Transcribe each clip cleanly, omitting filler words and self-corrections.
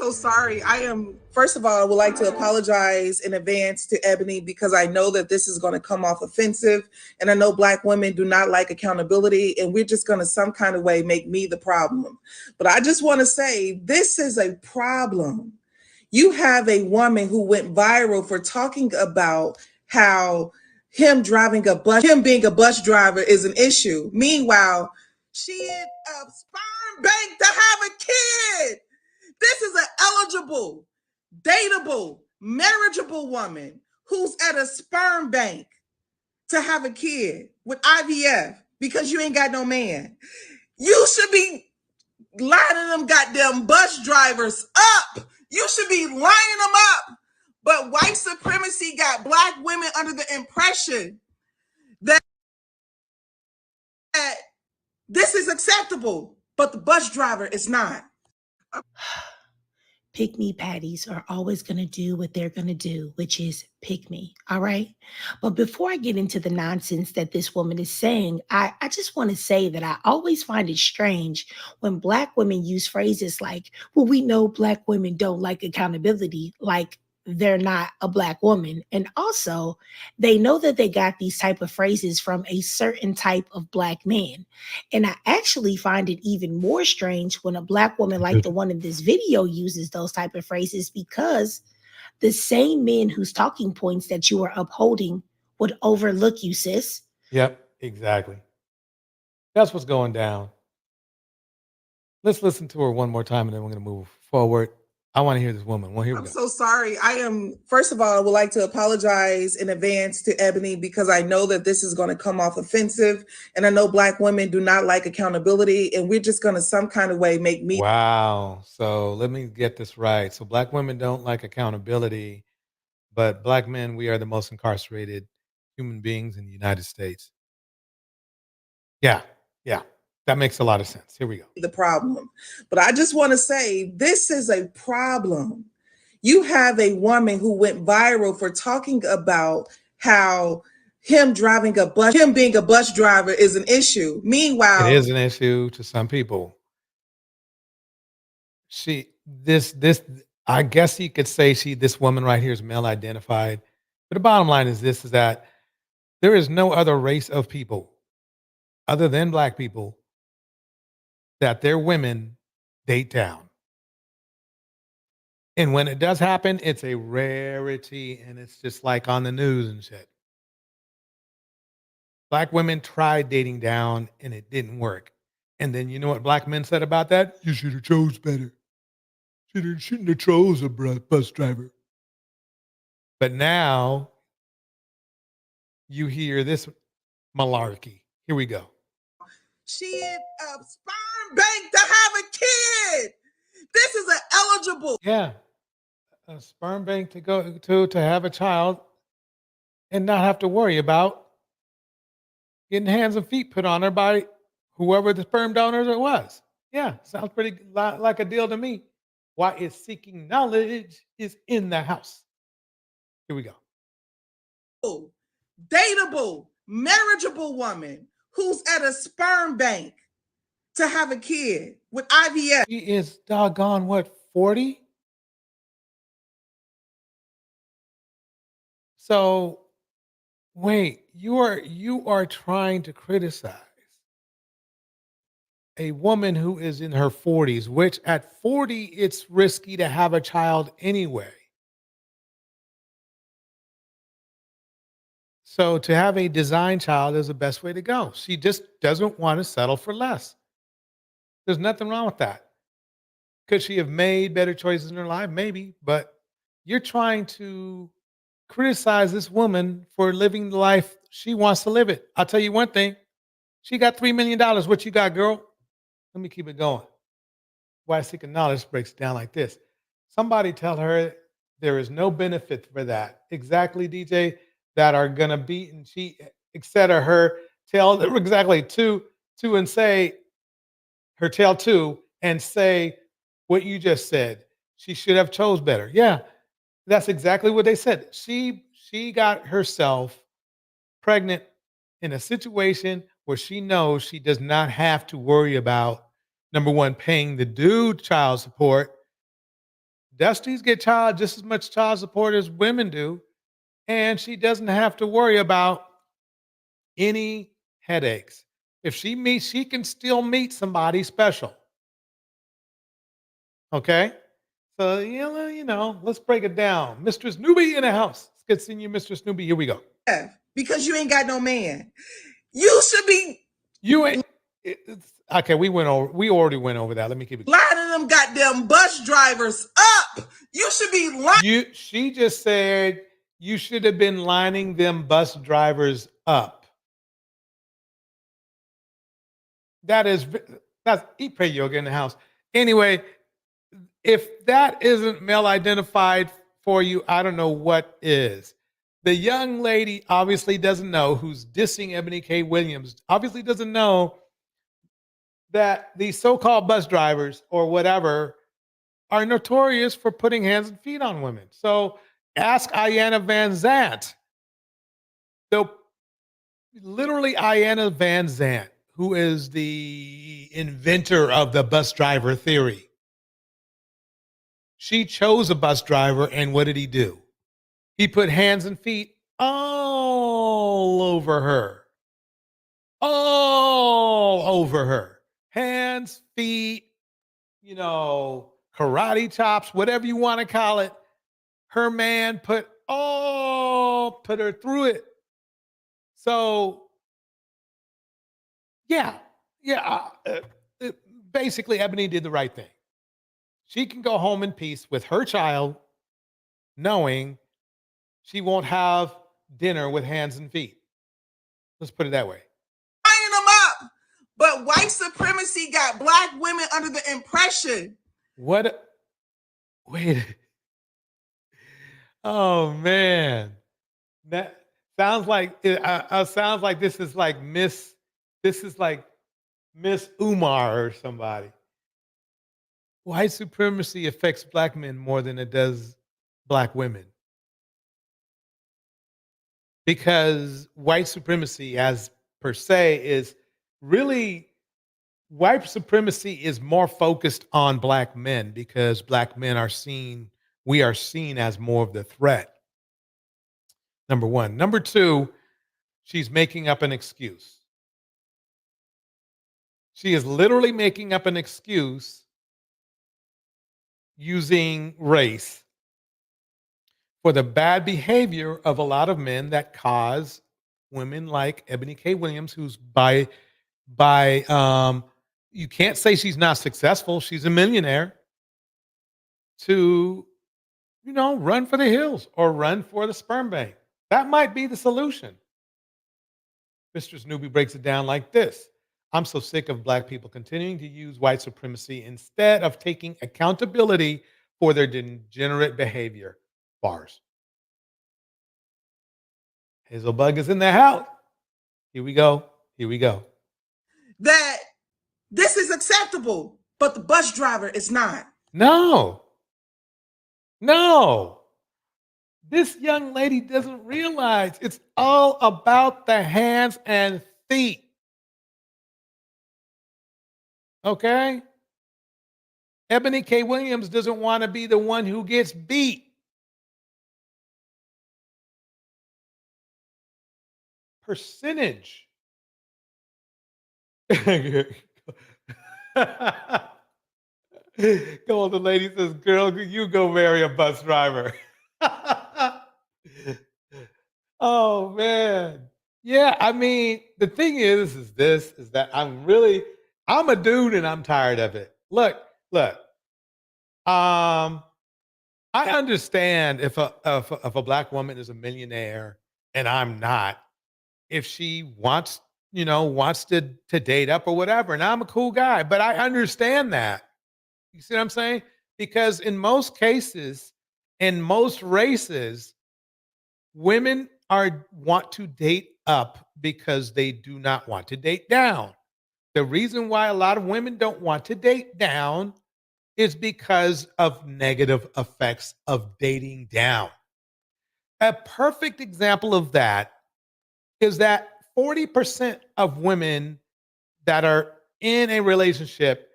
So sorry. First of all, I would like to apologize in advance to Ebony because I know that this is going to come off offensive. And I know Black women do not like accountability. And we're just going to some kind of way make me the problem. But I just want to say this is a problem. You have a woman who went viral for talking about how him being a bus driver is an issue. Meanwhile, she in a sperm bank to have a kid. This is an eligible, dateable, marriageable woman who's at a sperm bank to have a kid with IVF because you ain't got no man. You should be lining them goddamn bus drivers up. You should be lining them up. But white supremacy got Black women under the impression that this is acceptable, but the bus driver is not. Pick me patties are always going to do what they're going to do, which is pick me. All right. But before I get into the nonsense that this woman is saying, I just want to say that I always find it strange when Black women use phrases like, well, we know Black women don't like accountability, like they're not a Black woman. And also, they know that they got these type of phrases from a certain type of Black man. And I actually find it even more strange when a Black woman like the one in this video uses those type of phrases, because the same men whose talking points that you are upholding would overlook you, sis. Yep, exactly. That's what's going down. Let's listen to her one more time and then we're going to move forward. I want to hear this woman. Well, here we I'm go. so sorry. First of all, I would like to apologize in advance to Ebony because I know that this is going to come off offensive. And I know Black women do not like accountability. And we're just going to some kind of way make me. Wow. So let me get this right. So Black women don't like accountability, but Black men, we are the most incarcerated human beings in the United States. Yeah. That makes a lot of sense. Here we go. The problem. But I just want to say this is a problem. You have a woman who went viral for talking about how him being a bus driver is an issue. Meanwhile, it is an issue to some people. I guess you could say this woman right here is male identified. But the bottom line is this, is that there is no other race of people other than Black people that their women date down. And when it does happen, it's a rarity and it's just like on the news and shit. Black women tried dating down and it didn't work. And then you know what Black men said about that? You should have chose better. Shouldn't have chose a bus driver. But now you hear this malarkey. Here we go. She in a sperm bank to have a kid. This is an eligible. Yeah. A sperm bank to go to have a child and not have to worry about getting hands and feet put on her by whoever the sperm donors it was. Yeah, sounds pretty like a deal to me. Why is seeking knowledge is in the house. Here we go. Dateable, marriageable woman who's at a sperm bank to have a kid with IVF. She is doggone what, 40? So wait, you are trying to criticize a woman who is in her 40s, which at 40 it's risky to have a child anyway. So to have a design child is the best way to go. She just doesn't want to settle for less. There's nothing wrong with that. Could she have made better choices in her life? Maybe, but you're trying to criticize this woman for living the life she wants to live it. I'll tell you one thing. She got $3 million. What you got, girl? Let me keep it going. Why Seeking Knowledge breaks it down like this. Somebody tell her there is no benefit for that. Exactly, DJ, that are going to beat and cheat, etc. Her tell exactly two and say her tell two and say what you just said. She should have chose better. Yeah, that's exactly what they said. She got herself pregnant in a situation where she knows she does not have to worry about, number one, paying the dude child support, Dusties get just as much child support as women do, and she doesn't have to worry about any headaches. If she can still meet somebody special. Okay? So, let's break it down. Mistress Newbie in the house. Let's get seeing you, Mistress Newbie. Here we go. Because you ain't got no man. You should be You ain't. Okay, we already went over that. Let me keep it. lining them goddamn bus drivers up. You should be lining. She just said you should have been lining them bus drivers up. That's eat, pray, yoga in the house. Anyway, if that isn't male identified for you, I don't know what is. The young lady obviously doesn't know, who's dissing Ebony K. Williams, obviously doesn't know that these so-called bus drivers or whatever are notorious for putting hands and feet on women. So ask Ayanna Van Zant. Literally Ayanna Van Zant, who is the inventor of the bus driver theory. She chose a bus driver, and what did he do? He put hands and feet all over her. All over her. Hands, feet, karate chops, whatever you want to call it. Her man put her through it. So, basically, Ebony did the right thing. She can go home in peace with her child, knowing she won't have dinner with hands and feet. Let's put it that way. Lining them up. But white supremacy got black women under the impression. Wait. Oh, man. That sounds like this is like Miss Umar or somebody. White supremacy affects black men more than it does black women. Because white supremacy, as per se, is really, white supremacy is more focused on black men, because black men we are seen as more of the threat. Number one. Number two, she's making up an excuse. She is literally making up an excuse using race for the bad behavior of a lot of men that cause women like Ebony K. Williams, who's you can't say she's not successful. She's a millionaire, to, run for the hills or run for the sperm bank. That might be the solution. Mr. Snoopy breaks it down like this. I'm so sick of black people continuing to use white supremacy instead of taking accountability for their degenerate behavior. Bars. Hazelbug is in the house. Here we go. That this is acceptable, but the bus driver is not. No. This young lady doesn't realize it's all about the hands and feet. Okay? Ebony K. Williams doesn't want to be the one who gets beat. Percentage. Golden lady says, girl, you go marry a bus driver. Oh, man. Yeah, I mean, the thing is that I'm a dude and I'm tired of it. Look. I understand if a black woman is a millionaire and I'm not, if she wants to date up or whatever, and I'm a cool guy, but I understand that. You see what I'm saying? Because in most cases, in most races, women want to date up because they do not want to date down. The reason why a lot of women don't want to date down is because of negative effects of dating down. A perfect example of that is that 40% of women that are in a relationship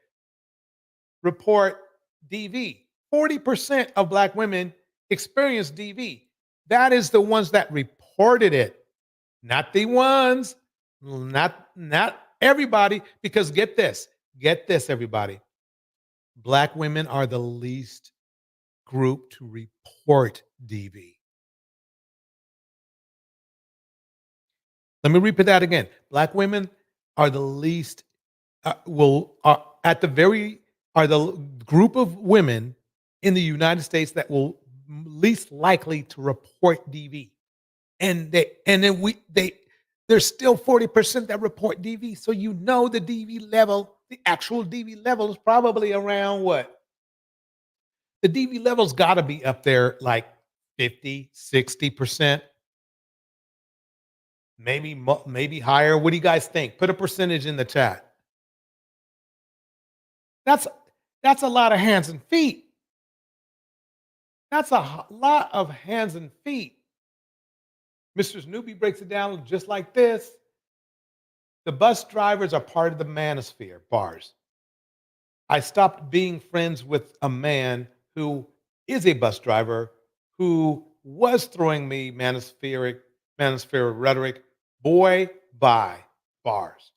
report DV. 40% of black women experience DV. That is the ones that reported it, not the ones, not everybody. Because get this, everybody. Black women are the least group to report DV. Let me repeat that again. Black women are the least will are at the very are the group of women in the United States that will least likely to report DV. And then there's still 40% that report DV. So you know the DV level, the actual DV level is probably around what? The DV level's got to be up there like 50, 60%, maybe higher. What do you guys think? Put a percentage in the chat. That's that's a lot of hands and feet. That's a lot of hands and feet. Mr. Snoopy breaks it down just like this. The bus drivers are part of the manosphere, bars. I stopped being friends with a man who is a bus driver who was throwing me manosphere rhetoric. Boy, bye, bars.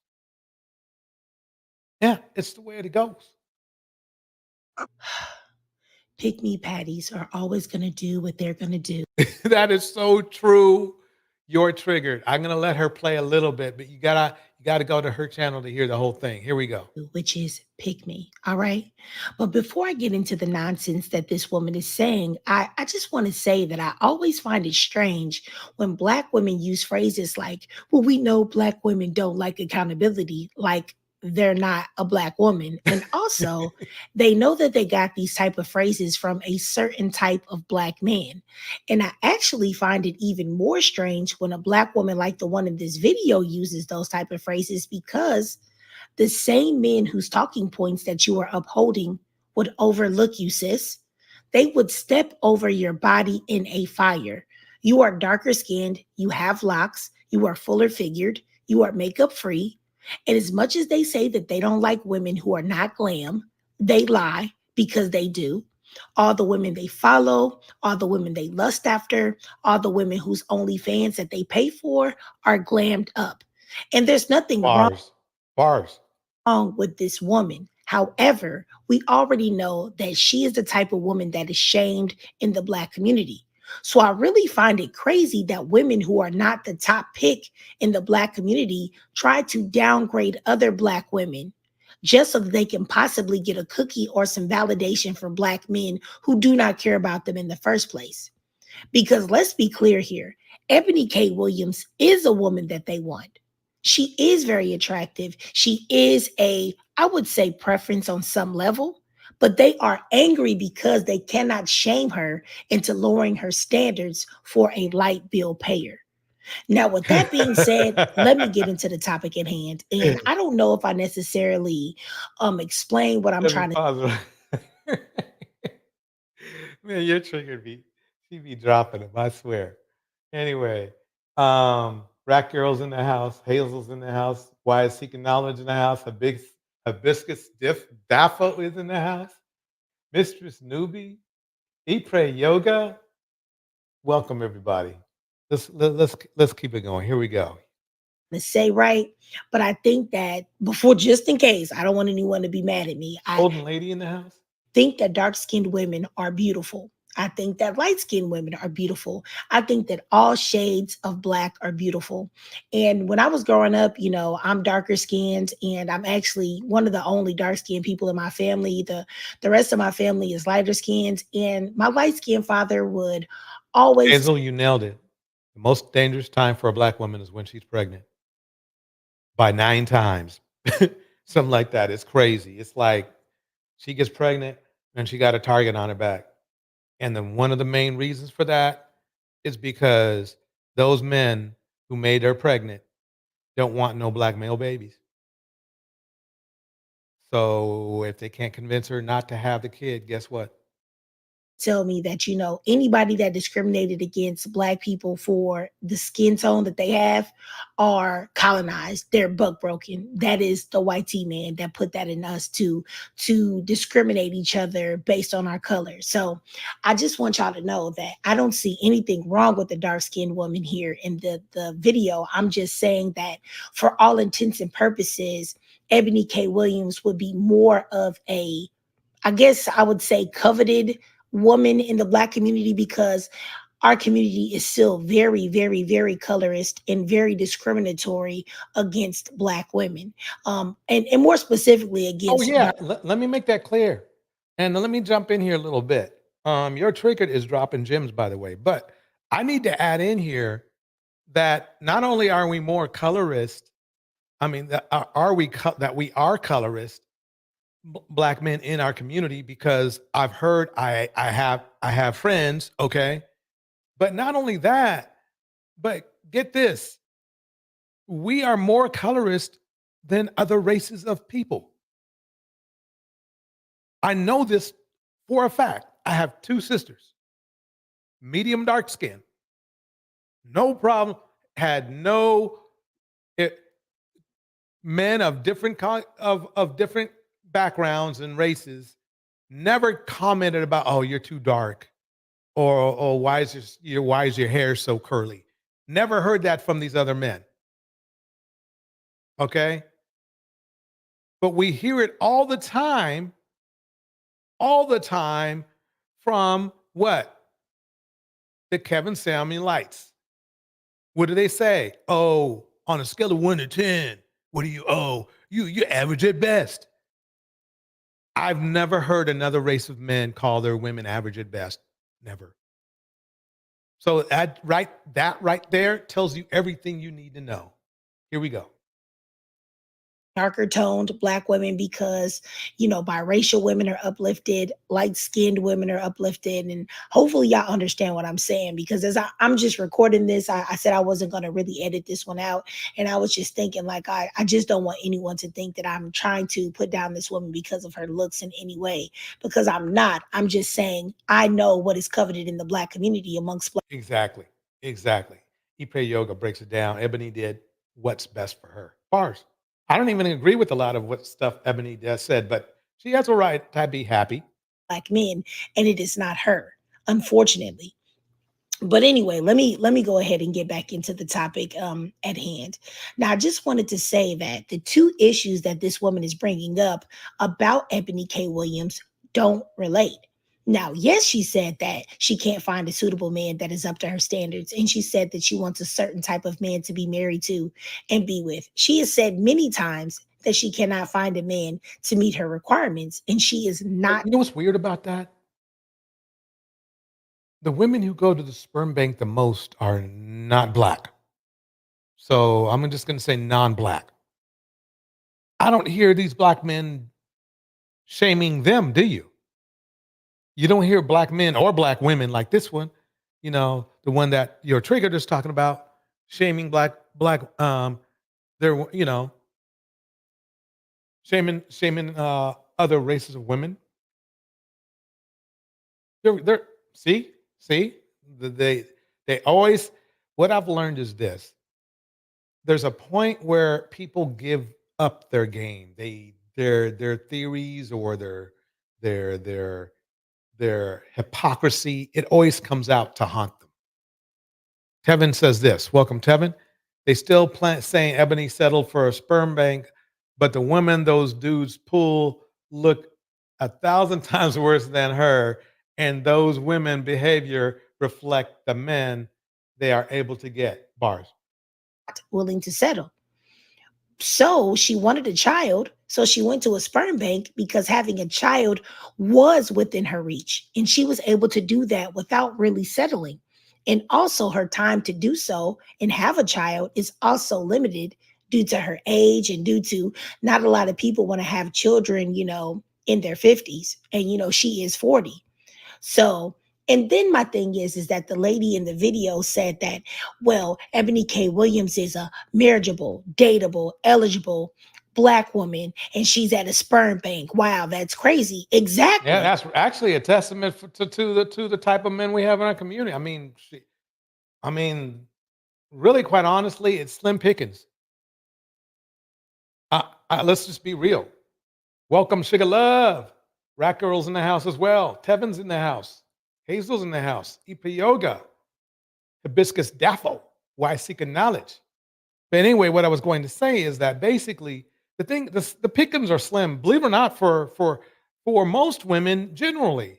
Yeah, it's the way it goes. Pick me patties are always going to do what they're going to do. That is so true. You're triggered. I'm gonna let her play a little bit, but you gotta go to her channel to hear the whole thing. Here we go. Which is pick me. All right. But before I get into the nonsense that this woman is saying, I just want to say that I always find it strange when Black women use phrases like, well, we know Black women don't like accountability, like they're not a Black woman. And also, they know that they got these type of phrases from a certain type of Black man. And I actually find it even more strange when a Black woman like the one in this video uses those type of phrases, because the same men whose talking points that you are upholding would overlook you, sis. They would step over your body in a fire. You are darker skinned, you have locks, you are fuller figured, you are makeup free. And as much as they say that they don't like women who are not glam, they lie because they do. All the women they follow, all the women they lust after, all the women whose OnlyFans that they pay for are glammed up. And there's nothing wrong Bars. Bars. with this woman. However, we already know that she is the type of woman that is shamed in the Black community. So I really find it crazy that women who are not the top pick in the Black community try to downgrade other Black women just so that they can possibly get a cookie or some validation from Black men who do not care about them in the first place. Because let's be clear here, Ebony K. Williams is a woman that they want. She is very attractive. She is I would say, preference on some level, but they are angry because they cannot shame her into lowering her standards for a light bill payer. Now, with that being said, let me get into the topic at hand. And I don't know if I necessarily explain what I'm Let me trying to. pause. Man, you're triggered me. She be dropping them, I swear. Anyway, Rat Girl's in the house, Hazel's in the house, Why is Seeking Knowledge in the house, Hibiscus Daffo is in the house, Mistress Newbie, Eat Pray Yoga. Welcome everybody. Let's keep it going. Here we go. To say right, but I think that before, just in case, I don't want anyone to be mad at me. I Golden Lady in the house. think that dark-skinned women are beautiful. I think that light-skinned women are beautiful. I think that all shades of Black are beautiful. And when I was growing up, I'm darker skinned, and I'm actually one of the only dark-skinned people in my family. The rest of my family is lighter skinned, and my light-skinned father would always. Hazel, you nailed it. The most dangerous time for a black woman is when she's pregnant by 9 times. Something like that. It's crazy. It's like she gets pregnant and she got a target on her back. And then one of the main reasons for that is because those men who made her pregnant don't want no black male babies. So if they can't convince her not to have the kid, guess what? tell me that, anybody that discriminated against Black people for the skin tone that they have are colonized. They're buck broken. That is the white T man that put that in us to discriminate each other based on our color. So I just want y'all to know that I don't see anything wrong with the dark skinned woman here in the video. I'm just saying that for all intents and purposes, Ebony K. Williams would be more of a, I guess I would say, coveted woman in the Black community, because our community is still very, very, very colorist and very discriminatory against Black women, and more specifically Oh against yeah, dark. let me make that clear. And let me jump in here a little bit. Your trigger is dropping gems, by the way, but I need to add in here that not only are we more colorist, I mean, that we are colorist, Black men in our community, because I've heard, I have friends, okay, but not only that, but get this, we are more colorist than other races of people. I know this for a fact. I have two sisters, medium dark skin, no problem, had no it, men of different of different backgrounds and races never commented about, oh, you're too dark, or why is your hair so curly. Never heard that from these other men. Okay, but we hear it all the time from what? The Kevin Samuel lights. What do they say? Oh, on a scale of 1 to 10, what do you, oh, you're average at best. I've never heard another race of men call their women average at best. Never. So that right there tells you everything you need to know. Here we go. Darker toned Black women, because biracial women are uplifted, light skinned women are uplifted, and hopefully y'all understand what I'm saying, because as I'm just recording this, I said I wasn't going to really edit this one out, and I was just thinking, like, I just don't want anyone to think that I'm trying to put down this woman because of her looks in any way, because I'm not. I'm just saying I know what is coveted in the Black community amongst Black. Exactly. Exactly. Ipe Yoga breaks it down. Ebony did what's best for her. Bars. I don't even agree with a lot of what stuff Ebony does said, but she has a right to be happy. Black men, and it is not her, unfortunately. But anyway, let me go ahead and get back into the topic at hand. Now, I just wanted to say that the two issues that this woman is bringing up about Ebony K. Williams don't relate. Now, yes, she said that she can't find a suitable man that is up to her standards, and she said that she wants a certain type of man to be married to and be with. She has said many times that she cannot find a man to meet her requirements, and she is not. You know what's weird about that? The women who go to the sperm bank the most are not Black. So I'm just going to say non-Black. I don't hear these Black men shaming them, do you? You don't hear Black men or Black women like this one, the one that your trigger is talking about, shaming black, they're, shaming other races of women. They're see, they always, what I've learned is this. There's a point where people give up their game. Their theories or their hypocrisy, it always comes out to haunt them. Tevin says this. Welcome, Tevin. They still saying Ebony settled for a sperm bank, but the women those dudes pull look 1,000 times worse than her, and those women behavior reflect the men they are able to get. Bars. Willing to settle. So she wanted a child. So she went to a sperm bank because having a child was within her reach. And she was able to do that without really settling. And also, her time to do so and have a child is also limited due to her age and due to not a lot of people want to have children, in their 50s. And, she is 40. So, and then my thing is that the lady in the video said that, well, Ebony K. Williams is a marriageable, dateable, eligible black woman and she's at a sperm bank. Wow, that's crazy. Yeah, Exactly. that's actually a testament to the type of men we have in our community. I mean, really, quite honestly, it's slim pickings. Let's just be real. Welcome, Sugar Love. Rat Girl's in the house as well. Tevin's in the house. Hazel's in the house. Ipa Yoga. Hibiscus Daffo. Why seeking knowledge? But anyway, what I was going to say is that basically the pickings are slim, believe it or not, for most women generally.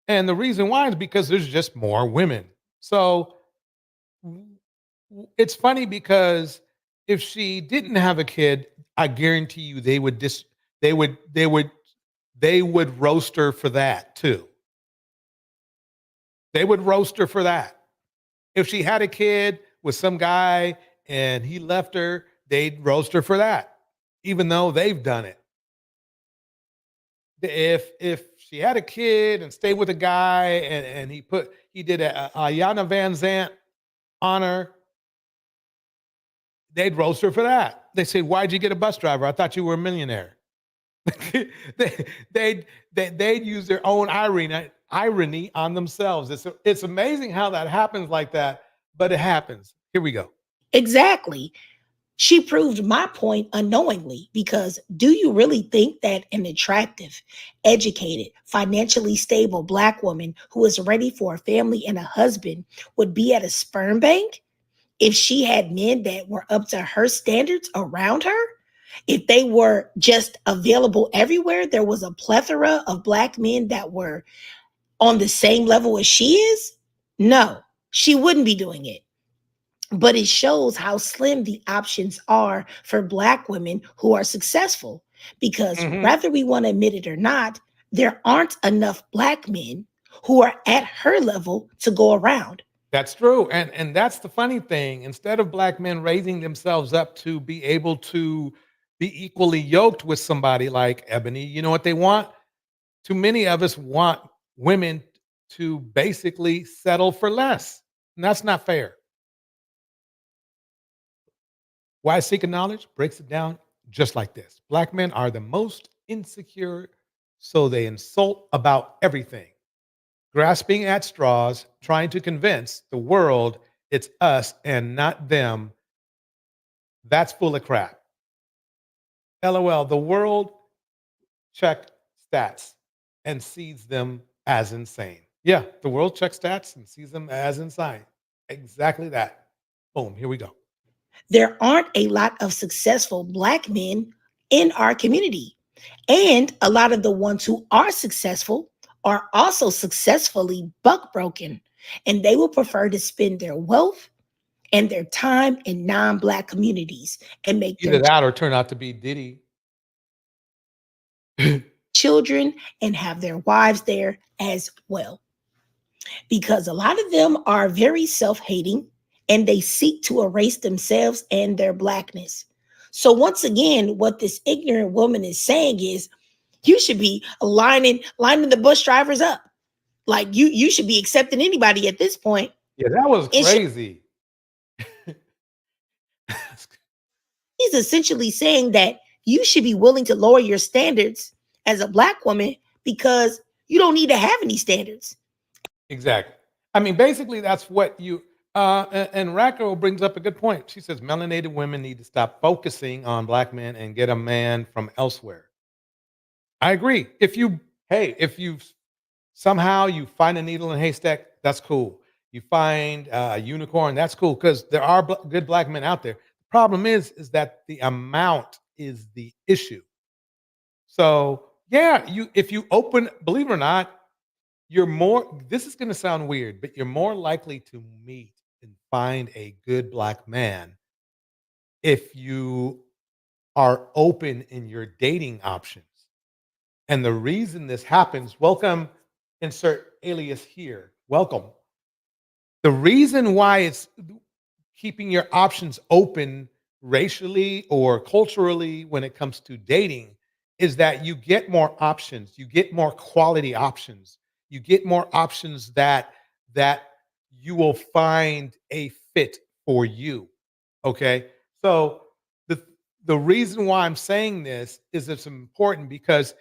And the reason why is because there's just more women. So it's funny because if she didn't have a kid, I guarantee you they would they would they would roast her for that too. They would roast her for that. If she had a kid with some guy and he left her, they'd roast her for that, even though they've done it. If she had a kid and stayed with a guy and he did a Yana Van Zant on her, they'd roast her for that. They say, "Why'd you get a bus driver? I thought you were a millionaire." they, they'd use their own irony on themselves. It's amazing how that happens like that, but it happens. Here we go. Exactly. She proved my point unknowingly because do you really think that an attractive, educated, financially stable black woman who is ready for a family and a husband would be at a sperm bank if she had men that were up to her standards around her? If they were just available everywhere, there was a plethora of black men that were on the same level as she is? No, she wouldn't be doing it. But it shows how slim the options are for black women who are successful. Because Mhm. whether we want to admit it or not, there aren't enough black men who are at her level to go around. That's true. And that's the funny thing. Instead of black men raising themselves up to be able to be equally yoked with somebody like Ebony, you know what they want? Too many of us want women to basically settle for less. And that's not fair. Why Seeking Knowledge breaks it down just like this. Black men are the most insecure, so they insult about everything, grasping at straws, trying to convince the world it's us and not them. That's full of crap. LOL, the world check stats and sees them as insane. Yeah, the world checks stats and sees them as insane. Exactly that. Boom, here we go. There aren't a lot of successful black men in our community. And a lot of the ones who are successful are also successfully buck broken. And they will prefer to spend their wealth and their time in non black communities and make their Either that or turn out to be Diddy. children and have their wives there as well. Because a lot of them are very self hating and they seek to erase themselves and their blackness. So, once again, what this ignorant woman is saying is you should be lining the bus drivers up. Like you should be accepting anybody at this point. Yeah, that was And crazy. she's essentially saying that you should be willing to lower your standards as a black woman because you don't need to have any standards. Exactly. I mean, basically, that's what you. And Racco brings up a good point. She says melanated women need to stop focusing on black men and get a man from elsewhere. I agree. If you somehow you find a needle in a haystack, that's cool. You find a unicorn, that's cool because there are good black men out there. The problem is that the amount is the issue. So yeah, if you open, believe it or not, you're more. This is going to sound weird, but you're more likely to meet and find a good black man if you are open in your dating options. And the reason this happens, welcome, insert alias here. Welcome. The reason why it's keeping your options open racially or culturally when it comes to dating is that you get more options, you get more quality options, you get more options that you will find a fit for you. Okay? So the the reason why I'm saying this is it's important because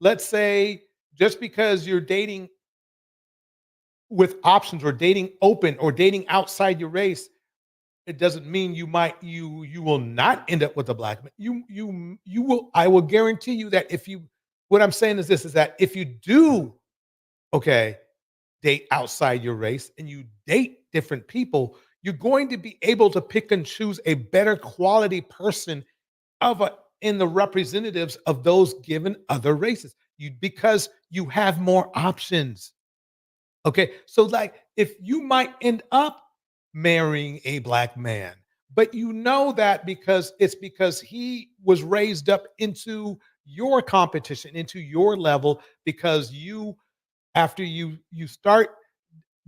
let's say just because you're dating with options or dating open or dating outside your race, it doesn't mean you will not end up with a black man. You will. I will guarantee you that if you. What I'm saying is this: is that if you do, okay, date outside your race and you date different people, you're going to be able to pick and choose a better quality person in the representatives of those given other races. Because you have more options. Okay, so like if you might end up marrying a black man, but you know that because he was raised up into your competition, into your level, because after you start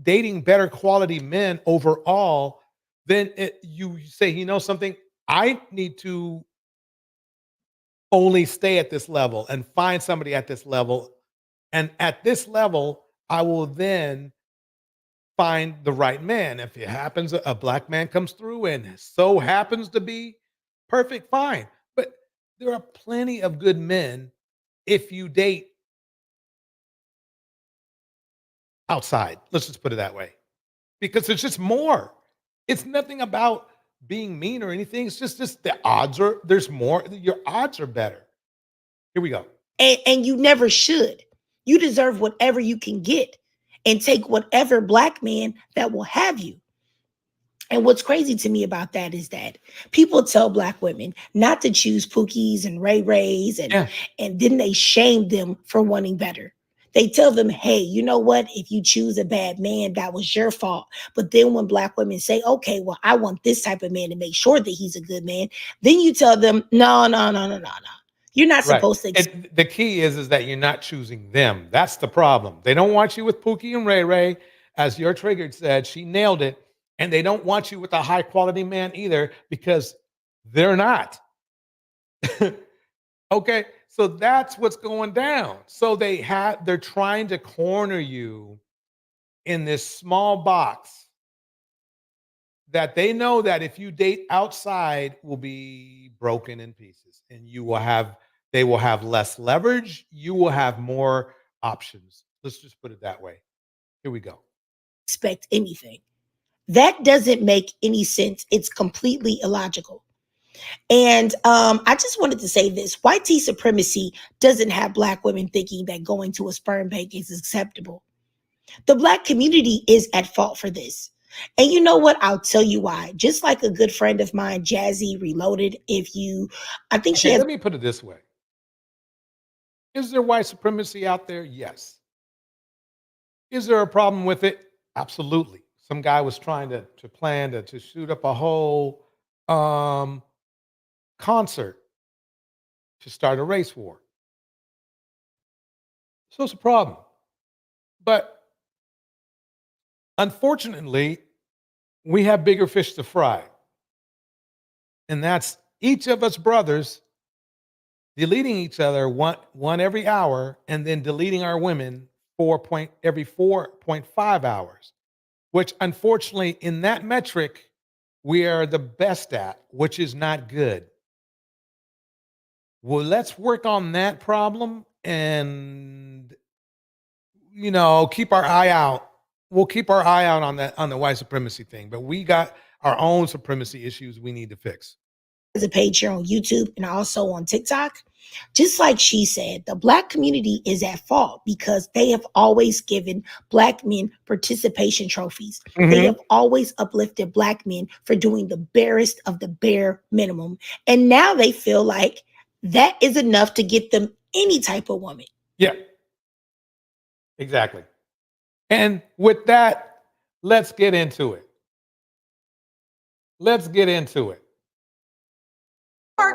dating better quality men overall, then you say, you know something, I need to only stay at this level and find somebody at this level. And at this level, I will then find the right man. If it happens, a black man comes through and so happens to be perfect, fine. But there are plenty of good men if you date outside. Let's just put it that way. Because it's just more. It's nothing about being mean or anything. It's just the odds there's more. Your odds are better. Here we go. And you never should. You deserve whatever you can get and take whatever black man that will have you. And what's crazy to me about that is that people tell black women not to choose Pookies and Ray Rays, and then they shame them for wanting better. They tell them, hey, you know what? If you choose a bad man, that was your fault. But then when black women say, okay, well, I want this type of man to make sure that he's a good man, then you tell them, no. You're not supposed to. And the key is that you're not choosing them. That's the problem. They don't want you with Pookie and Ray Ray. As your triggered said, she nailed it. And they don't want you with a high quality man either because they're not. Okay, so that's what's going down. So they're trying to corner you in this small box that they know that if you date outside will be broken in pieces and they will have less leverage, you will have more options. Let's just put it that way. Here we go. Expect anything. That doesn't make any sense. It's completely illogical. And I just wanted to say this. White tea supremacy doesn't have black women thinking that going to a sperm bank is acceptable. The black community is at fault for this. And you know what? I'll tell you why. Just like a good friend of mine, Jazzy Reloaded, Let me put it this way. Is there white supremacy out there? Yes. Is there a problem with it? Absolutely. Some guy was trying to plan to shoot up a whole concert to start a race war. So it's a problem. But unfortunately, we have bigger fish to fry. And that's each of us brothers deleting each other one every hour and then deleting our women every 4.5 hours, which unfortunately in that metric, we are the best at, which is not good. Well, let's work on that problem and, keep our eye out. We'll keep our eye out on the white supremacy thing, but we got our own supremacy issues we need to fix. As a page here on YouTube and also on TikTok. Just like she said, the black community is at fault because they have always given black men participation trophies. Mm-hmm. They have always uplifted black men for doing the barest of the bare minimum. And now they feel like that is enough to get them any type of woman. Yeah, exactly. And with that, let's get into it. Let's work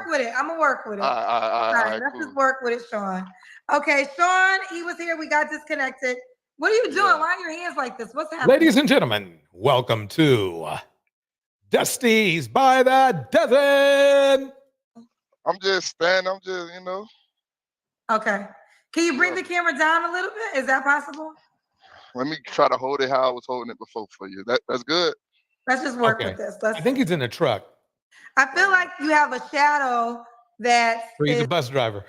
with it. I'm gonna work with it. All right, let's just work with it, Sean. Okay, Sean, he was here. We got disconnected. What are you doing? Yeah. Why are your hands like this? What's happening? Ladies and gentlemen, welcome to Dusty's by the Dozen. I'm just, Okay. Can you bring the camera down a little bit? Is that possible? Let me try to hold it how I was holding it before for you. That's good. Let's just work with this. I think he's in a truck. I feel like you have a shadow that He's a bus driver.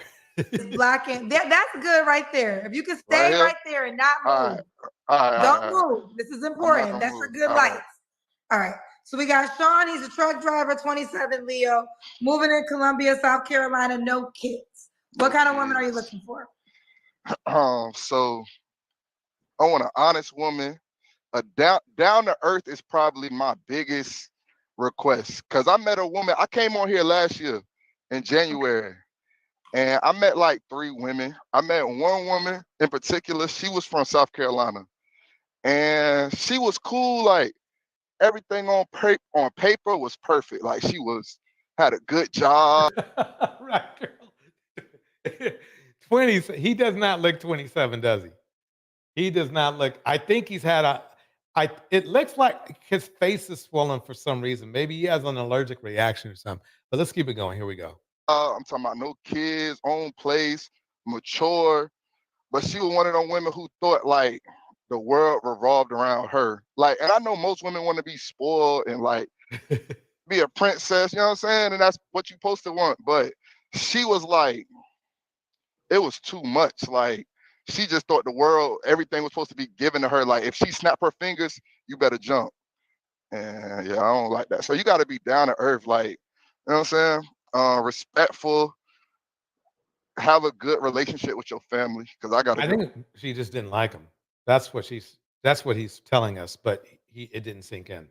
is blocking. That's good right there. If you can stay right there and not move. Don't move. This is important. That's a good light. All right. So we got Sean. He's a truck driver, 27, Leo, moving in Columbia, South Carolina, no kids. What kind of woman are you looking for? So I want an honest woman. A down to earth is probably my biggest request. Cause I met a woman. I came on here last year in January, and I met like 3 women. I met one woman in particular. She was from South Carolina, and she was cool. Like everything on paper was perfect. Like she had a good job. Right, girl. 20. He does not look 27, does he? He does not look. I think he's had it looks like his face is swollen for some reason. Maybe he has an allergic reaction or something. But let's keep it going. Here we go. I'm talking about no kids, own place, mature. But she was one of them women who thought like the world revolved around her. Like, and I know most women want to be spoiled and like be a princess, you know what I'm saying? And that's what you supposed to want. But she was like, it was too much. Like, she just thought the world, everything was supposed to be given to her. Like, if she snapped her fingers, you better jump. And yeah, I don't like that. So you got to be down to earth, like, you know what I'm saying? Respectful, have a good relationship with your family. Because I think she just didn't like him. That's what he's telling us, but it didn't sink in.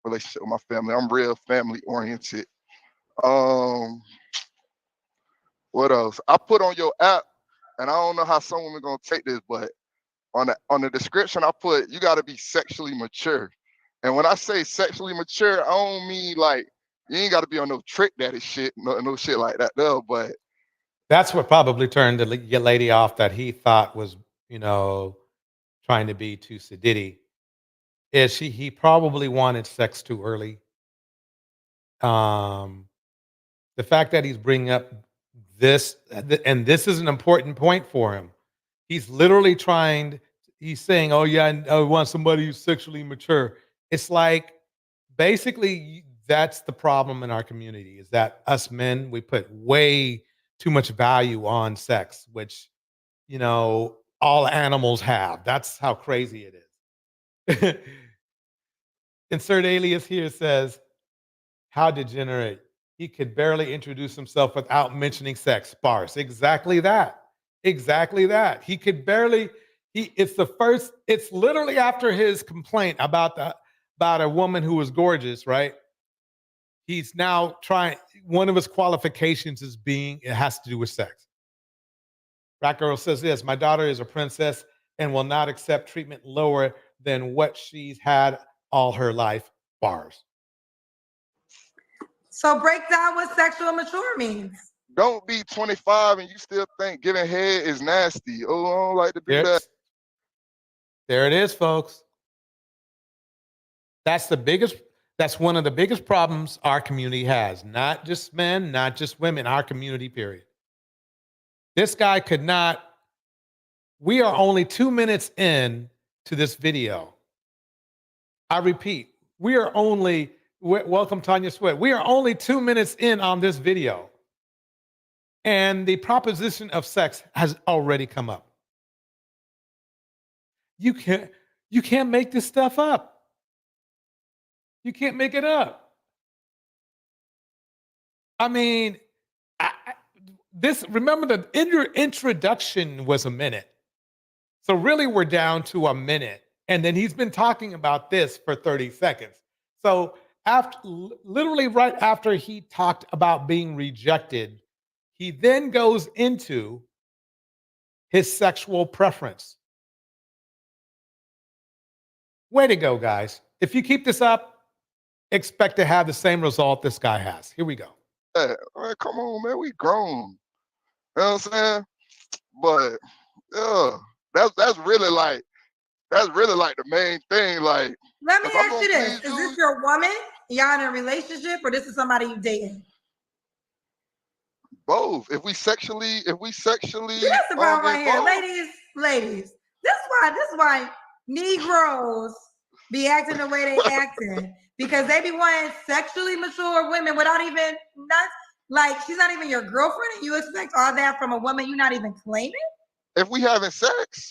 Relationship with my family. I'm real family oriented. What else? I put on your app, and I don't know how some women gonna take this, but on the description I put, you got to be sexually mature. And when I say sexually mature, I don't mean like you ain't got to be on no trick daddy shit, no shit like that though. But that's what probably turned the lady off that he thought was, trying to be too sedity. He probably wanted sex too early. The fact that he's bringing up this, and this is an important point for him. He's literally he's saying, oh yeah, I want somebody who's sexually mature. It's like, basically, that's the problem in our community, is that us men, we put way too much value on sex, which, all animals have. That's how crazy it is. Insert alias here says, how degenerate. He could barely introduce himself without mentioning sex. Sparse. Exactly that. Exactly that. He could barely, it's literally after his complaint about a woman who was gorgeous, right? He's now one of his qualifications it has to do with sex. Rat Girl says this, my daughter is a princess and will not accept treatment lower than what she's had all her life. Bars. So break down what sexual mature means. Don't be 25 and you still think giving head is nasty. Oh, I don't like to do that. There it is, folks. That's one of the biggest problems our community has. Not just men, not just women, our community, period. This guy could not. We are only 2 minutes in to this video. I repeat, welcome Tanya Sweat. We are only 2 minutes in on this video. And the proposition of sex has already come up. You can't make this stuff up. You can't make it up. I mean, remember the introduction was a minute. So really we're down to a minute. And then he's been talking about this for 30 seconds. So literally right after he talked about being rejected, he then goes into his sexual preference. Way to go, guys. If you keep this up, expect to have the same result this guy has. Here we go. Hey, come on, man. We grown. You know what I'm saying? But yeah, that's really like the main thing. Like, let me ask you this: is this your woman? Y'all in a relationship, or this is somebody you dating? Both. If we sexually. That's the problem right here, ladies. This is why Negroes be acting the way they acting because they be wanting sexually mature women without even like she's not even your girlfriend, and you expect all that from a woman you're not even claiming. If we having sex,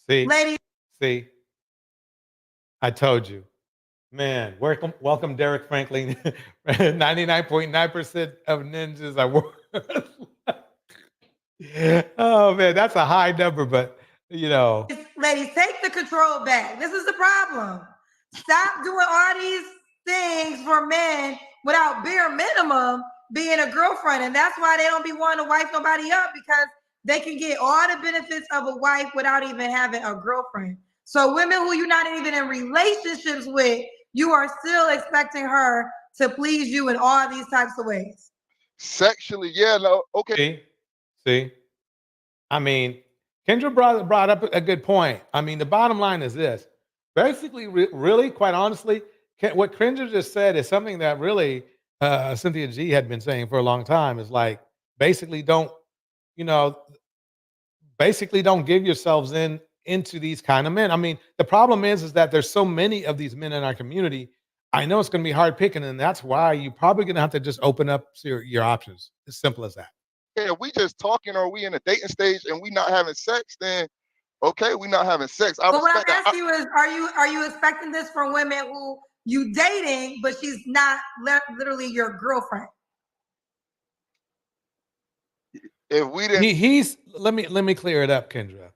ladies, see, I told you, man. Welcome, Derek Franklin. 99.9% of ninjas are worthless. Oh man, that's a high number, but you know. Ladies, take the control back. This is the problem. Stop doing all these things for men without bare minimum being a girlfriend. And that's why they don't be wanting to wife nobody up, because they can get all the benefits of a wife without even having a girlfriend. So women who you're not even in relationships with, you are still expecting her to please you in all these types of ways. Sexually, yeah, no, okay. See, I mean, Kendra brought up a good point. I mean, the bottom line is this. Basically, really, quite honestly, what Kendra just said is something that really Cynthia G had been saying for a long time. Is like, basically don't give yourselves into these kind of men. I mean, the problem is that there's so many of these men in our community. I know it's going to be hard picking, and that's why you're probably going to have to just open up your options. As simple as that. Yeah, if we just talking or we in a dating stage and we not having sex, then okay, we not having sex. But what I'm asking you is, are you expecting this from women who you dating, but she's not literally your girlfriend? If we didn't, let me clear it up, Kendra.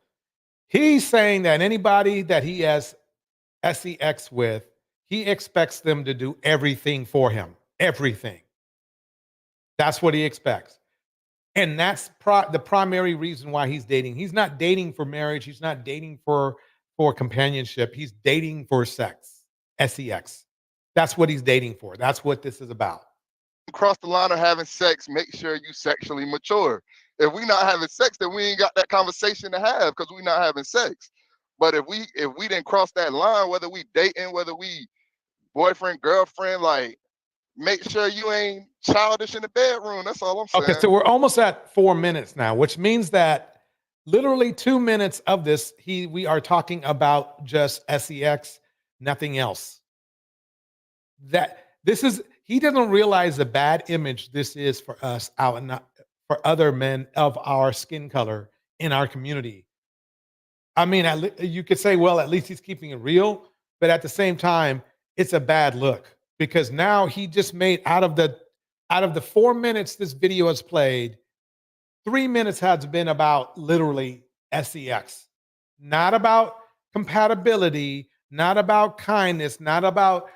He's saying that anybody that he has sex with, he expects them to do everything for him. Everything. That's what he expects. And that's the primary reason why he's dating. He's not dating for marriage. He's not dating for companionship. He's dating for sex. sex. That's what he's dating for. That's what this is about. Cross the line of having sex, make sure you sexually mature. If we not having sex, then we ain't got that conversation to have because we not having sex. But if we didn't cross that line, whether we dating, whether we boyfriend, girlfriend, like, make sure you ain't childish in the bedroom. That's all I'm saying. Okay, so we're almost at 4 minutes now, which means that literally 2 minutes of this, we are talking about just sex, nothing else. He doesn't realize the bad image this is for us out and for other men of our skin color in our community. I mean, you could say, well, at least he's keeping it real, but at the same time, it's a bad look because now he just made out of the 4 minutes this video has played, 3 minutes has been about literally sex, not about compatibility, not about kindness, not about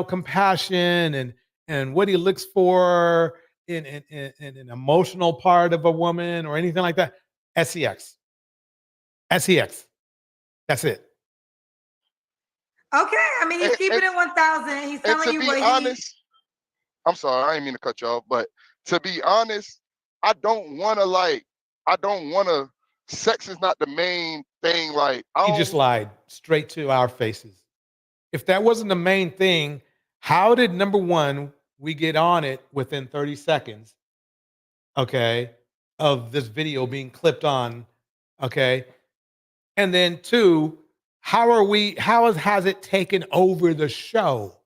compassion and what he looks for in an emotional part of a woman or anything like that. sex. That's it. Okay, I mean he's keeping it 1,000. He's telling you what honest, I'm sorry, I didn't mean to cut you off, but to be honest, I don't want to. Sex is not the main thing. Like, he just lied straight to our faces. If that wasn't the main thing, how did, number one, we get on it within 30 seconds, okay, of this video being clipped on, okay? And then two, how has it taken over the show?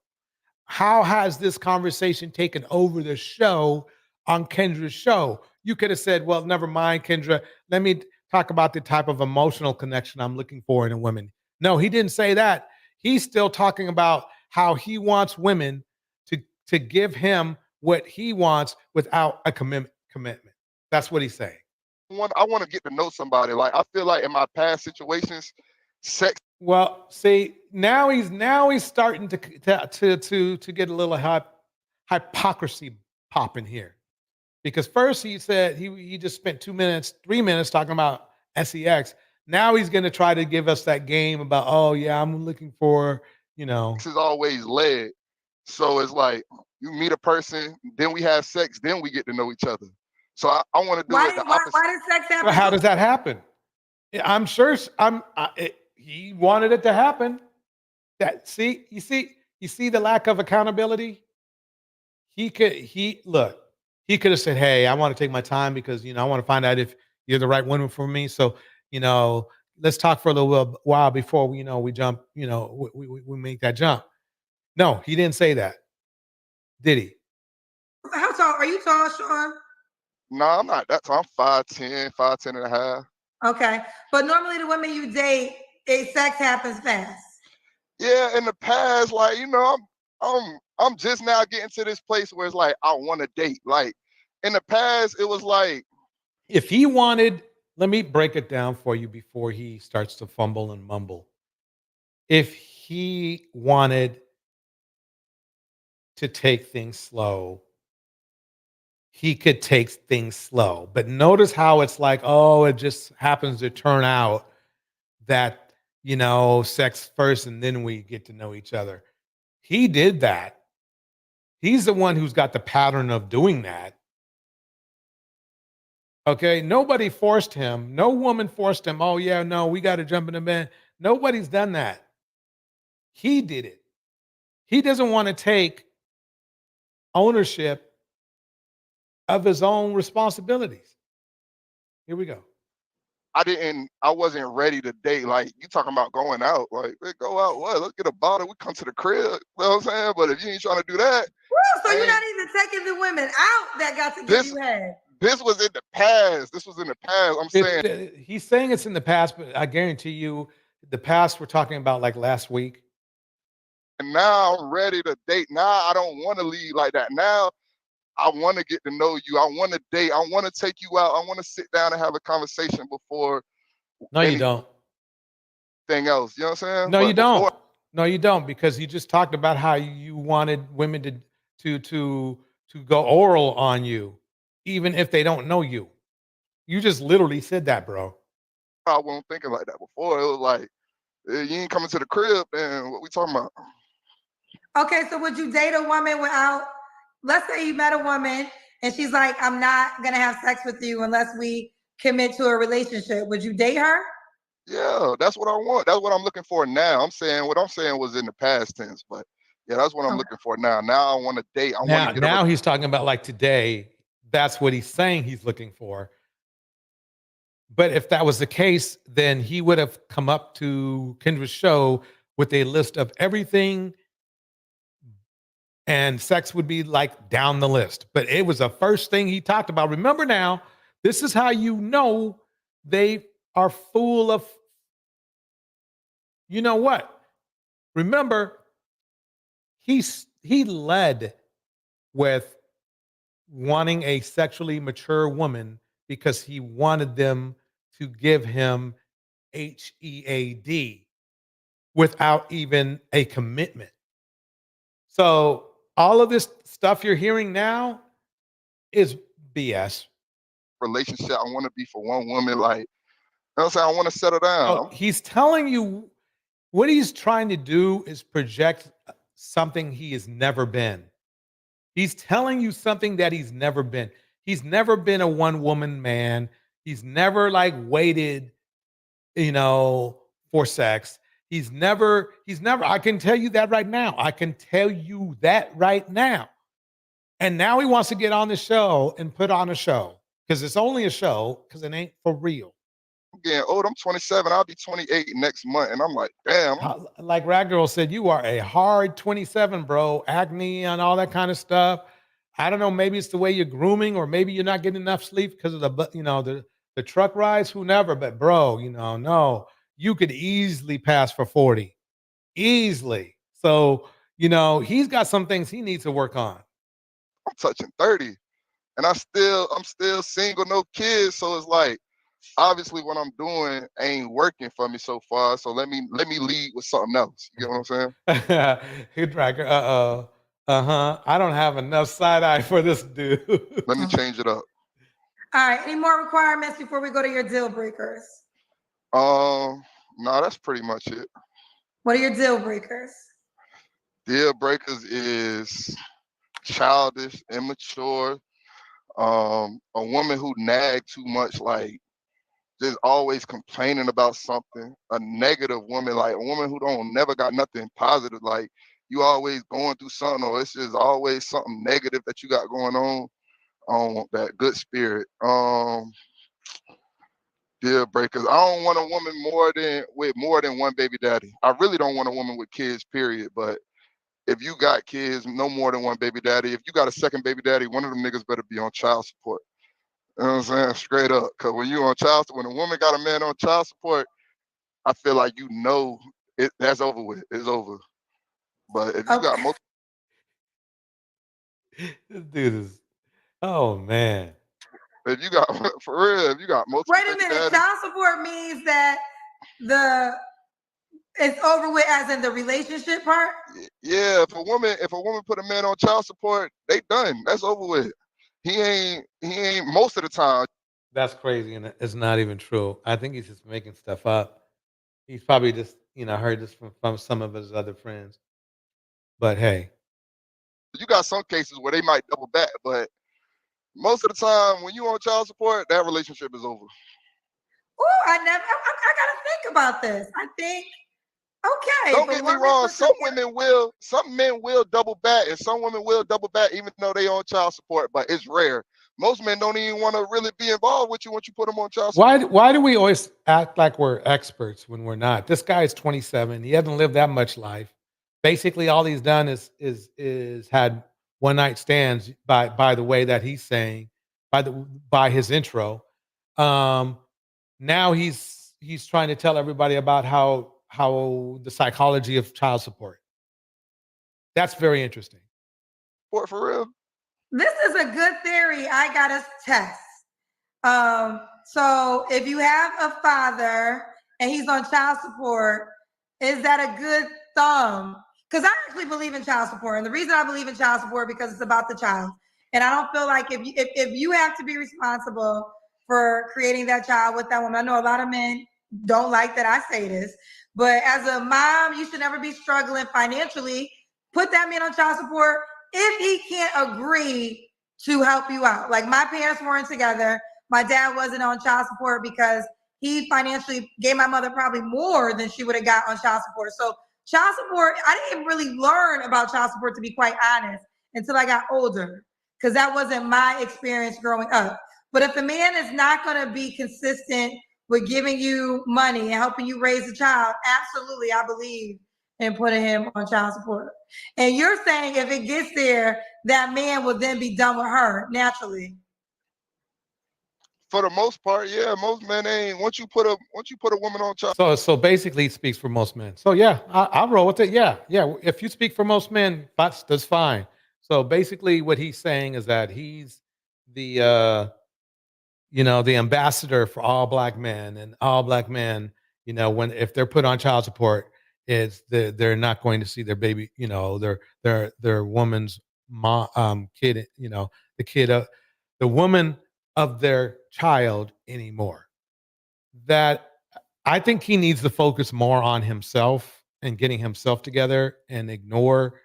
How has this conversation taken over the show on Kendra's show? You could have said, well, never mind, Kendra. Let me talk about the type of emotional connection I'm looking for in a woman. No, he didn't say that. He's still talking about how he wants women to give him what he wants without a commitment. That's what he's saying. I want to get to know somebody. Like, I feel like in my past situations, sex. Well, see, now he's starting to get a little hypocrisy popping here, because first he said he just spent 2 minutes, 3 minutes talking about sex. Now he's going to try to give us that game about, oh yeah, I'm looking for, This is always led. So it's like you meet a person, then we have sex, then we get to know each other. So I want to do it the opposite. Why does sex happen? How does that happen? I'm sure he wanted it to happen. You see the lack of accountability. He could have said, hey, I want to take my time because I want to find out if you're the right woman for me. So let's talk for a little while before we, we jump, we make that jump. No, he didn't say that. Did he? How tall are you tall, Sean? No, I'm not that tall. I'm 5'10", 5'10" and a half. Okay. But normally the women you date, sex happens fast. Yeah, in the past, like, I'm just now getting to this place where it's like I want to date. Like in the past, it was like if he wanted, let me break it down for you before he starts to fumble and mumble. If he wanted to take things slow, he could take things slow. But notice how it's like, oh, it just happens to turn out that, sex first and then we get to know each other. He did that. He's the one who's got the pattern of doing that. Okay, nobody forced him. No woman forced him. Oh, yeah, no, we got to jump in the bed. Nobody's done that. He did it. He doesn't want to take ownership of his own responsibilities. Here we go. I wasn't ready to date. Like, you talking about going out. Like, we go out, what? Let's get a bottle. We come to the crib. You know what I'm saying? But if you ain't trying to do that. So you're not even taking the women out that got to give you head. This was in the past. I'm saying. He's saying it's in the past, but I guarantee you the past we're talking about like last week. And now I'm ready to date. Now I don't want to leave like that. Now I want to get to know you. I want to date. I want to take you out. I want to sit down and have a conversation before. No, you don't. Thing else. You know what I'm saying? No, you don't. No, you don't, because you just talked about how you wanted women to go oral on you, even if they don't know you. You just literally said that, bro. I wasn't thinking like that before. It was like, you ain't coming to the crib, then what we talking about? Okay, so would you date a woman without, let's say you met a woman and she's like, I'm not going to have sex with you unless we commit to a relationship. Would you date her? Yeah, that's what I want. That's what I'm looking for now. What I'm saying was in the past tense, but yeah, that's what I'm looking for now. Now I want to date. Now he's talking about like today. That's what he's saying he's looking for. But if that was the case, then he would have come up to Kendra's show with a list of everything, and sex would be like down the list. But it was the first thing he talked about. Remember now, this is how you know they are full of, you know what? Remember, he led with wanting a sexually mature woman because he wanted them to give him HEAD without even a commitment. So all of this stuff you're hearing now is BS. Relationship, I want to be for one woman. Like, you know what I'm saying? I want to settle down. Oh, he's telling you what he's trying to do is project something he has never been. He's telling you something that he's never been. He's never been a one-woman man. He's never like waited, for sex. He's never, I can tell you that right now. And now he wants to get on the show and put on a show, because it's only a show, because it ain't for real. I'm getting old. I'm 27. I'll be 28 next month. And I'm like, damn. Like Rag Girl said, you are a hard 27, bro. Acne and all that kind of stuff. I don't know. Maybe it's the way you're grooming, or maybe you're not getting enough sleep because of the truck rides. Who never? But bro, no, you could easily pass for 40, easily. So he's got some things he needs to work on. I'm touching 30, and I'm still single, no kids. So it's like, obviously what I'm doing ain't working for me so far. So let me lead with something else. You know what I'm saying? Hey, Dracker. I don't have enough side eye for this dude. Let me change it up. All right. Any more requirements before we go to your deal breakers? No, that's pretty much it. What are your deal breakers? Deal breakers is childish, immature, a woman who nag too much, like just always complaining about something, a negative woman, like a woman who don't never got nothing positive, like you always going through something, or it's just always something negative that you got going on. I don't want that. Good spirit. deal breakers. I don't want a woman with more than one baby daddy. I really don't want a woman with kids, period. But if you got kids, no more than one baby daddy. If you got a second baby daddy, one of them niggas better be on child support. You know what I'm saying? Straight up. Because when you on child support, when a woman got a man on child support, I feel like that's over with. It's over. But if you got multiple, This dude is, oh man. if you got for real, if you got multiple. Wait a minute. Child support means that it's over with, as in the relationship part. Yeah, if a woman put a man on child support, they done. That's over with. He ain't most of the time. That's crazy, and it's not even true. I think he's just making stuff up. He's probably just, heard this from some of his other friends. But hey, You got some cases where they might double back, but most of the time, when you on child support, that relationship is over. Oh, I gotta think about this. I think, okay. Don't get me wrong. Some men will double back, and some women will double back even though they on child support, but it's rare. Most men don't even want to really be involved with you once you put them on child support. why do we always act like we're experts when we're not? This guy is 27. He hasn't lived that much life. Basically, all he's done is had one night stands by the way that he's saying, by his intro. Now he's trying to tell everybody about how the psychology of child support. That's very interesting. For real. This is a good theory I gotta test. So if you have a father and he's on child support, is that a good thumb? Because I actually believe in child support, and the reason I believe in child support because it's about the child, and I don't feel like if you have to be responsible for creating that child with that woman. I know a lot of men don't like that I say this, but as a mom, you should never be struggling financially. Put that man on child support if he can't agree to help you out. Like, my parents weren't together. My dad wasn't on child support because he financially gave my mother probably more than she would have got on child support. So child support, I didn't really learn about child support, to be quite honest, until I got older, because that wasn't my experience growing up. But if the man is not going to be consistent with giving you money and helping you raise a child, absolutely, I believe in putting him on child support. And you're saying if it gets there, that man will then be done with her naturally. For the most part, yeah, most men ain't. Once you put a woman on child. So basically, it speaks for most men. So yeah, I'll roll with it. Yeah. If you speak for most men, that's fine. So basically, what he's saying is that he's the the ambassador for all black men, and all black men, if they're put on child support, they're not going to see their baby, their woman's mom, kid, the kid, the woman of their child anymore. That I think he needs to focus more on himself and getting himself together and ignore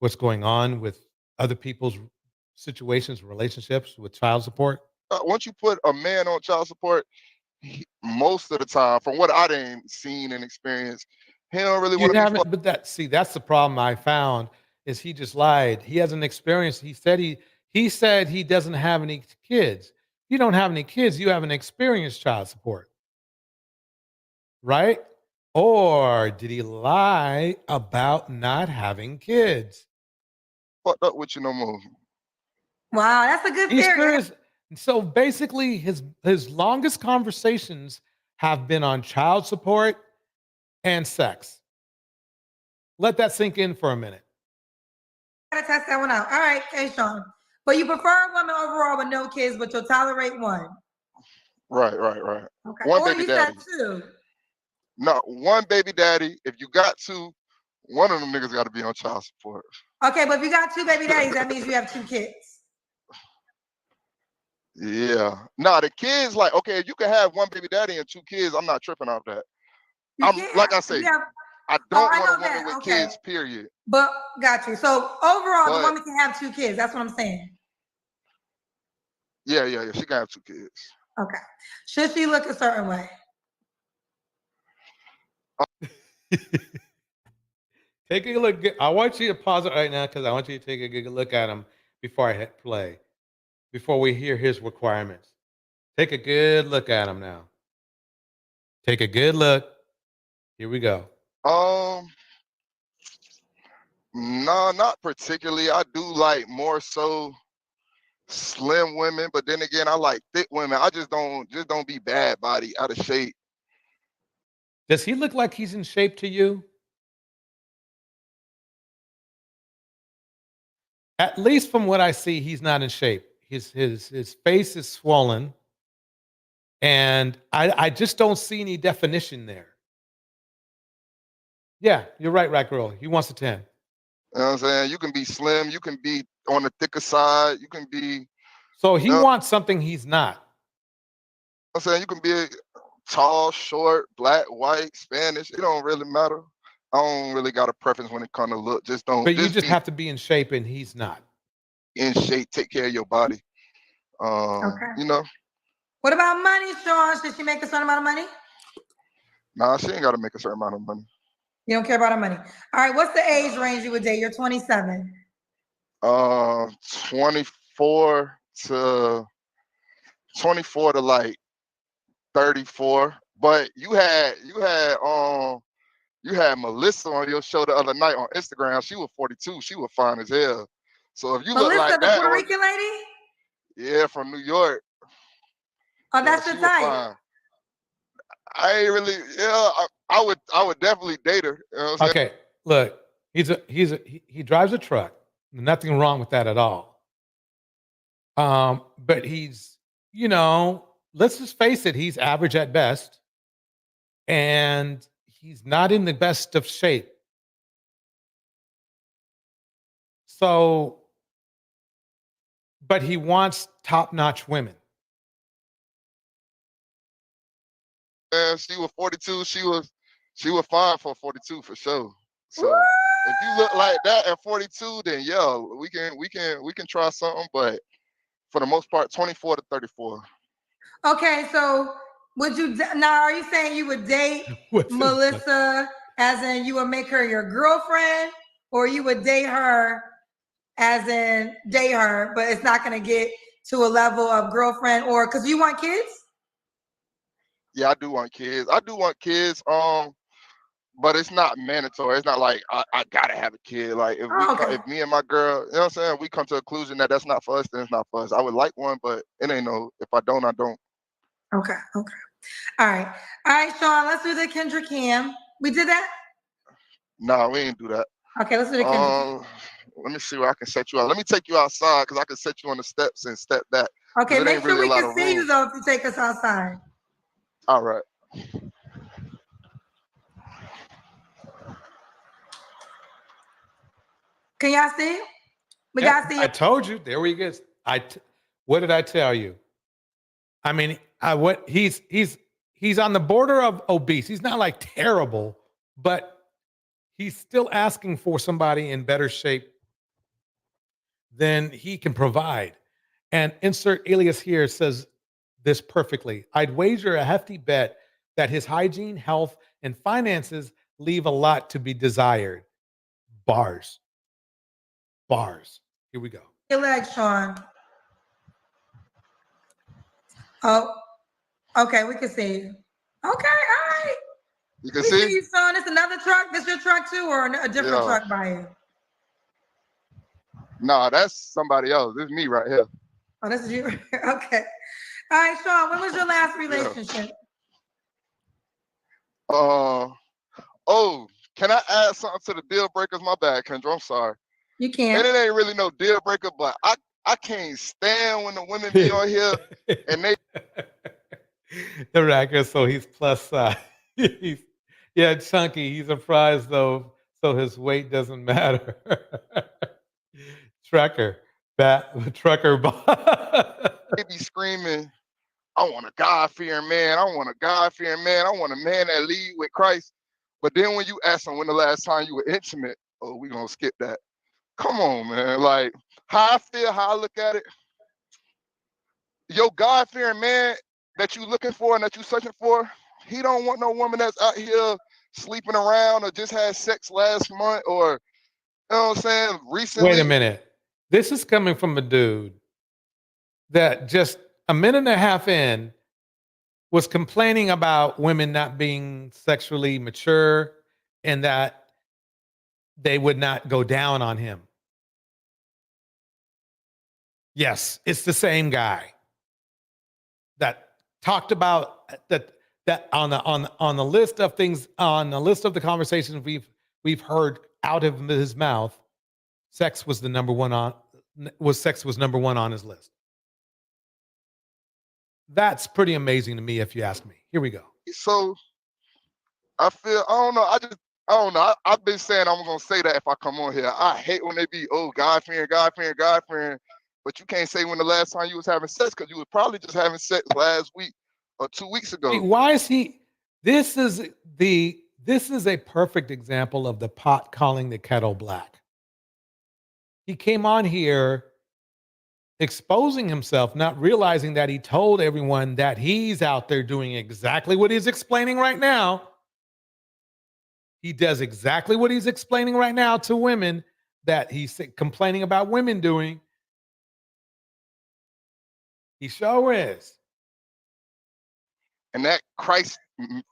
what's going on with other people's situations, relationships with child support. Once you put a man on child support, most of the time, from what I didn't seen and experienced, he don't really want to. But that's the problem I found is he just lied. He hasn't experienced. He said he doesn't have any kids. You don't have any kids. You haven't experienced child support, right? Or did he lie about not having kids? Fucked up with you no more. Wow, that's a good theory. So basically, his longest conversations have been on child support and sex. Let that sink in for a minute. Gotta test that one out. All right, okay, Sean. But you prefer a woman overall with no kids, but you'll tolerate one. Right. Okay. One or baby daddy. Two. No, one baby daddy. If you got two, one of them niggas got to be on child support. Okay, but if you got two baby daddies, that means you have two kids. Yeah. Nah, the kids, like, okay, if you can have one baby daddy and two kids, I'm not tripping off that. Like I say, I don't want a woman with kids, period. But got you. So overall, the woman can have two kids. That's what I'm saying. Yeah. She can have two kids. Okay. Should she look a certain way? Take a look. I want you to pause it right now because I want you to take a good look at him before I hit play. Before we hear his requirements. Take a good look at him now. Take a good look. Here we go. No, not particularly. I do like more so slim women, but then again, I like thick women. I just don't be bad body, out of shape. Does he look like he's in shape to you? At least from what I see, he's not in shape. His face is swollen, and I just don't see any definition there. Yeah, you're right, Rack Girl. He wants a 10. You know what I'm saying? You can be slim, you can be on the thicker side, you can be. So he wants something he's not. I'm saying you can be tall, short, black, white, Spanish. It don't really matter. I don't really got a preference when it comes to look. Just don't. But you just have to be in shape, and he's not. In shape, take care of your body. Okay. You know. What about money, Sean? Should she make a certain amount of money? Nah, she ain't got to make a certain amount of money. You don't care about her money. All right. What's the age range you would date? You're 27. 24 to like 34. But you had Melissa on your show the other night on Instagram. She was 42. She was fine as hell. So if you Melissa, look like the that, Puerto Rican lady? Yeah, from New York. Oh, that's the type. I ain't really. Yeah, I would definitely date her. You know what I'm saying? Okay, look, he drives a truck. Nothing wrong with that at all. But he's, let's just face it, he's average at best, and he's not in the best of shape. So, but he wants top-notch women. Yeah, she was 42. She was fine for 42 for sure. So if you look like that at 42, then yeah, we can try something. But for the most part, 24 to 34. Okay, so would you now? Are you saying you would date Melissa, as in you would make her your girlfriend, or you would date her, as in date her, but it's not going to get to a level of girlfriend, or because you want kids? Yeah, I do want kids. But it's not mandatory. It's not like I gotta have a kid. Like if me and my girl, you know what I'm saying, we come to a conclusion that that's not for us, then it's not for us. I would like one, but it ain't no. If I don't, I don't. Okay. All right, Sean. Let's do the Kendra Cam. We did that. No, we ain't do that. Okay, let's do the Kendra. Let me see where I can set you out. Let me take you outside because I can set you on the steps and step back. Okay, make sure we can see you though if you take us outside. All right. Can y'all see? We got to see. I told you. There we go. What did I tell you? I mean, he's on the border of obese. He's not like terrible, but he's still asking for somebody in better shape than he can provide. And insert alias here says this perfectly. I'd wager a hefty bet that his hygiene, health, and finances leave a lot to be desired. Bars. Here we go. Your leg, Sean. Oh, okay, we can see you. Okay, all right. You can see you, Sean. It's another truck. This your truck too, or a different truck by you? No, that's somebody else. This is me right here. Oh, this is you. Okay. All right, Sean. When was your last relationship? Oh, can I add something to the deal breakers? My bad, Kendra. I'm sorry. You can. And it ain't really no deal breaker, but I can't stand when the women be on here and they. The racker, so he's plus size. Yeah, chunky. He's a prize though, so his weight doesn't matter. Trucker. They be screaming, I want a God-fearing man. I want a man that lead with Christ. But then when you ask them when the last time you were intimate, oh, we gonna skip that. Come on, man. Like, how I look at it, your God-fearing man that you looking for and that you searching for, he don't want no woman that's out here sleeping around or just had sex last month or, you know what I'm saying, recently. Wait a minute. This is coming from a dude that just a minute and a half in was complaining about women not being sexually mature and that they would not go down on him. Yes, it's the same guy that talked about that on the list of things, on the list of the conversations we've heard out of his mouth. Sex was number one on his list. That's pretty amazing to me, if you ask me. Here we go. So I don't know. I don't know. I've been saying I'm gonna say that if I come on here. I hate when they be, oh, God fearing, God fearing, God fearing. But you can't say when the last time you was having sex, because you was probably just having sex last week or 2 weeks ago. Why is he? This is a perfect example of the pot calling the kettle black. He came on here exposing himself, not realizing that he told everyone that he's out there doing exactly what he's explaining right now. He does exactly what he's explaining right now to women that he's complaining about women doing. He sure is. And that Christ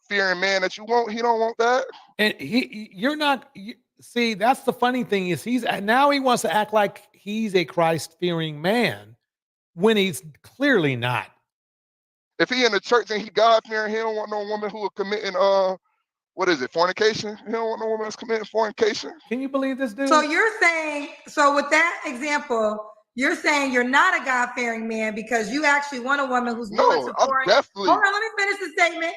fearing man that you want, he don't want that. And you're not. See, that's the funny thing is he wants to act like he's a Christ fearing man when he's clearly not. If he in the church and he God fearing, he don't want no woman who are committing what is it, fornication? He don't want no woman that's committing fornication. Can you believe this dude? So you're saying, so with that example, you're saying you're not a God-fearing man because you actually want a woman who's willing to fornicate. Definitely. Hold on, let me finish the statement.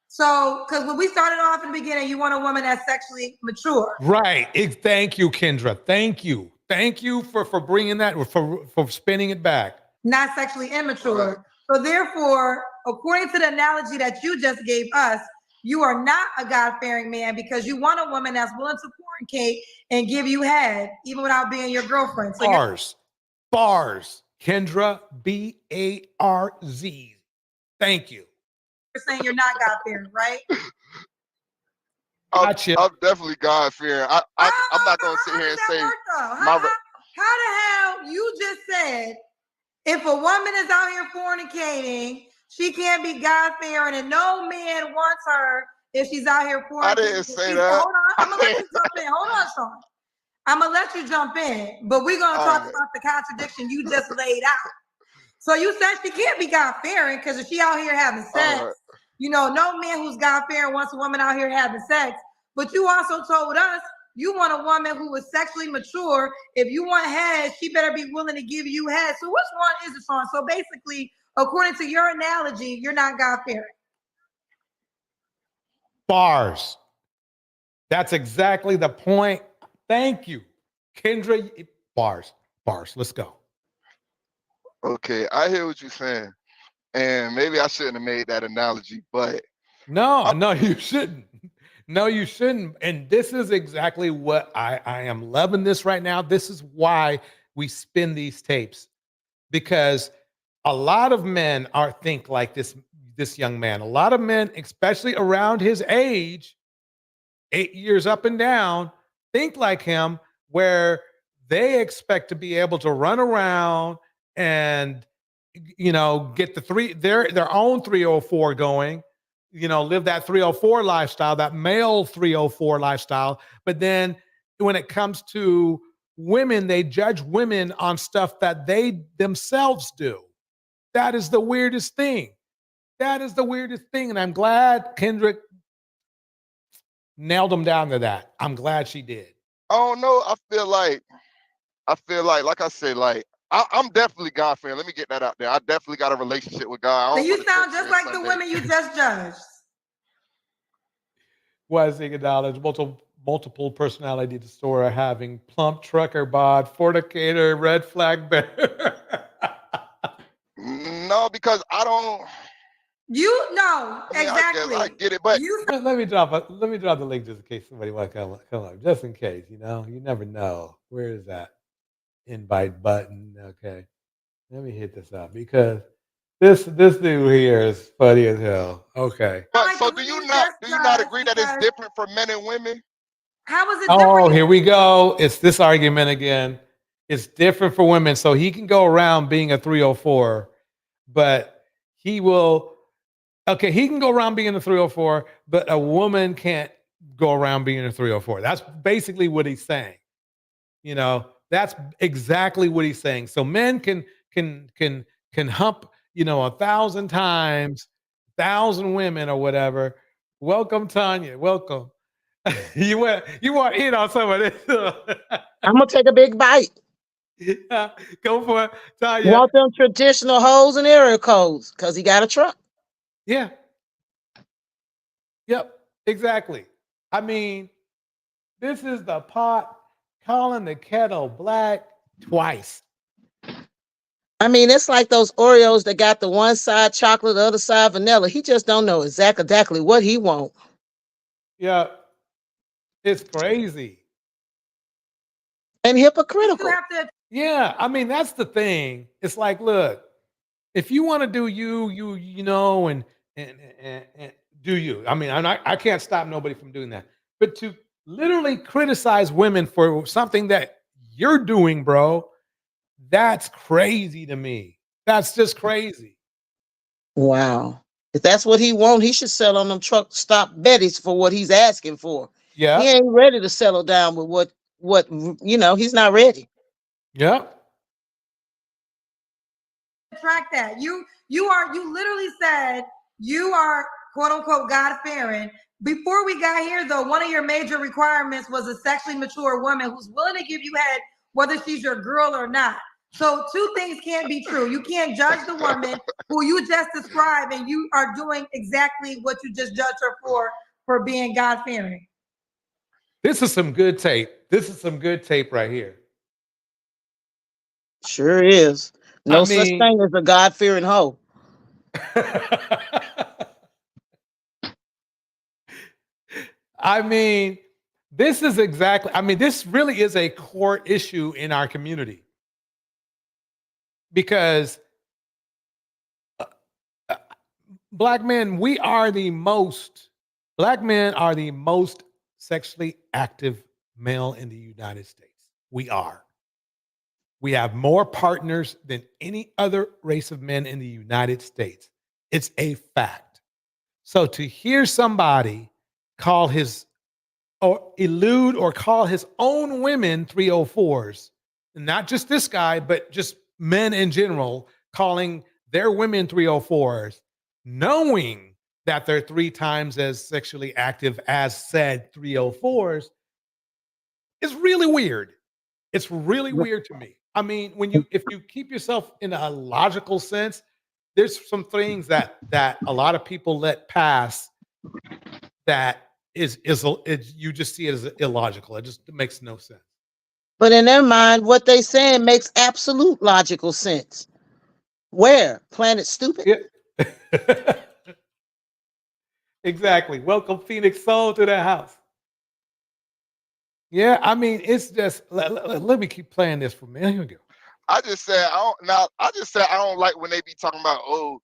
So, because when we started off in the beginning, you want a woman that's sexually mature. Right. Thank you, Kendra. Thank you. Thank you for bringing that, for spinning it back. Not sexually immature. Right. So therefore, according to the analogy that you just gave us, you are not a God-fearing man because you want a woman that's willing to fornicate and give you head, even without being your girlfriend. So Bars. Kendra, B-A-R-Z. Thank you. You're saying you're not God-fearing, right? I'm definitely God-fearing. I'm not going to sit here and say... How the hell you just said, if a woman is out here fornicating, she can't be God-fearing and no man wants her if she's out here fornicating? I didn't say that. Hold on, I'm going to let you jump in. Hold on, Sean. I'm going to let you jump in, but we're going to talk about the contradiction you just laid out. So you said she can't be God-fearing because if she out here having sex, you know, no man who's God-fearing wants a woman out here having sex. But you also told us you want a woman who is sexually mature. If you want head, she better be willing to give you head. So which one is it, Sean? So basically, according to your analogy, you're not God-fearing. Bars. That's exactly the point. Thank you, Kendra. Bars. Let's go. Okay, I hear what you're saying. And maybe I shouldn't have made that analogy, but... No, you shouldn't. No, you shouldn't. And this is exactly what I am loving this right now. This is why we spin these tapes. Because a lot of men think like this young man. A lot of men, especially around his age, 8 years up and down, think like him, where they expect to be able to run around and, you know, get their own 304 going, you know, live that 304 lifestyle, that male 304 lifestyle. But then when it comes to women, they judge women on stuff that they themselves do. That is the weirdest thing. And I'm glad Kendrick nailed them down to that. I'm glad she did. Oh no, I feel like I said, like, I'm definitely God-fearing. Let me get that out there. I definitely got a relationship with God. So you sound just like the women you just judged. Was acknowledged multiple personality disorder, having plump trucker bod, fornicator, red flag bearer. No, because I don't. Exactly. I get it, but let me drop the link just in case somebody want to come up. Just in case, you know, you never know. Where is that invite button? Okay, let me hit this up because this dude here is funny as hell. Okay. But so do you not agree that it's different for men and women? How is it different? Oh, here we go. It's this argument again. It's different for women, so he can go around being a 304, but he will Okay, he can go around being a 304, but a woman can't go around being a 304. That's basically what he's saying. You know, that's exactly what he's saying. So men can hump, 1,000 times, 1,000 women or whatever. Welcome, Tanya. Welcome. you want in on some of this? I'm gonna take a big bite. Yeah, go for it, Tanya. Want them traditional hoes and area codes because he got a truck. Yeah. Yep. Exactly. I mean, this is the pot calling the kettle black twice. I mean, it's like those Oreos that got the one side chocolate, the other side vanilla. He just don't know exactly what he want. Yeah. It's crazy. And hypocritical. Yeah. I mean, that's the thing. It's like, look, if you want to do and do you. I mean, I can't stop nobody from doing that. But to literally criticize women for something that you're doing, bro, that's crazy to me. That's just crazy. Wow. If that's what he want, he should sell on them truck stop Betty's for what he's asking for. Yeah. He ain't ready to settle down with what he's not ready. Yeah. Track that. You literally said you are quote unquote God-fearing. Before we got here, though, one of your major requirements was a sexually mature woman who's willing to give you head, whether she's your girl or not. So two things can't be true. You can't judge the woman who you just described, and you are doing exactly what you just judged her for being God-fearing. This is some good tape. This is some good tape right here. Sure is. No such thing as a God-fearing hoe. I mean, this really is a core issue in our community. Because black men are the most sexually active male in the United States. We are. We have more partners than any other race of men in the United States. It's a fact. So to hear somebody call elude or call his own women 304s, not just this guy, but just men in general, calling their women 304s, knowing that they're 3 times as sexually active as said 304s, is really weird. It's really weird to me. I mean, if you keep yourself in a logical sense, there's some things that a lot of people let pass that is you just see it as illogical. It just makes no sense. But in their mind, what they saying makes absolute logical sense. Where? Planet Stupid? Yeah. Exactly. Welcome Phoenix Soul to the house. Yeah, I mean, it's just let me keep playing this for a minute. Here we go. I just said I don't like when they be talking about, oh,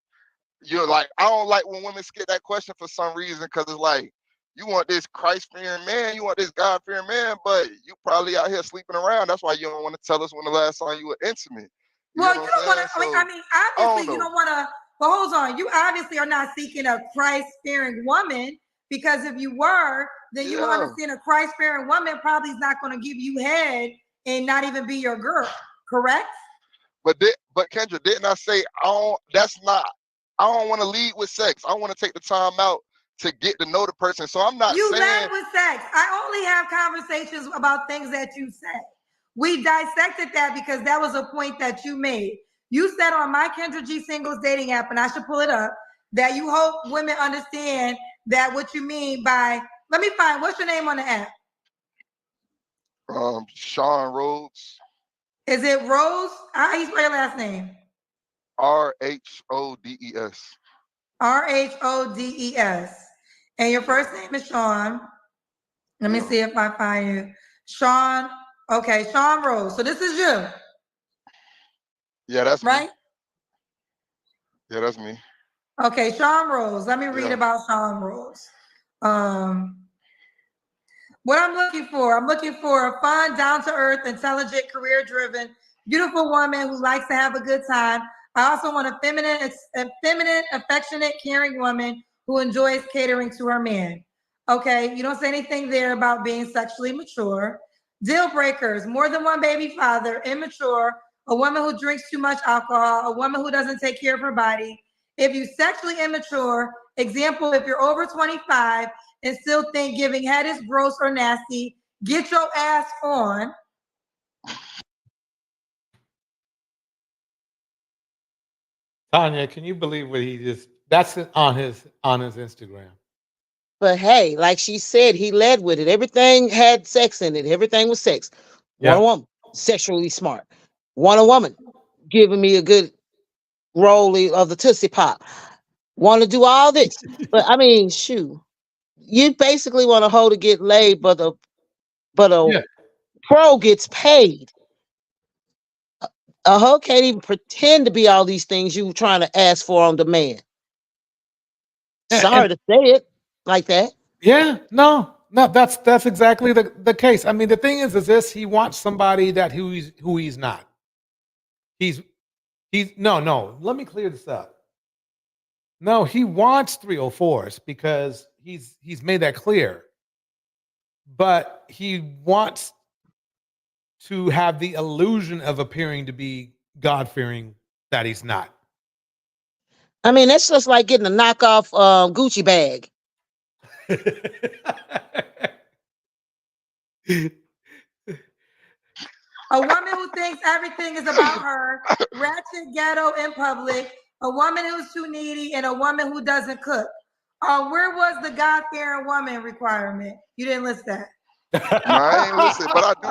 you're like, I don't like when women skip that question for some reason, because it's like, you want this Christ-fearing man, you want this God-fearing man, but you probably out here sleeping around. That's why you don't want to tell us when the last time you were intimate. You don't want to. Obviously, you don't want to. But hold on, you obviously are not seeking a Christ-fearing woman, because if you were, then you understand a Christ-fearing woman probably is not going to give you head and not even be your girl. Correct? But Kendra, didn't I say I don't want to lead with sex. I want to take the time out to get to know the person. So I'm not saying you led with sex. I only have conversations about things that you said. We dissected that because that was a point that you made. You said on my Kendra G Singles dating app, and I should pull it up, that you hope women understand that what you mean by, let me find, what's your name on the app? Sean Rhodes. Is it Rose? How you spell your last name? RHODES. RHODES. And your first name is Sean. Let me see if I find you. Sean. Okay, Sean Rose. So this is you. Yeah, that's right. Me. Yeah, that's me. Okay, Sean Rose. Let me read about Sean Rose. What I'm looking for a fun, down-to-earth, intelligent, career-driven, beautiful woman who likes to have a good time. I also want a feminine, affectionate, caring woman who enjoys catering to her man. Okay, you don't say anything there about being sexually mature. Deal breakers: more than one baby father, immature, a woman who drinks too much alcohol, a woman who doesn't take care of her body. If you sexually immature, example, if you're over 25 and still think giving head is gross or nasty, get your ass on. Tanya, can you believe what he just? That's on his Instagram. But hey, like she said, he led with it. Everything had sex in it. Everything was sex. One Yeah. woman, sexually smart. One a woman, giving me a good roll of the Tootsie Pop. Want to do all this. But I mean, shoot. You basically want a hoe to get laid, but a Yeah. pro gets paid. A hoe can't even pretend to be all these things you trying to ask for on demand. Sorry to say it like that. Yeah, no, that's exactly the case. I mean, the thing is this: he wants somebody that who he's not. He's no. Let me clear this up. No, he wants 304s because he's made that clear. But he wants to have the illusion of appearing to be God-fearing that he's not. I mean, that's just like getting a knockoff Gucci bag. A woman who thinks everything is about her, ratchet, ghetto in public, a woman who's too needy, and a woman who doesn't cook. Where was the God-fearing woman requirement? You didn't list that. No, I ain't listen, but I do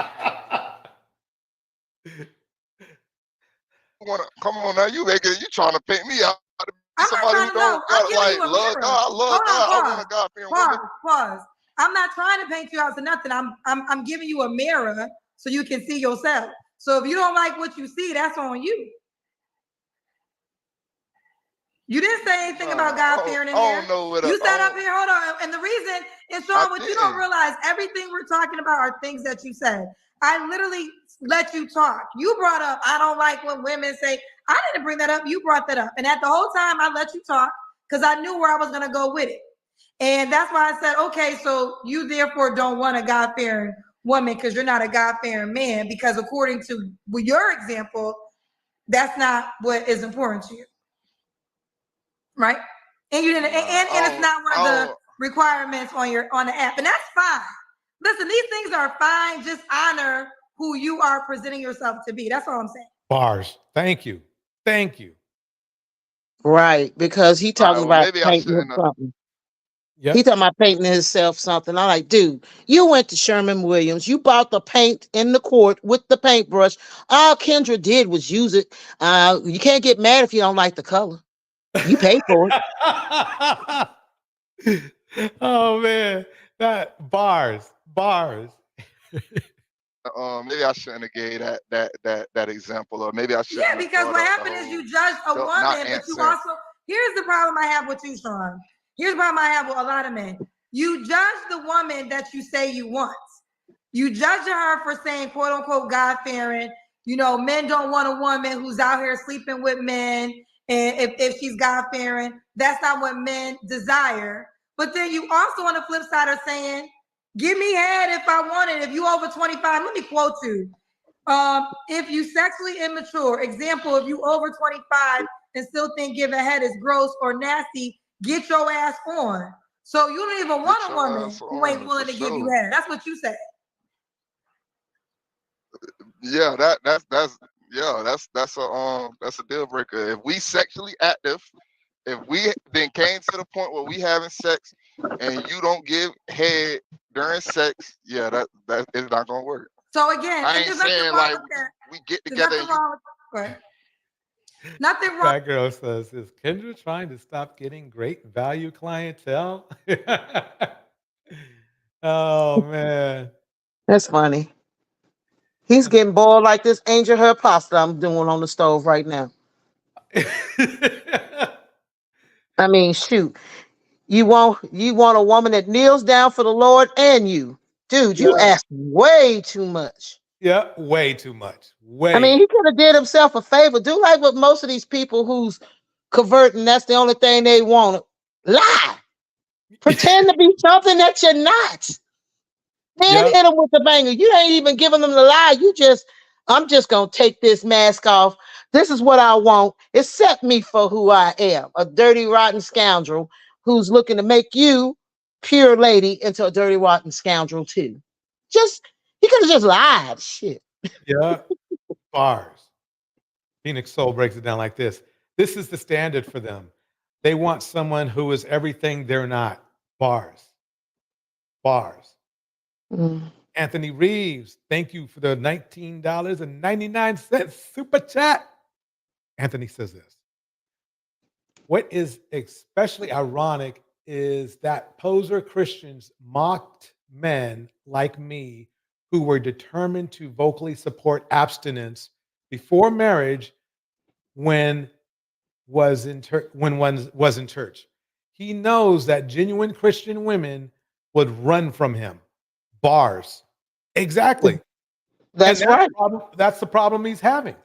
want to. Come on now, you trying to paint me out to be somebody who don't got like love God. I love God. I want a God-fearing woman. Pause. I'm not trying to paint you out to nothing. I'm giving you a mirror so you can see yourself. So if you don't like what you see, that's on you. You didn't say anything about God fearing in there. You sat up here, hold on. And the reason is, Sean, what you don't realize, everything we're talking about are things that you said. I literally let you talk. You brought up, I don't like when women say, I didn't bring that up. You brought that up. And at the whole time, I let you talk because I knew where I was going to go with it. And that's why I said, okay, so you therefore don't want a God-fearing woman because you're not a God-fearing man, because according to your example, that's not what is important to you. Right? And you didn't, and it's not one of the requirements on the app. And that's fine. Listen, these things are fine. Just honor who you are presenting yourself to be. That's all I'm saying. Bars. Thank you. Right, because he talking about painting something. Yep. He talking about painting himself something. I'm like, dude, you went to Sherman-Williams. You bought the paint in the court with the paintbrush. All Kendra did was use it. You can't get mad if you don't like the color. You paid for it. Oh man, that bars. Maybe I shouldn't have gave that example, or maybe I should. Yeah, because what happened is you judge a woman, but you also, here's the problem I have with you, Sean. Here's the problem I have with a lot of men. You judge the woman that you say you want. You judge her for saying, quote unquote, God-fearing. You know, men don't want a woman who's out here sleeping with men. And if she's God-fearing, that's not what men desire. But then you also on the flip side are saying, give me head if I want it. If you over 25, let me quote you. If you sexually immature, example, if you over 25 and still think giving head is gross or nasty, get your ass on. So you don't even want a woman who ain't willing to give you head. That's what you said. Yeah, that's a deal breaker. If we sexually active, if we then came to the point where we having sex and you don't give head during sex, yeah, that is not gonna work. So again, I ain't saying like we get together. Nothing wrong. That girl says, is Kendra trying to stop getting great value clientele? Oh man. That's funny. He's getting boiled like this angel hair pasta I'm doing on the stove right now. I mean, shoot. You want a woman that kneels down for the Lord and you. Dude, you ask way too much. Yeah, way too much. Way. I mean, he could have did himself a favor. Do like what most of these people who's converting, that's the only thing they want. Lie. Pretend to be something that you're not. Then hit them with the banger. You ain't even giving them the lie. I'm just going to take this mask off. This is what I want. Accept me for who I am. A dirty, rotten scoundrel who's looking to make you, pure lady, into a dirty, rotten scoundrel too. He could have just lied. Shit. Yeah. Bars. Phoenix Soul breaks it down like this. This is the standard for them. They want someone who is everything they're not. Bars. Bars. Anthony Reeves, thank you for the $19.99 super chat. Anthony says this. What is especially ironic is that poser Christians mocked men like me who were determined to vocally support abstinence before marriage when one was in church. He knows that genuine Christian women would run from him. Bars. Exactly. That's right. That's the problem he's having.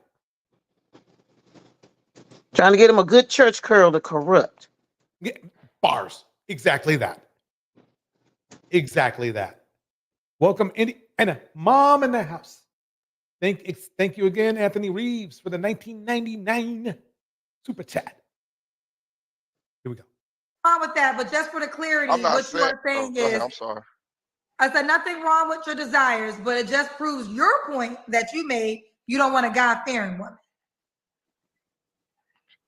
Trying to get him a good church girl to corrupt. Yeah, bars. Exactly that. Exactly that. Welcome, and mom in the house. Thank you again, Anthony Reeves, for the $19.99 super chat. Here we go. Wrong with that, but just for the clarity, what you are saying is, I'm sorry. I said nothing wrong with your desires, but it just proves your point that you made. You don't want a God-fearing woman.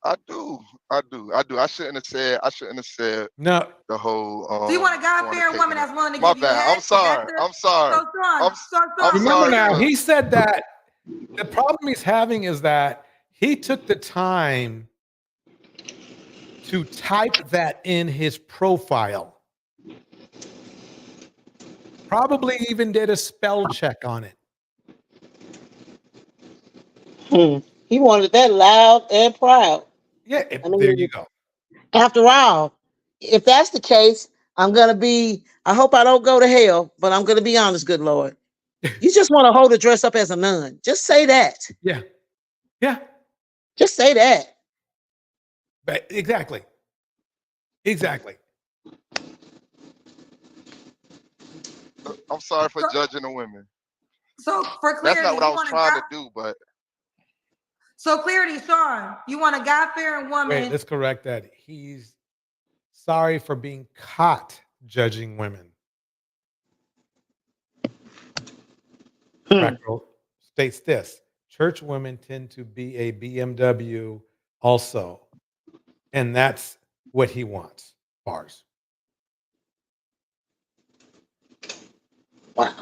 I do. I shouldn't have said no the whole so you want a God-fearing woman that's willing to give you head? I'm sorry. I'm sorry. Remember now, he said that the problem he's having is that he took the time to type that in his profile. Probably even did a spell check on it. He wanted that loud and proud. Yeah, there you go. After all, if that's the case, I hope I don't go to hell, but I'm going to be honest, good Lord. You just want to hold a dress up as a nun. Just say that. Yeah. Yeah. Just say that. But exactly. I'm sorry for judging the women. So for clarity, that's not what I was trying to do, but. So clarity, Sean, you want a God-fearing woman. Wait, let's correct that. He's sorry for being caught judging women. Fractal states this. Church women tend to be a BMW also. And that's what he wants. Bars. Wow.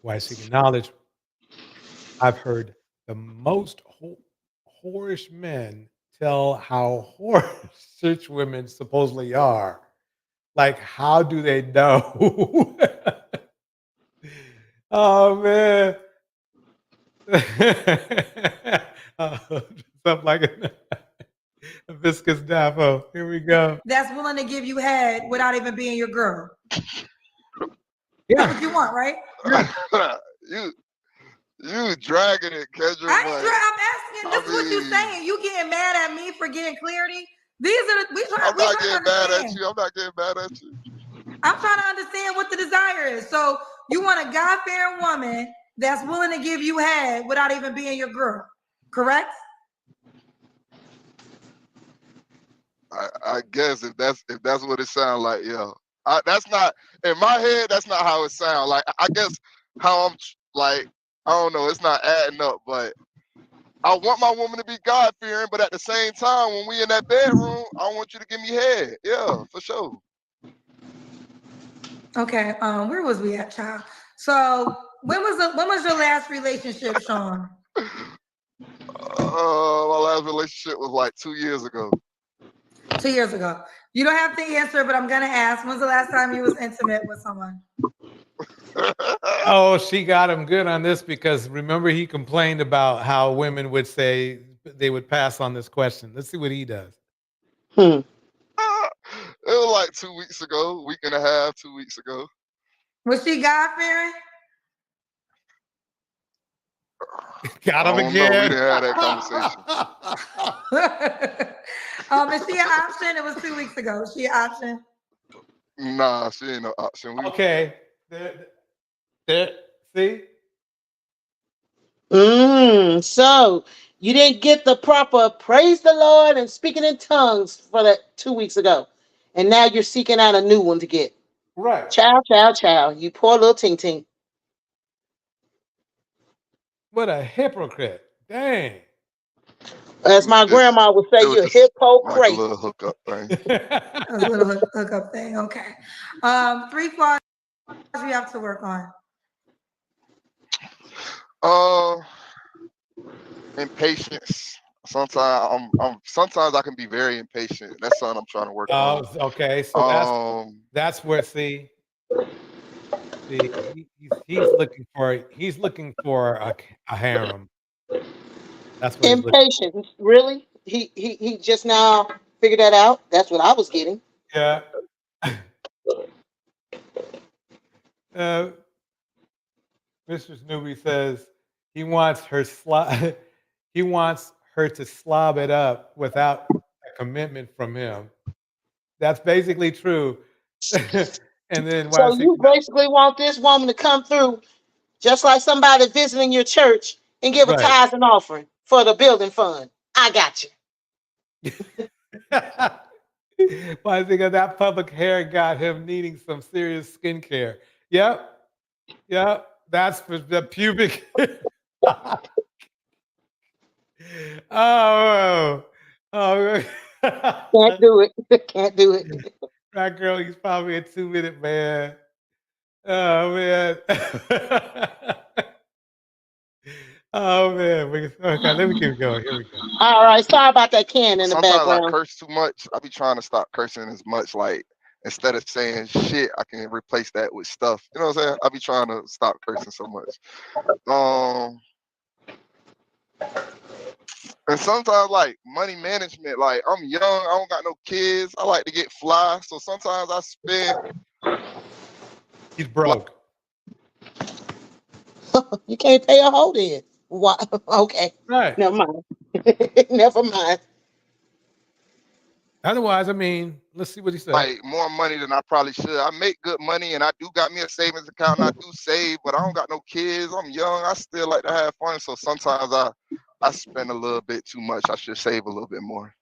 Why seeking knowledge? I've heard the most whorish men tell how whorish church women supposedly are. Like, how do they know? Oh, man. Something like a viscous dappo. Here we go. That's willing to give you head without even being your girl. Yeah. That's what you want, right? You dragging it, Kendra. I'm asking. This is what you're saying. You getting mad at me for getting clarity? I'm not getting mad at you. I'm trying to understand what the desire is. So you want a God-fearing woman that's willing to give you head without even being your girl, correct? I guess if that's what it sounds like, yeah. That's not in my head. That's not how it sounds. Like I guess how I'm like I don't know. It's not adding up, but I want my woman to be God-fearing, but at the same time, when we in that bedroom, I want you to give me head. Yeah, for sure. Okay. Where was we at, child? So when was your last relationship, Sean? My last relationship was like 2 years ago. 2 years ago. You don't have to answer, but I'm gonna ask. When's the last time you was intimate with someone? Oh, she got him good on this because remember he complained about how women would say they would pass on this question. Let's see what he does. It was like 2 weeks ago, week and a half, 2 weeks ago. Was she God-fearing? Got him again. We didn't have that conversation. Is she an option? It was 2 weeks ago. Was she an option? Nah, she ain't no option. Okay. There. See? So you didn't get the proper praise the Lord and speaking in tongues for that 2 weeks ago. And now you're seeking out a new one to get. Right. Child. You poor little ting. What a hypocrite. Dang. As my grandma would say, you're hypocrite. Like a little hookup thing. A little hookup thing. Okay. 3 flaws we have to work on. Impatience. Sometimes sometimes I can be very impatient. That's something I'm trying to work on. Okay. So that's where he's looking for a harem. That's what impatient. Really? He just now figured that out. That's what I was getting. Yeah. Mr. Snoopy says he wants her to slob it up without a commitment from him. That's basically true. And then so you basically want this woman to come through just like somebody visiting your church and give a tithe and offering for the building fund. I got you. Well, I think that public hair got him needing some serious skincare. Yep. That's for the pubic. Oh. Can't do it. That girl, he's probably a 2-minute man. Oh man. Oh man. Okay, let me keep going. Here we go. All right. Sorry about that can in the background. Sometimes I curse too much. I be trying to stop cursing as much. Like instead of saying shit, I can replace that with stuff. You know what I'm saying? I be trying to stop cursing so much. And sometimes like money management, like I'm young, I don't got no kids. I like to get fly. So sometimes I spend. He's broke. You can't pay a hold in. Why? Okay. Right. Never mind. Never mind. Otherwise, I mean, let's see what he said. Like more money than I probably should. I make good money and I do got me a savings account and I do save, but I don't got no kids. I'm young. I still like to have fun. So sometimes I spend a little bit too much. I should save a little bit more.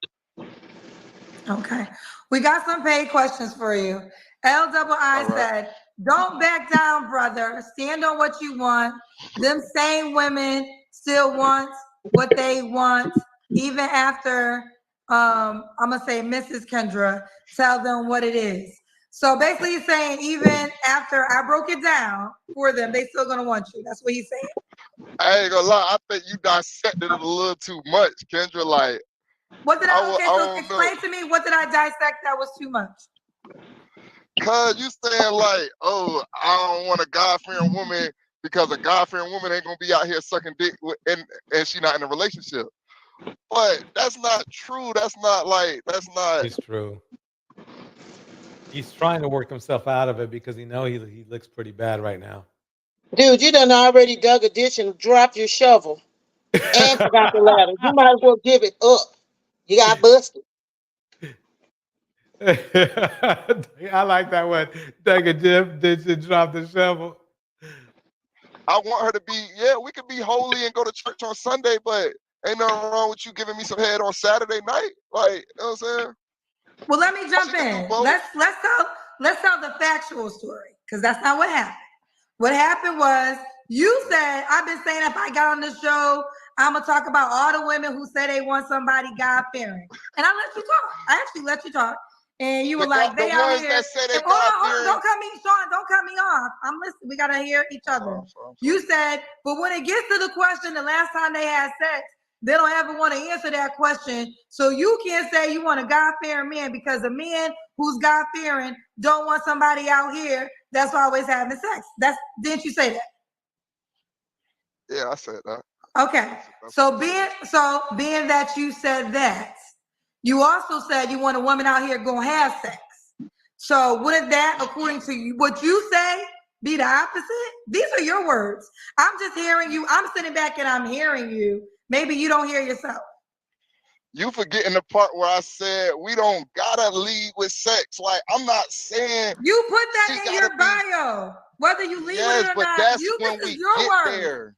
Okay. We got some paid questions for you. LII said, don't back down, brother. Stand on what you want. Them same women still want what they want, even after, I'm going to say Mrs. Kendra, tell them what it is. So basically he's saying even after I broke it down for them, they still going to want you. That's what he's saying. I ain't gonna lie. I think you dissected it a little too much, Kendra. Like, what did explain to me, what did I dissect that was too much? Cause you saying like, oh, I don't want a God-fearing woman because a God-fearing woman ain't gonna be out here sucking dick and she not in a relationship. But that's not true. That's not. It's true. He's trying to work himself out of it because he looks pretty bad right now. Dude, you done already dug a ditch and dropped your shovel and forgot the ladder. You might as well give it up. You got busted. I like that one. Take a ditch and drop the shovel. I want her to be, we could be holy and go to church on Sunday, but ain't nothing wrong with you giving me some head on Saturday night. Like, you know what I'm saying? Well, let me jump in. Let's tell the factual story, because that's not what happened. What happened was you said, I've been saying if I got on the show, I'm going to talk about all the women who say they want somebody God-fearing. And I let you talk. I actually let you talk. And you were like, they out here. Don't cut me, Sean. Don't cut me off. I'm listening. We got to hear each other. You said, but when it gets to the question, the last time they had sex, they don't ever want to answer that question. So you can't say you want a God-fearing man because a man who's God-fearing don't want somebody out here that's always having sex. Didn't you say that? Yeah, I said that. Okay. So being that you said that, you also said you want a woman out here gonna have sex. So wouldn't that, according to you, what you say, be the opposite? These are your words. I'm just hearing you. I'm sitting back and I'm hearing you. Maybe you don't hear yourself. You forgetting the part where I said we don't gotta lead with sex. Like, I'm not saying you put that in your bio. Whether you lead with it or not, that's this when is we your get words. there.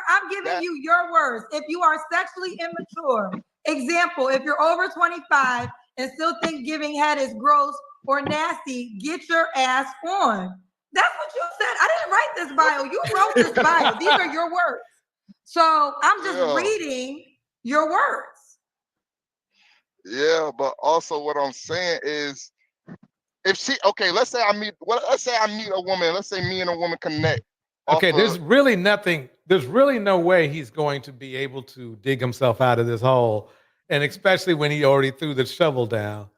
I'm giving you your words. If you are sexually immature, example, if you're over 25 and still think giving head is gross or nasty, get your ass on. That's what you said. I didn't write this bio. You wrote this bio. These are your words. So I'm just reading your words. Yeah, but also what I'm saying is, if she, okay, let's say I meet a woman. Let's say me and a woman connect. Okay, there's really no way he's going to be able to dig himself out of this hole, and especially when he already threw the shovel down.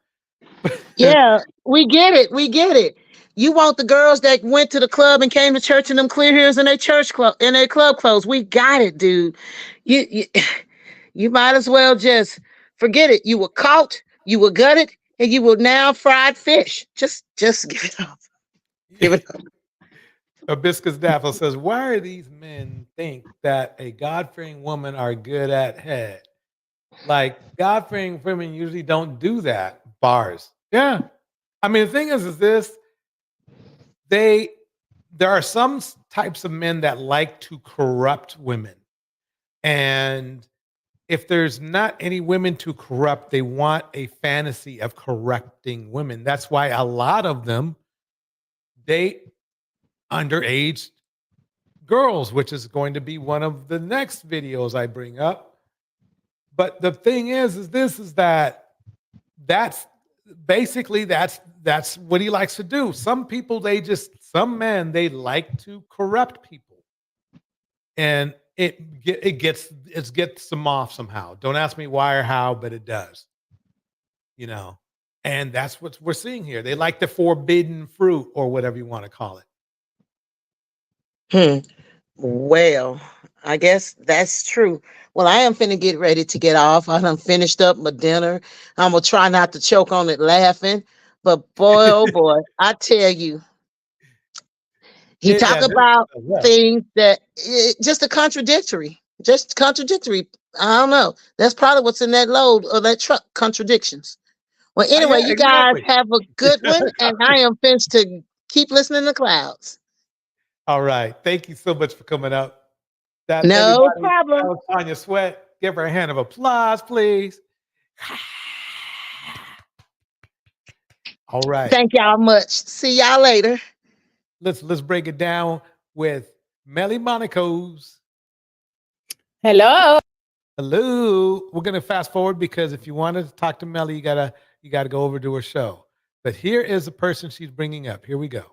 Yeah, we get it. You want the girls that went to the club and came to church in them clear heels in their club clothes. We got it, dude. You might as well just forget it. You were caught, you were gutted, and you will now fried fish. Just give it up. Give it up. Hibiscus Daffel says, why are these men think that a God-fearing woman are good at head? Like, God-fearing women usually don't do that. Bars. Yeah. I mean, the thing is this, there are some types of men that like to corrupt women. And if there's not any women to corrupt, they want a fantasy of correcting women. That's why a lot of them date underage girls, which is going to be one of the next videos I bring up. But the thing is that's basically that's what he likes to do. Some men, they like to corrupt people. And it gets them off somehow. Don't ask me why or how, but it does. You know, and that's what we're seeing here. They like the forbidden fruit, or whatever you want to call it. Well, I guess that's true. Well, I am finna get ready to get off. I done finished up my dinner. I'm gonna try not to choke on it laughing. But boy, oh boy, I tell you, he talk about things that just contradictory. I don't know. That's probably what's in that load or that truck, contradictions. Well, anyway, you guys have a good one, and I am finished to keep listening to Clouds. All right. Thank you so much for coming up. No problem. That was Tanya Sweat. Give her a hand of applause, please. All right. Thank y'all much. See y'all later. Let's break it down with Melly Monaco's. Hello. Hello. We're gonna fast forward because if you wanted to talk to Melly, you gotta go over to her show. But here is the person she's bringing up. Here we go.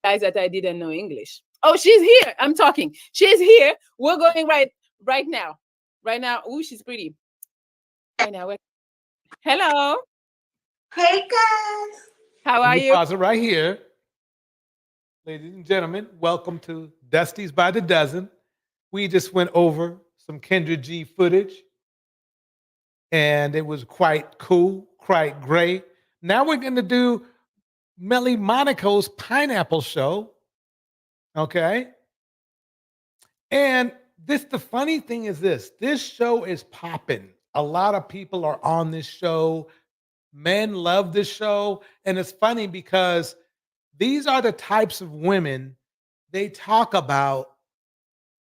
Guys that I didn't know English. Oh, she's here. I'm talking. She's here. We're going right now. Right now. Ooh, she's pretty. Right now. Hello. Hey guys. How are you? Pause it right here. Ladies and gentlemen, welcome to Dusty's by the Dozen. We just went over some Kendra G footage, and it was quite cool, quite great. Now we're going to do Melly Monaco's Pineapple Show. Okay. And the funny thing is this show is popping. A lot of people are on this show. Men love this show. And it's funny because these are the types of women they talk about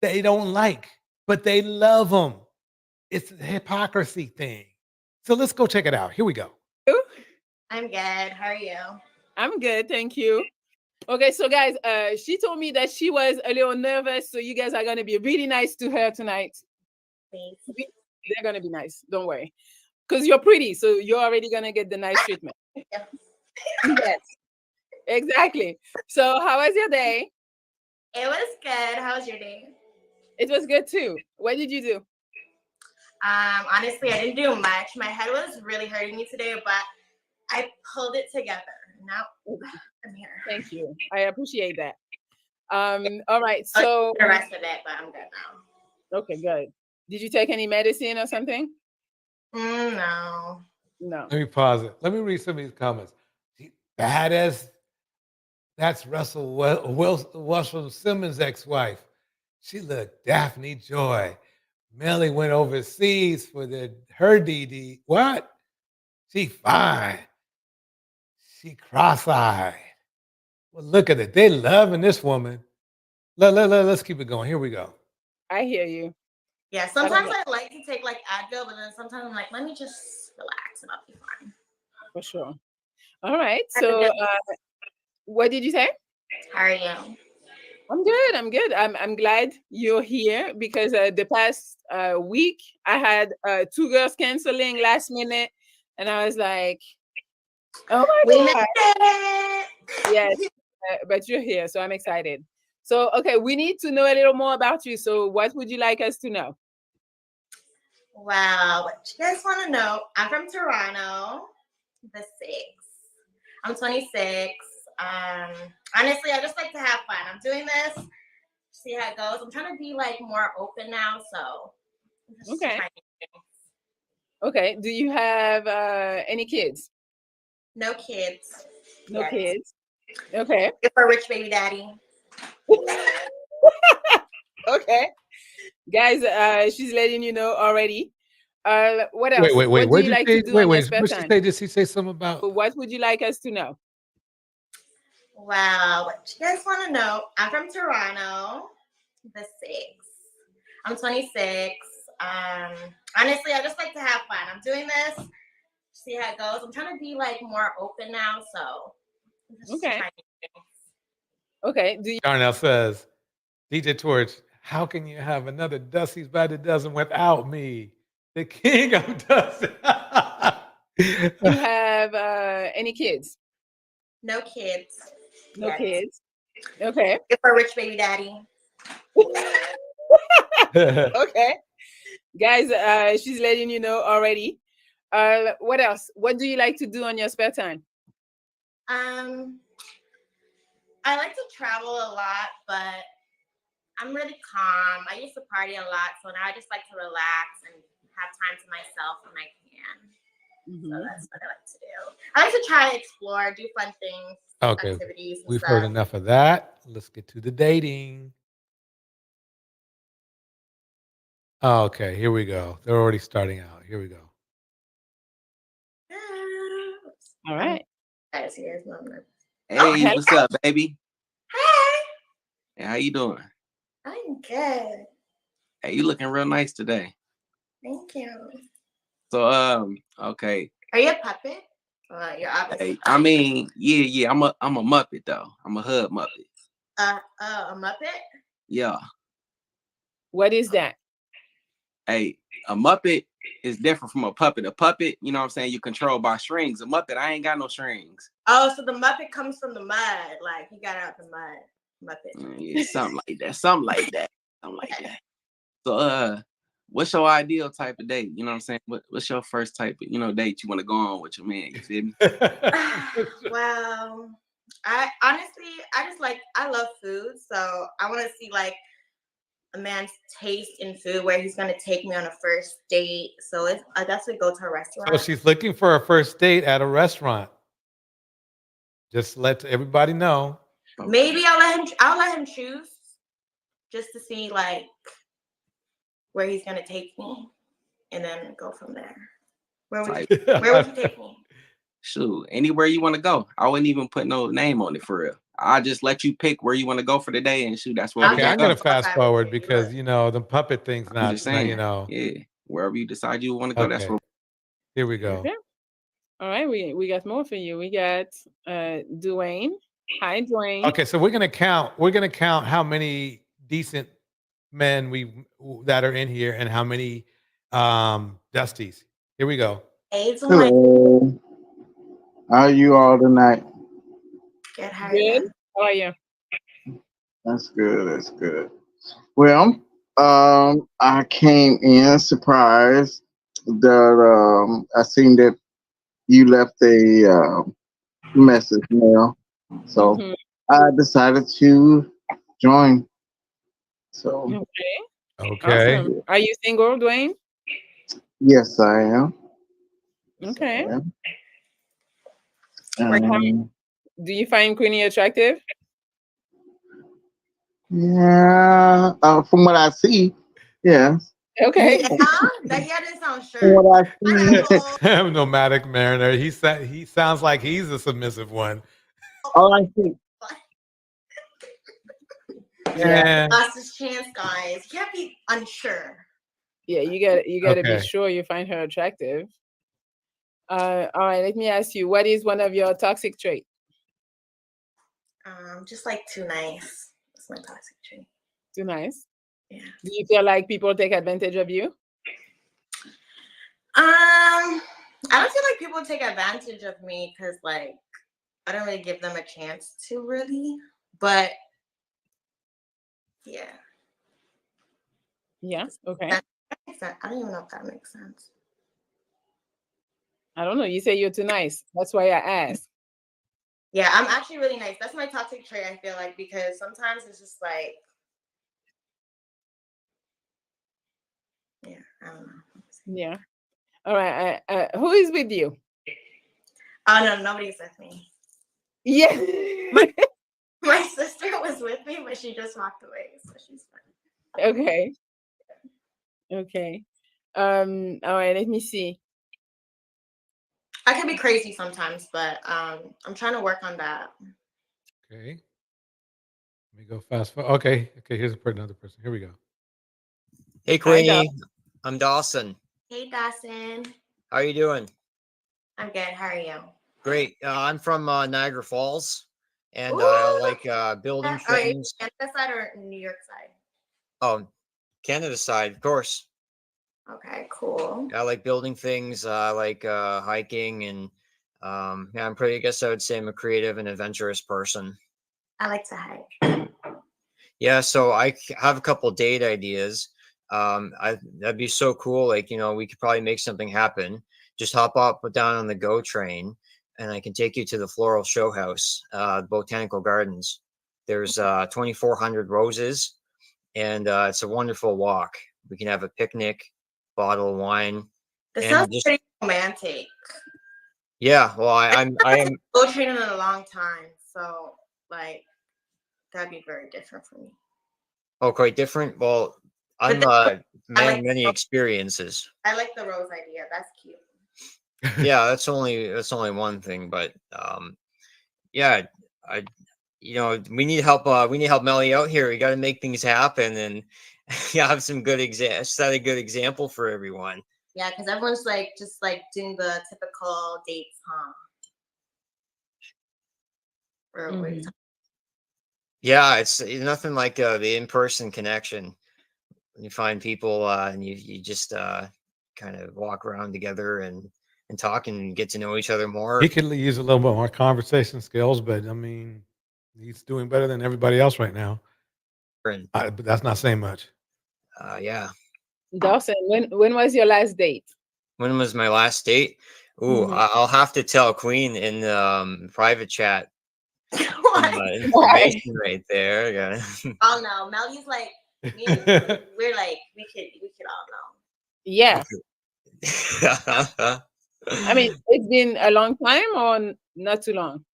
they don't like, but they love them. It's a hypocrisy thing. So let's go check it out. Here we go. I'm good. How are you? I'm good. Thank you. Okay, so guys, she told me that she was a little nervous, so you guys are going to be really nice to her tonight. Thanks. They're going to be nice. Don't worry. Because you're pretty, so you're already going to get the nice treatment. Yes, exactly. So how was your day? It was good. How was your day? It was good too. What did you do? Honestly, I didn't do much. My head was really hurting me today, but I pulled it together. Now I'm here. Thank you. I appreciate that. All right. So the rest of it, but I'm good now. Okay, good. Did you take any medicine or something? No. No. Let me pause it. Let me read some of these comments. Badass That's Russell Simmons' ex-wife. She looked Daphne Joy. Melly went overseas for her DD. What? She fine. She cross-eyed. Well, look at it. They loving this woman. Let's keep it going. Here we go. I hear you. Yeah, sometimes I like to take like Advil, but then sometimes I'm like, let me just relax and I'll be fine. For sure. All right. So what did you say? How are you? I'm good. I'm good. I'm glad you're here because the past week I had 2 girls canceling last minute, and I was like, "Oh my God!" Yes, but you're here, so I'm excited. So, okay, we need to know a little more about you. So, what would you like us to know? Wow, what you guys want to know? I'm from Toronto, the 6th. I'm 26. Honestly, I just like to have fun. I'm doing this, see how it goes. I'm trying to be like more open now, so okay. Okay. Do you have any kids? No kids. No kids. Okay. If a rich baby daddy. Okay. Guys, she's letting you know already. What else? Wait. What do you like to do on your spare time? Did she say something about? What would you like us to know? Wow, what you guys want to know? I'm from Toronto, the 6th. I'm 26. Honestly, I just like to have fun. I'm doing this, see how it goes. I'm trying to be like more open now, so okay. Okay. Do you? Darnell says, DJ Torch, how can you have another Dusty's by the dozen without me, the king of Dusty? You have any kids? No kids. No kids. Okay. If a rich baby daddy. Okay. Guys, she's letting you know already. What else? What do you like to do on your spare time? I like to travel a lot, but I'm really calm. I used to party a lot, so now I just like to relax and have time to myself when I can. Mm-hmm. So that's what I like to do. I like to try to explore, do fun things, activities. We've heard enough of that. Let's get to the dating. Okay, here we go. They're already starting out. Here we go. All right. Hey, what's up, baby? Hey. Hey, how you doing? I'm good. Hey, you looking real nice today. Thank you. So, okay. Are you a puppet? You're obviously. Hey, I mean, yeah. I'm a Muppet though. I'm a Hub Muppet. A Muppet? Yeah. What is that? Hey, a Muppet is different from a puppet. A puppet, you know what I'm saying, you control by strings. A Muppet, I ain't got no strings. Oh, so the Muppet comes from the mud. Like he got out the mud. Muppet. Yeah, something like that. Something like that. So, what's your ideal type of date? You know what I'm saying? What's your first type of, date you want to go on with your man? You feel me? Well, I love food, so I want to see like a man's taste in food where he's gonna take me on a first date. So I definitely go to a restaurant. So she's looking for a first date at a restaurant. Just let everybody know. Maybe I'll let him choose just to see like where he's gonna take me, and then go from there. Where would you take me? Shoot, anywhere you want to go. I wouldn't even put no name on it for real. I'll just let you pick where you want to go for the day, and shoot, that's where we I'm gonna fast forward because the puppet thing's not. Just saying, yeah. Wherever you decide you want to go, that's where. Here we go. Okay. All right, we got more for you. We got Dwayne. Hi, Dwayne. Okay, so we're gonna count how many decent men that are in here and how many Dusties. Here we go. Hello. How are you all tonight? Good. How are you? That's good. Well, I came in surprised that I seen that you left a message mail, so I decided to join. So okay. Awesome. Are you single, Dwayne? Yes, I am. Okay. Yes, I am. Do you find Queenie attractive? Yeah, from what I see, yeah. Okay. Yeah, that didn't sound From sure. what I see, Nomadic mariner. He sounds like he's a submissive one. all I see. Yeah. Lost his chance, guys. You can't be unsure. Yeah, you gotta be sure you find her attractive. All right, let me ask you, what is one of your toxic traits? Just like too nice. That's my toxic trait. Too nice? Yeah. Do you feel like people take advantage of you? I don't feel like people take advantage of me because, like, I don't really give them a chance to really. But yeah. Yeah. Okay. I don't even know if that makes sense. I don't know. You say you're too nice. That's why I asked. Yeah, I'm actually really nice. That's my toxic trait, I feel like, because sometimes it's just like, yeah, I don't know. Yeah. All right. Who is with you? Oh, no, nobody's with me. Yeah. My sister was with me, but she just walked away, so she's fine. Okay. Okay. All right, let me see. I can be crazy sometimes, but I'm trying to work on that. Okay. Let me go fast forward. Okay. Here's another person. Here we go. Hey, Queenie. I'm Dawson. Hey, Dawson. How are you doing? I'm good. How are you? Great. I'm from Niagara Falls, and I like building things. Canada side or New York side? Oh, Canada side, of course. Okay, cool. I like building things. I like hiking, and yeah, I guess I would say I'm a creative and adventurous person. I like to hike. Yeah, so I have a couple date ideas. That'd be so cool. Like, we could probably make something happen. Just hop up, put down on the GO train, and I can take you to the Floral Show House, Botanical Gardens. There's 2,400 roses, and it's a wonderful walk. We can have a picnic, bottle of wine. This sounds pretty romantic. Yeah, well, I am GO train in a long time, so like that'd be very different for me. Oh, quite different. Well, I'm many experiences. I like the rose idea. That's cute. Yeah, that's only one thing, but yeah, we need help. We need help Melly out here. We got to make things happen, and have some good set a good example for everyone. Yeah, because everyone's like just like doing the typical dates, huh? Yeah, it's nothing like the in-person connection. You find people and you just kind of walk around together and talk and get to know each other more. He could use a little bit more conversation skills, but I mean, he's doing better than everybody else right now. But that's not saying much. Yeah. Dawson, when was your last date? When was my last date? Ooh, I'll have to tell Queen in private chat. Information right there. Yeah. Oh no, Melly's like, we're like, we could all know. Yeah. I mean, it's been a long time or not too long?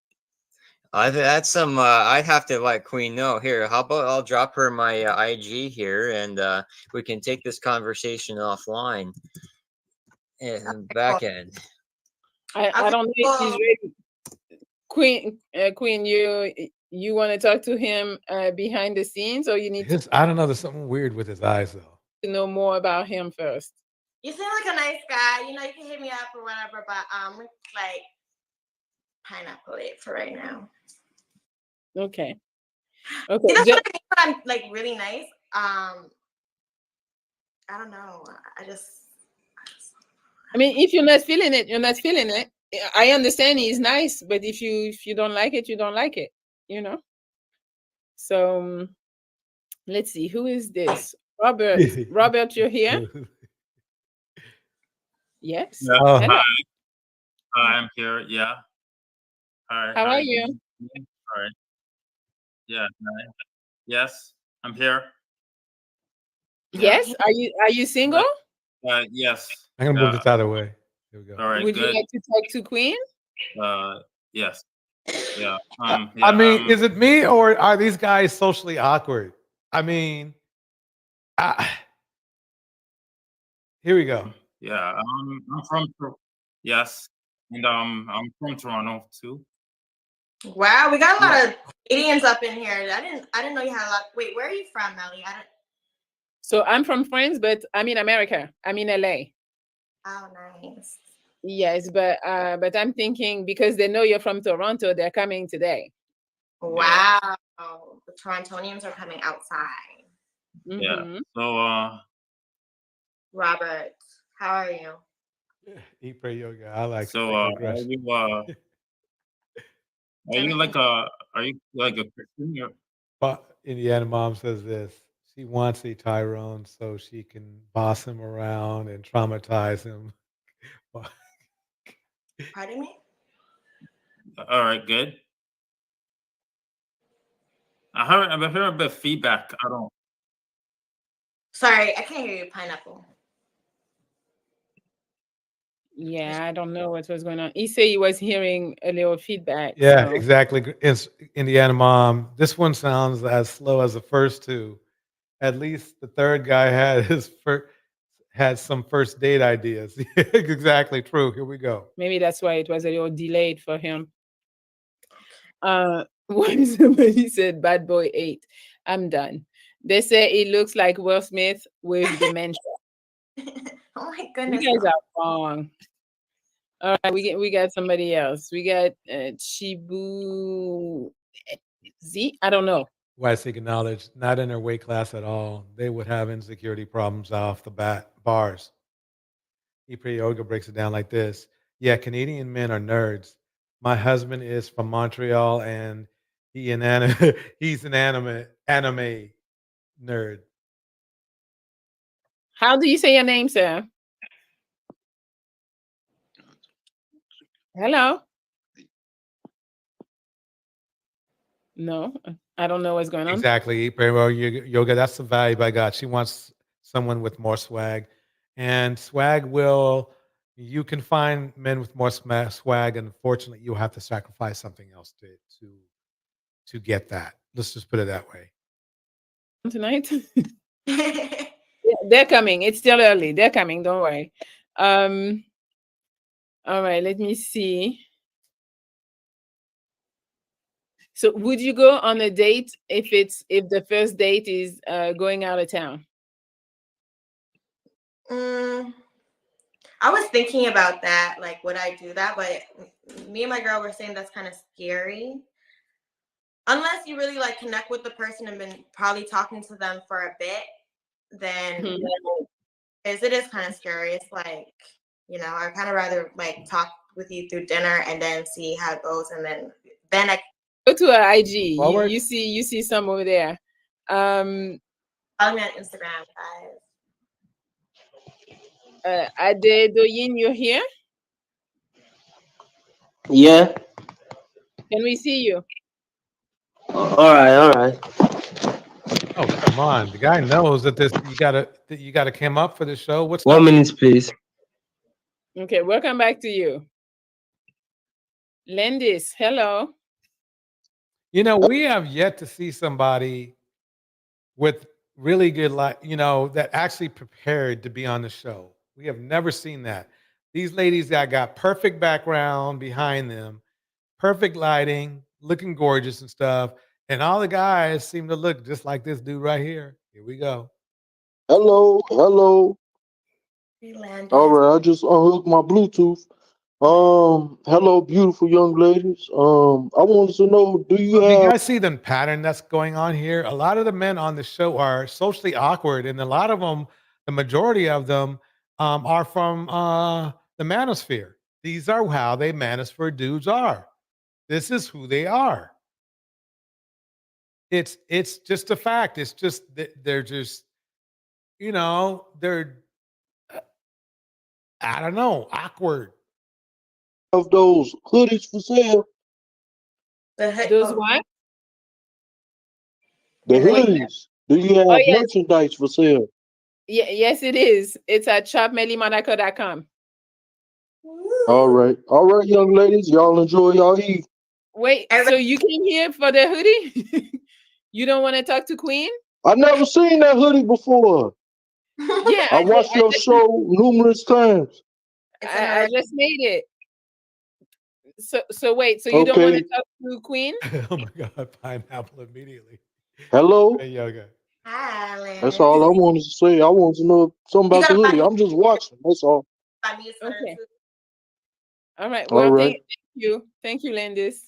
That's some. I'd have to let Queen know. Here, how about I'll drop her my IG here, and we can take this conversation offline and back end. I don't know if he's ready. Queen, you want to talk to him behind the scenes, or you need to? I don't know. There's something weird with his eyes, though. To know more about him first. You seem like a nice guy. You can hit me up or whatever, but like pineapple it for right now. Okay. Okay. See, that's what I mean when I'm like really nice. I don't know. I mean, if you're not feeling it, you're not feeling it. I understand he's nice, but if you don't like it, you don't like it, So let's see, who is this? Robert. Robert, you're here? Yes. Yeah. Hi. I'm here. Yeah. Hi. How are you? All right. Yeah. Yes, I'm here. Yes. Are you single? Yes. I'm gonna move this out of the way. Here we go. All right. Would you like to talk to Queen? Yes. Yeah. I mean, is it me or are these guys socially awkward? I mean, here we go. Yeah. I'm from yes, and I'm from Toronto too. Wow, we got a lot of Canadians up in here. I didn't know you had a lot. Wait, where are you from, Melly? So I'm from France, but I'm in America. I'm in LA. Oh, nice. Yes, but I'm thinking because they know you're from Toronto, they're coming today. Wow. Yeah. The Torontonians are coming outside. Yeah. So Robert, how are you? Eat, pray, yoga. I like so are you like a Christian? But Indiana mom says this. She wants a Tyrone so she can boss him around and traumatize him. Pardon me? All right, good. I've heard a bit of feedback. I don't. Sorry, I can't hear you, Pineapple. Yeah, I don't know what was going on. He said he was hearing a little feedback. Yeah, so. exactly. It's Indiana mom. This one sounds as slow as the first two. At least the third guy had some first date ideas. Exactly true. Here we go. Maybe that's why it was a little delayed for him. When somebody said Bad Boy 8, I'm done. They say it looks like Will Smith with dementia. Oh my goodness. You guys are wrong. All right, we got somebody else. We got Chibu Z. I don't know. Why seeking knowledge? Not in their weight class at all. They would have insecurity problems off the bat. Bars. Ipre Yoga breaks it down like this. Yeah, Canadian men are nerds. My husband is from Montreal and he's an anime nerd. How do you say your name, sir? Hello? No, I don't know what's going on. Exactly. Yoga, that's the value by God. She wants someone with more swag. And swag you can find men with more swag, and unfortunately, you'll have to sacrifice something else to get that. Let's just put it that way. Tonight? Yeah, they're coming. It's still early. They're coming. Don't worry. All right, let me see. So would you go on a date if the first date is going out of town? I was thinking about that, like would I do that? But me and my girl were saying that's kind of scary. Unless you really like connect with the person and been probably talking to them for a bit, then it is kind of scary. It's like, I'd kind of rather like talk with you through dinner and then see how it goes, and then I go to her IG. You see some over there. Follow me on Instagram, guys. Adedoyin, you're here? Yeah. Can we see you? All right. Oh, come on. The guy knows that you gotta come up for the show. What's 1 minute, please? Okay, welcome back to you. Lendis, hello. We have yet to see somebody with really good that actually prepared to be on the show. We have never seen that. These ladies that got perfect background behind them, perfect lighting, looking gorgeous and stuff. And all the guys seem to look just like this dude right here. Here we go. Hello. All right, I just unhooked my Bluetooth. Hello, beautiful young ladies. I wanted to know, do you guys see the pattern that's going on here? A lot of the men on the show are socially awkward, and a lot of them, the majority of them, are from the manosphere. These are how they manosphere dudes are. This is who they are. It's just a fact. It's just they're just, they're I don't know, awkward. Of those hoodies for sale? Those what? The hoodies. Do you have merchandise for sale? Yeah, yes, it is. It's at shopmelimonaco.com. All right, young ladies, y'all enjoy y'all eat. Wait, so you came here for the hoodie? You don't want to talk to Queen? I never seen that hoodie before. Yeah, I watched your show numerous times. I just made it. So wait, so you don't want to talk to Queen? Oh my God, pineapple immediately. Hello. Hey, yoga. Hi, That's all I wanted to say. I wanted to know something about the hoodie. I'm just watching. That's all. Okay. All right. All Well, right. thank you, Landis.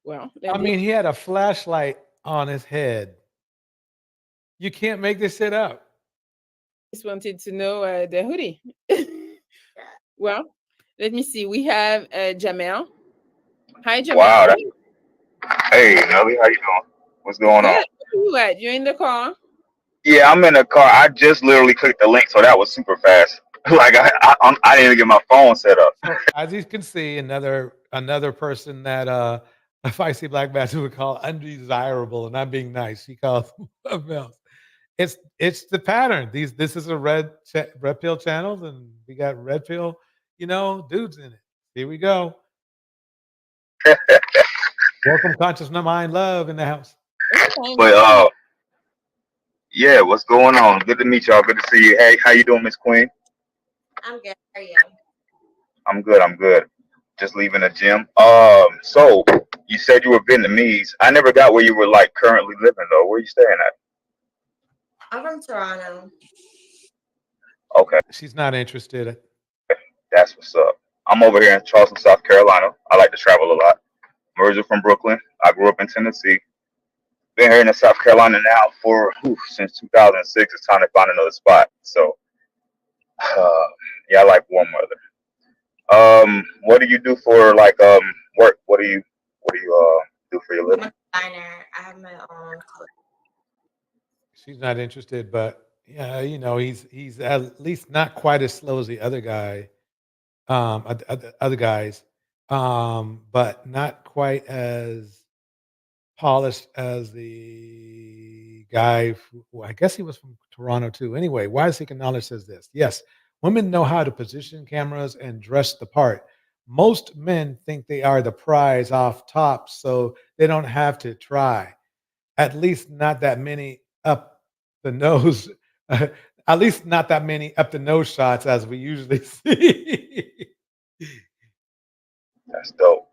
Well, I mean, he had a flashlight on his head. You can't make this shit up. Just wanted to know the hoodie. Well, let me see. We have Jamel. Hi, Jamel. Wow. Hey, Nelly, how you doing? What's going on? Good. Where you at? You're in the car? Yeah, I'm in the car. I just literally clicked the link, so that was super fast. Like I didn't even get my phone set up. So, as you can see, another person that a feisty black man would call undesirable, and I'm being nice. He calls something else. It's the pattern. This is a red pill channels, and we got red pill, dudes in it. Here we go. Welcome, conscious mind, love in the house. But yeah, what's going on? Good to meet y'all. Good to see you. Hey, how you doing, Miss Queen? I'm good. How are you? I'm good. I'm good. Just leaving the gym. So you said you were Vietnamese. I never got where you were like currently living though. Where you staying at? I'm from Toronto. Okay. She's not interested. That's what's up. I'm over here in Charleston, South Carolina. I like to travel a lot. I'm originally from Brooklyn. I grew up in Tennessee. Been here in South Carolina now for since 2006. It's time to find another spot. So, yeah, I like warm weather. What do you do for like work? What do you do for your living? I'm a designer. I have my own clothes. She's not interested, but yeah, he's at least not quite as slow as the other guy, other guys, but not quite as polished as the guy who I guess he was from Toronto too. Anyway, Why Seeking Knowledge says this. Yes, women know how to position cameras and dress the part. Most men think they are the prize off top, so they don't have to try. At least not that many up the nose. At least not that many up the nose shots as we usually see. That's dope.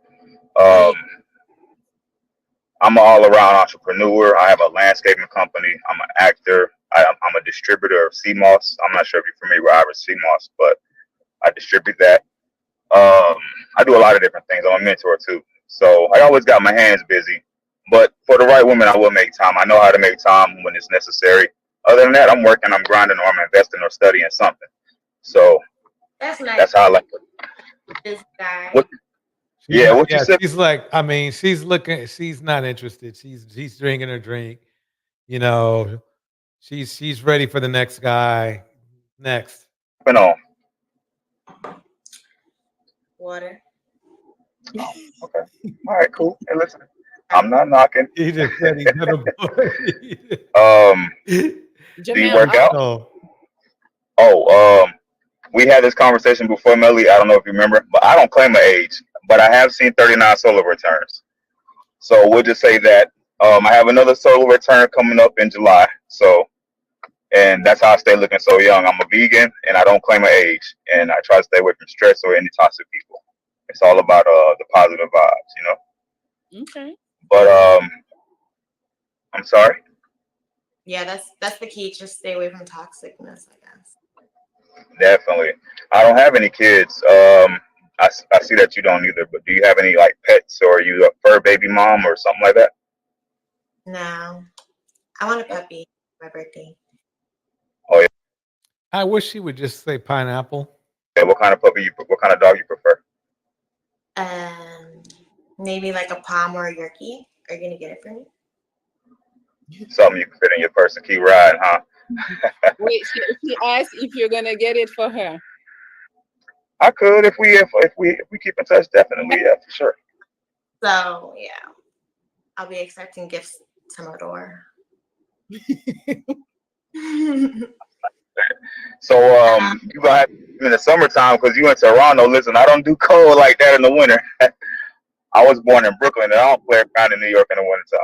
I'm an all-around entrepreneur. I have a landscaping company. I'm an actor. I'm a distributor of CMOS. I'm not sure if you're familiar with Iris CMOS, but I distribute that. I do a lot of different things. I'm a mentor too. So I always got my hands busy. But for the right woman, I will make time. I know how to make time when it's necessary. Other than that, I'm working, I'm grinding, or I'm investing or studying something. So that's nice. That's how I like it. This guy. What you said? She's like, I mean, she's not interested. She's drinking her drink. She's ready for the next guy. Next. On. Water. Oh, okay. All right, cool. Hey, listen. I'm not knocking. He just said he's gonna do you work out? We had this conversation before, Melly. I don't know if you remember, but I don't claim an age, but I have seen 39 solar returns. So we'll just say that I have another solar return coming up in July. So, and that's how I stay looking so young. I'm a vegan and I don't claim an age, and I try to stay away from stress or any toxic people. It's all about the positive vibes, Okay. But I'm sorry. Yeah, that's the key. Just stay away from toxicness, I guess. Definitely. I don't have any kids. I see that you don't either. But do you have any like pets, or are you a fur baby mom or something like that? No, I want a puppy for my birthday. Oh yeah. I wish she would just say pineapple. Yeah, what kind of puppy what kind of dog you prefer? Maybe like a Pom or a Yorkie. Are you gonna get it for me? Something you can fit in your purse and keep riding, huh? Wait, she asked if you're gonna get it for her. I could if we keep in touch, definitely, yeah, for sure. So yeah, I'll be expecting gifts to my door. So you gonna have in the summertime because you in Toronto. Listen, I don't do cold like that in the winter. I was born in Brooklyn, and I don't play around in New York in the wintertime.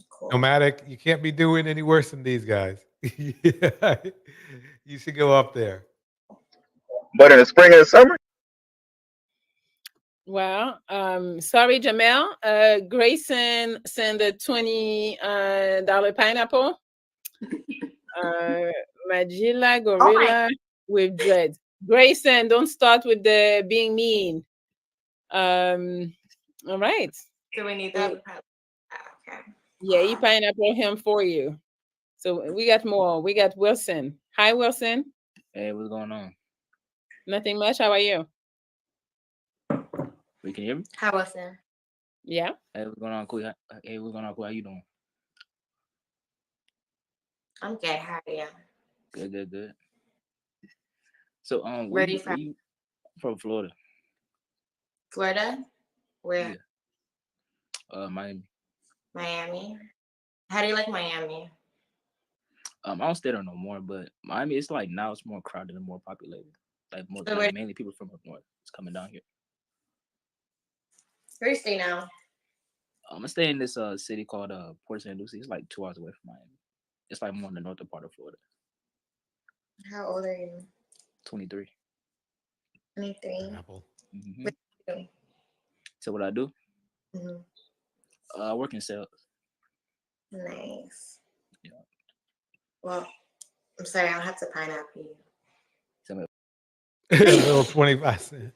Cool. Nomadic, you can't be doing any worse than these guys. Yeah. You should go up there. But in the spring and the summer? Well, sorry, Jamel. Grayson sent a $20 pineapple. Magilla Gorilla with dread. Grayson, don't start with the being mean. All right. So we need that. Okay. Yeah, he pineapple him for you. So we got more. We got Wilson. Hi, Wilson. Hey, what's going on? Nothing much. How are you? We can hear me? Hi, Wilson. Yeah. Hey, what's going on, Cool? Hey, what's going on, Cool? How you doing? I'm good. How are you? Good. So, where are you from? From Florida. Florida? Where? Yeah. Miami. Miami. How do you like Miami? I don't stay there no more, but Miami, it's like now it's more crowded and more populated. Like more, So like mainly people from up north is coming down here. Where do you stay now? I stay in this city called Port St. Lucie. It's like 2 hours away from Miami. It's like more in the northern part of Florida. How old are you? 23. 23. Apple. Mm-hmm. What do you do? So what I do? Mm-hmm. I work in sales. Nice. Yeah. Well, I'm sorry, I'll have to pineapple you. A little 25 cents.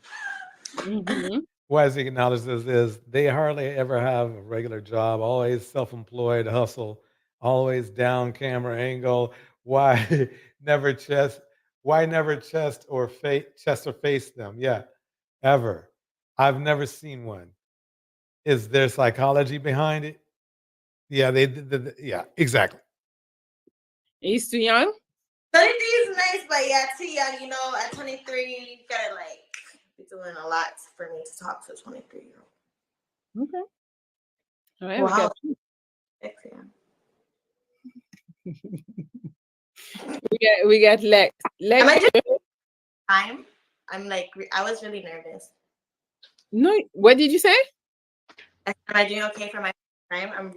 Mm-hmm. Why is he acknowledges this? They hardly ever have a regular job, always self-employed, hustle, always down camera angle. Why never chest? Why never chest or face them? Yeah, ever. I've never seen one. Is there psychology behind it? Yeah, yeah, exactly. He's too young? 23 is nice, but yeah, too young. You know, at 23, you gotta like be doing a lot for me to talk to a 23-year-old. Okay. All right, Well, we got Lex. Am I just time? I'm like, I was really nervous. No, what did you say? Am I doing okay for my time? I was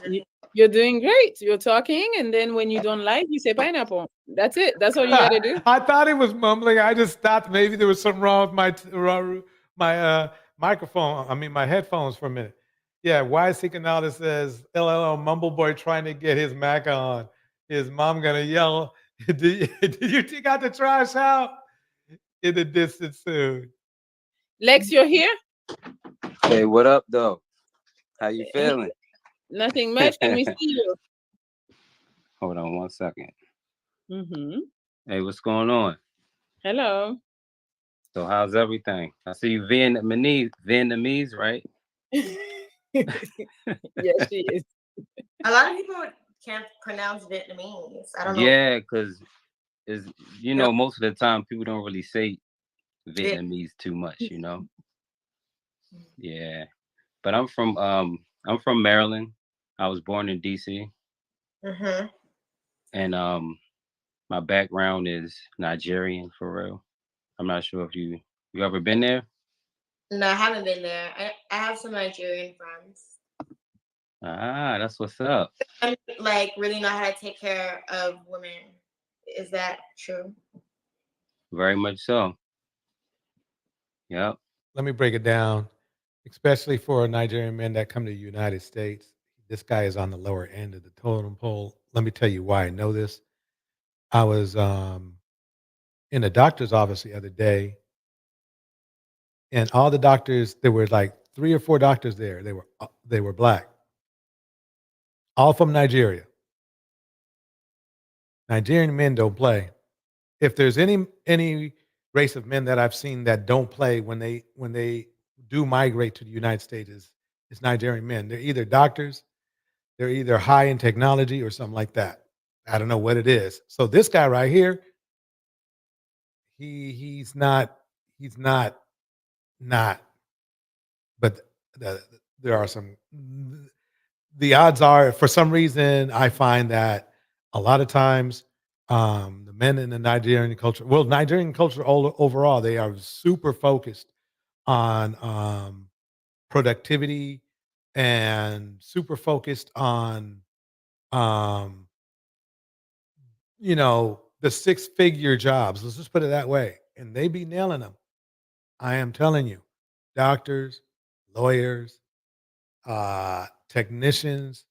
really. You're doing great. You're talking, and then when you don't like, you say pineapple. That's it. That's all you gotta do. I thought he was mumbling. I just thought maybe there was something wrong with my microphone. I mean, my headphones for a minute. Yeah, why is he now says LLL Mumble Boy trying to get his Mac on? His mom gonna yell, did you take out the trash out? In the distance soon. Lex, you're here? Hey, what up, though? How you feeling? Nothing much. Can we see you? Hold on 1 second. Mm-hmm. Hey, what's going on? Hello. So how's everything? I see you Vietnamese, right? Yes, she is. A lot of people can't pronounce Vietnamese. I don't know. Yeah, because most of the time people don't really say Vietnamese too much, Yeah. But I'm from Maryland. I was born in DC. Mm-hmm. And my background is Nigerian for real. I'm not sure if you ever been there? No, I haven't been there. I have some Nigerian friends. Ah, that's what's up. Like really know how to take care of women. Is that true? Very much so. Yep. Let me break it down, especially for Nigerian men that come to the United States. This guy is on the lower end of the totem pole. Let me tell you why I know this. I was in a doctor's office the other day, and all the doctors, there were like 3 or 4 doctors there. They were black, all from Nigeria. Nigerian men don't play. If there's any race of men that I've seen that don't play when they do migrate to the United States, is Nigerian men. They're either doctors, they're either high in technology or something like that. I don't know what it is. So this guy right here, he's not, but there are some. The odds are, for some reason, I find that a lot of times the men in the Nigerian culture overall, they are super focused on productivity and super focused on you know, the 6-figure jobs. Let's just put it that way. And they be nailing them. I am telling you, doctors, lawyers, technicians,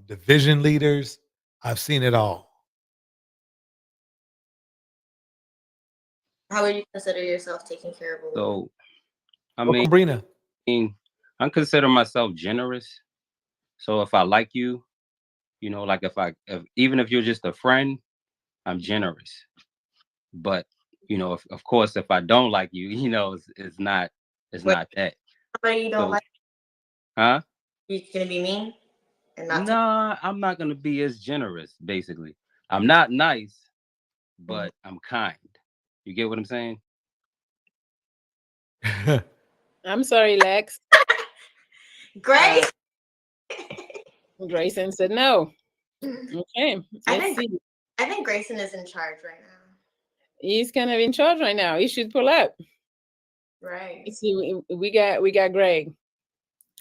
division leaders. I've seen it all. How would you consider yourself taking care of a woman? So, I Welcome, Brina. I consider myself generous. So if I like you, you know, like even if you're just a friend, I'm generous. But you know, of course, if I don't like you, you know, it's not that. Somebody you don't like? Huh? You gonna be mean? And not Nah, I'm not gonna be as generous. Basically, I'm not nice, but I'm kind. You get what I'm saying? I'm sorry, Lex. Grace. Grayson said no. Okay, let's see. I think Grayson is in charge right now. He's kind of in charge right now. He should pull up. Right. Let's see, we got Greg.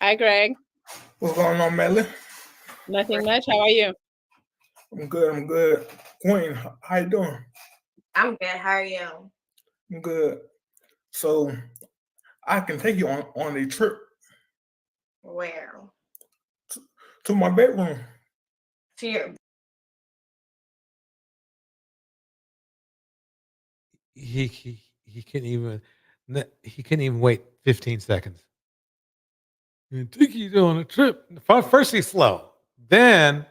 Hi, Greg. What's going on, Melly? Nothing much. How are you? I'm good. I'm good. Queen, how you doing? I'm good. How are you? I'm good. So I can take you on a trip. Where? To my bedroom. To your. He can't even wait 15 seconds. I take you on a trip. First he's slow. Then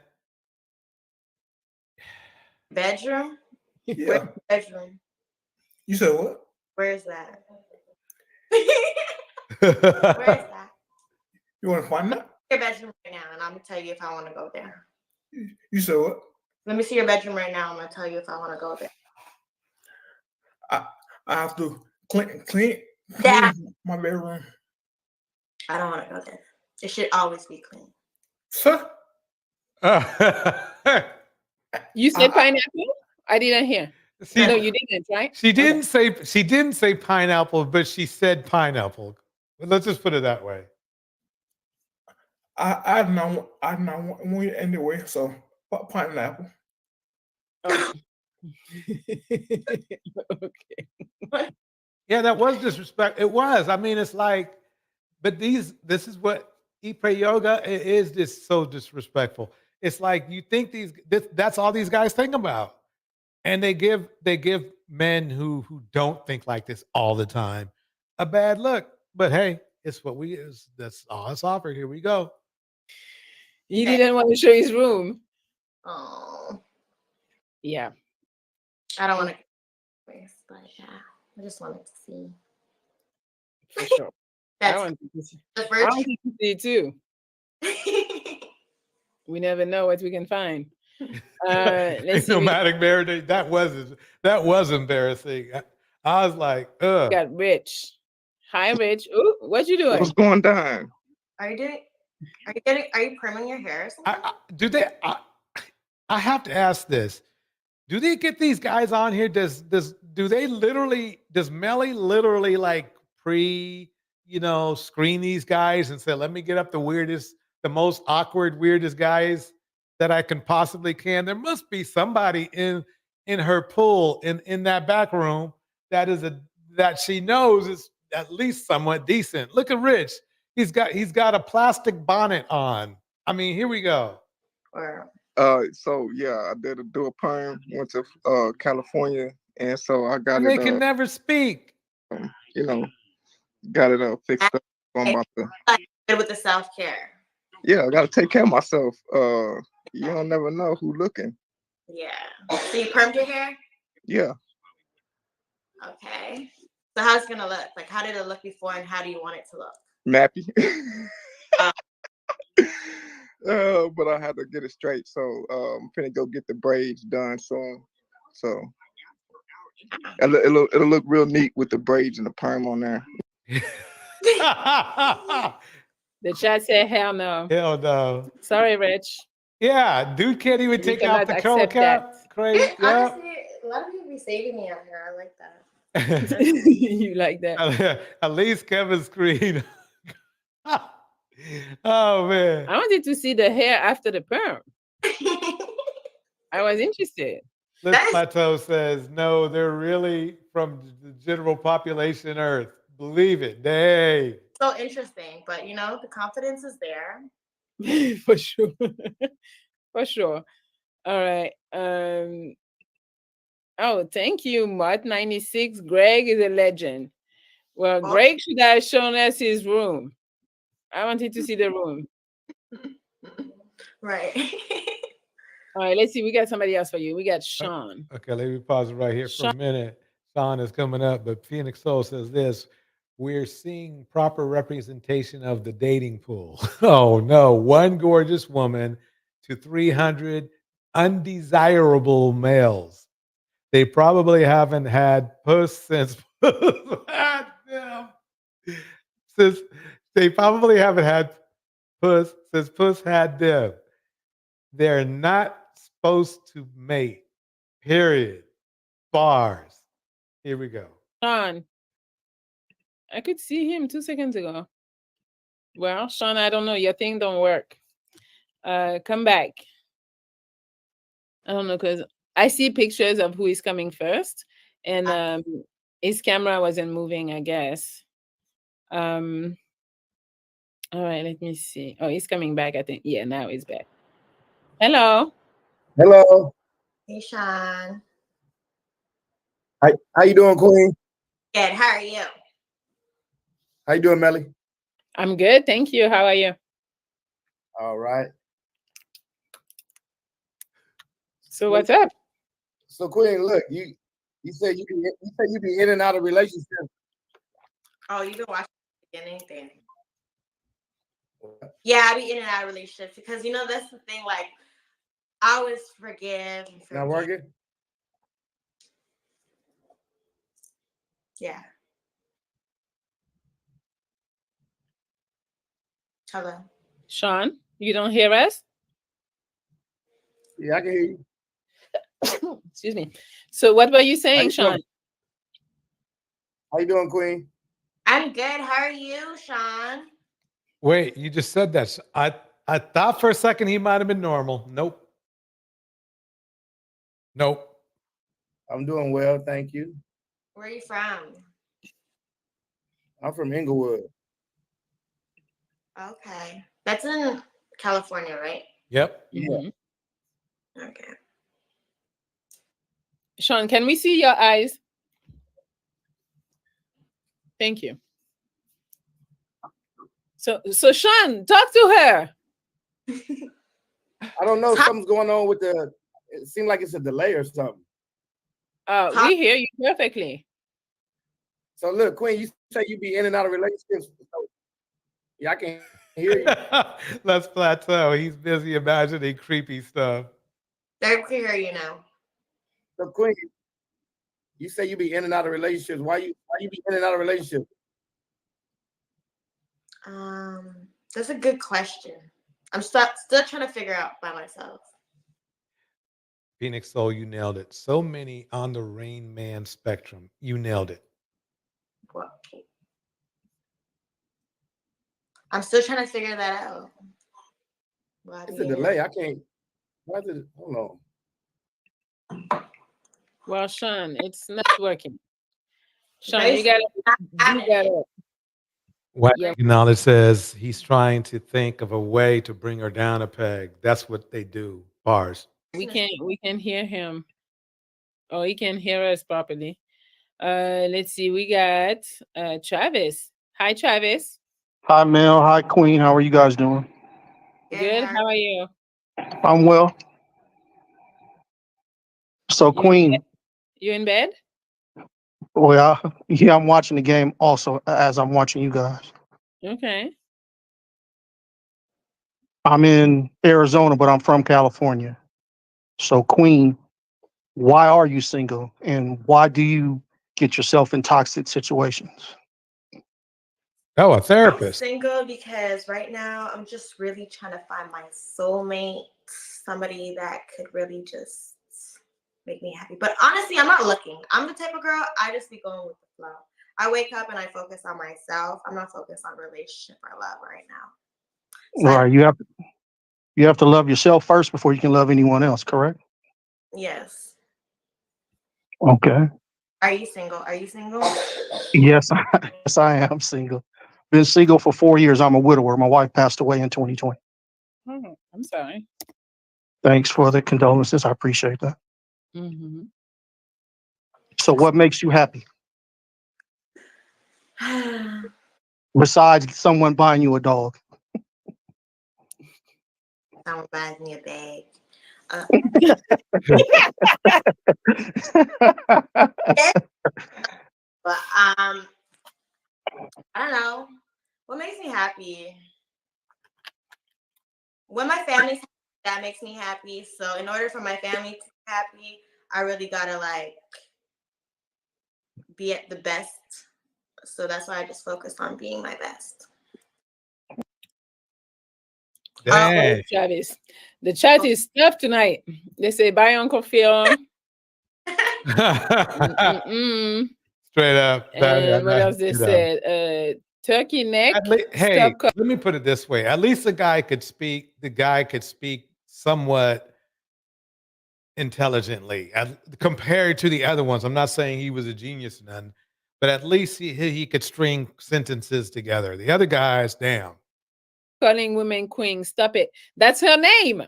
Bedroom? Yeah. Where's the bedroom? You said what? Where's that? Where's that? You want to find out? Your bedroom right now, and I'm gonna tell you if I want to go there. You said what? Let me see your bedroom right now. I'm gonna tell you if I want to go there. I have to clean my bedroom. I don't want to go there. It should always be clean. Sir? You said pineapple? I didn't hear. See, no, you didn't, right? She didn't say pineapple, but she said pineapple. Let's just put it that way. I do not want it anyway, so pineapple. Oh. Okay. Yeah, that was disrespect. It was. I mean, it's like, but this is what Eat Pray Yoga is. Just so disrespectful. It's like you think that's all these guys think about, and they give men who don't think like this all the time a bad look. But hey, it's what that's all it's offered. Here we go. He didn't want to show his room. Oh. Yeah. I don't want to, but yeah, I just wanted to see. For sure. I want to see too. We never know what we can find. Let's see. Nomadic marriage. That was embarrassing. I was like, ugh. Got Rich. Hi, Rich. Ooh, what you doing? What's going down? Are you perming your hair or something? I have to ask this. Do they get these guys on here? Does Melly literally like screen these guys and say, let me get up the most awkward, weirdest guys that I can. There must be somebody in her pool in that back room that she knows is at least somewhat decent. Look at Rich. He's got a plastic bonnet on. I mean, here we go. So yeah, I did do a perm, went to California, and so I got They can never speak. Got it fixed up. I'm about to with the self-care. Yeah, I gotta take care of myself. You don't never know who looking. Yeah. So you permed your hair? Yeah. Okay. So how's it gonna look? Like, how did it look before, and how do you want it to look? Nappy. But I had to get it straight, so I'm finna go get the braids done soon. So it'll look real neat with the braids and the perm on there. The chat said, hell no. Hell no. Sorry, Rich. Yeah, dude can't even take out the curl cap. Crazy. Honestly, a lot of people be saving me out here. I like that. You like that? At least Kevin's screen. Oh man. I wanted to see the hair after the perm. I was interested. This plateau says no, they're really from the general population Earth. Believe it. Dang. So interesting, but you know, the confidence is there. For sure. For sure. All right. Oh, thank you, Mott96. Greg is a legend. Well, Greg should have shown us his room. I wanted to see the room. Right. All right, let's see. We got somebody else for you. We got Sean. Okay, let me pause it right here for a minute. Sean is coming up, but Phoenix Soul says this. We're seeing proper representation of the dating pool. Oh no, one gorgeous woman to 300 undesirable males. They probably haven't had puss since since they probably haven't had puss since puss had them. They're not supposed to mate. Period. Bars. Here we go. Sean. I could see him 2 seconds ago. Well, Sean, I don't know. Your thing don't work. Come back. I don't know, because I see pictures of who is coming first, and his camera wasn't moving, I guess. All right, let me see. Oh, he's coming back, I think. Yeah, now he's back. Hello. Hello. Hey, Sean. How you doing, Queen? Good. How are you? How you doing, Melly? I'm good, thank you. How are you? All right. So what's up? So Queen, look, you said you be in and out of relationships. Oh, you've been watching the beginning thing. Yeah, I be in and out of relationships because you know that's the thing. Like, I always forgive. Not working. Yeah. Hello. Sean, you don't hear us? Yeah, I can hear you. Excuse me. So what were you saying, Sean? How you doing, Queen? I'm good. How are you, Sean? Wait, you just said that. I thought for a second he might have been normal. Nope. Nope. I'm doing well, thank you. Where are you from? I'm from Inglewood. Okay. That's in California, right? Yep. Yeah. Okay. Sean, can we see your eyes? Thank you. So Sean, talk to her. I don't know. Something's going on with the. It seems like it's a delay or something. We hear you perfectly. So look, Queen, you say you be in and out of relationships. So, yeah, I can hear you. Let's plateau. He's busy imagining creepy stuff. I can hear you now. So Queen, you say you be in and out of relationships. Why you be in and out of relationships? That's a good question. I'm still trying to figure out by myself. Phoenix Soul, you nailed it. So many on the Rain Man spectrum. You nailed it. Well, I'm still trying to figure that out. It's a delay. I can't. Why is it? Hold on. Well, Sean, it's not working. Sean, you gotta do better. What knowledge says he's trying to think of a way to bring her down a peg. That's what they do. Bars. We can hear him. Oh, he can hear us properly. Let's see. We got Travis. Hi, Travis. Hi, Mel. Hi, Queen. How are you guys doing? Good. How are you? I'm well. So, Queen. You in bed? Well, yeah, I'm watching the game also as I'm watching you guys. Okay. I'm in Arizona, but I'm from California. So, Queen, why are you single, and why do you get yourself in toxic situations? Oh, a therapist. I'm single because right now I'm just really trying to find my soulmate, somebody that could really just make me happy. But honestly, I'm not looking. I'm the type of girl, I just be going with the flow. I wake up and I focus on myself. I'm not focused on relationship or love right now. So Right. You have to love yourself first before you can love anyone else, correct? yes. Okay. Are you single? Are you single? Yes, yes, I am single. Been single for 4 years. I'm a widower. My wife passed away in 2020. Oh, I'm sorry. Thanks for the condolences. I appreciate that. Mm-hmm. So what makes you happy? Besides someone buying you a dog. Someone buys me a bag. But I don't know. What makes me happy? When my family's happy, that makes me happy. So in order for my family to be happy, I really gotta like be at the best. So that's why I just focus on being my best. Dang. The chat is tough tonight. They say bye Uncle Phil. Straight up. And what else they said? Turkey neck. Hey, let me put it this way. At least the guy could speak somewhat intelligently compared to the other ones. I'm not saying he was a genius, none, but at least he could string sentences together. The other guys, damn. Calling women queen. Stop it. That's her name.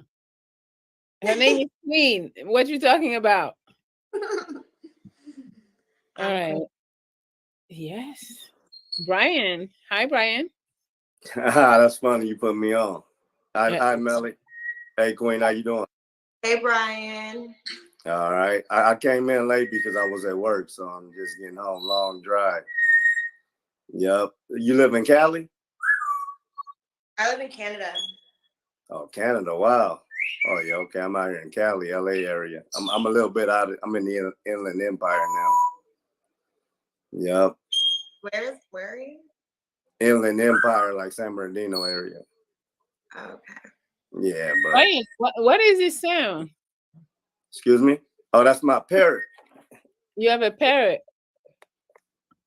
Her name is Queen. What you talking about? All right. Yes. Brian. Hi, Brian. That's funny. You put me on. Hi, Melly. Hey, Queen. How you doing? Hey, Brian. All right. I came in late because I was at work, so I'm just getting home. Long drive. Yep. You live in Cali? I live in Canada. Oh, Canada. Wow. Oh, yeah. Okay. I'm out here in Cali, LA area. I'm a little bit I'm in the Inland Empire now. Yep. Where are you? Inland Empire, like San Bernardino area. Okay. Yeah, but Brian, what is this sound? Excuse me? Oh, that's my parrot. You have a parrot.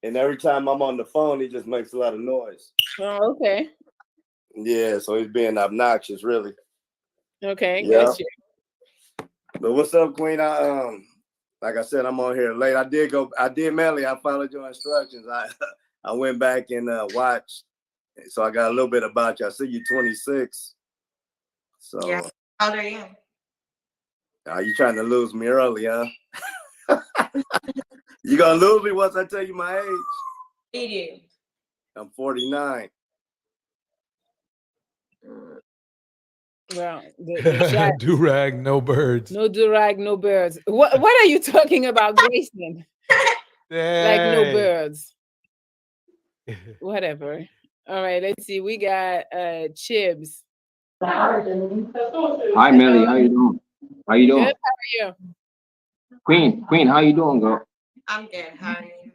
And every time I'm on the phone, he just makes a lot of noise. Oh, okay. Yeah, so he's being obnoxious, really. Okay, Yeah. gotcha. But what's up, Queen? Like I said, I'm on here late. I did Melly. I followed your instructions. I went back and watched. So I got a little bit about you. I see you 26. So yeah. How old are you? Are you trying to lose me early, huh? You gonna lose me once I tell you my age? What do you do? I'm 49. Well, the chat. Do-rag, no birds. No do-rag, no birds. What are you talking about, Grayson? Like no birds. Whatever. All right, let's see. We got Chibs. Hi, Melly. How you doing? How you doing? Good. How are you? Queen, how you doing, girl? I'm good. How are you?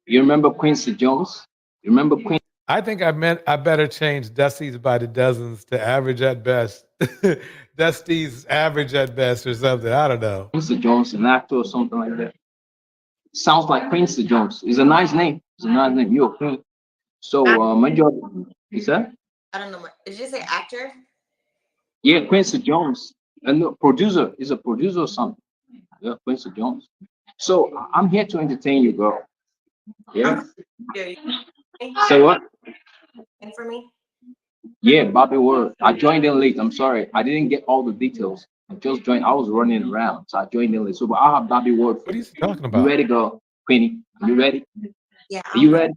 You remember Quincy Jones? You remember Queen? I think I better change Dusty's by the dozens to average at best. Dusty's average at best or something. I don't know. Quincy Jones, an actor or something like that. Sounds like Quincy Jones. It's a nice name. It's a nice name. You're a queen. So my job is that? I don't know what. Did you say actor? Yeah, Quincy Jones. And producer is a producer or something. Yeah, Quincy Jones. So I'm here to entertain you, girl. Yeah. Say what? And for me? Yeah, Bobby Word. I joined in late. I'm sorry. I didn't get all the details. I just joined. I was running around. So I joined in late. So I'll have Bobby Word. What are you talking about? You ready, girl? Queenie, are you ready? Yeah. Are you ready?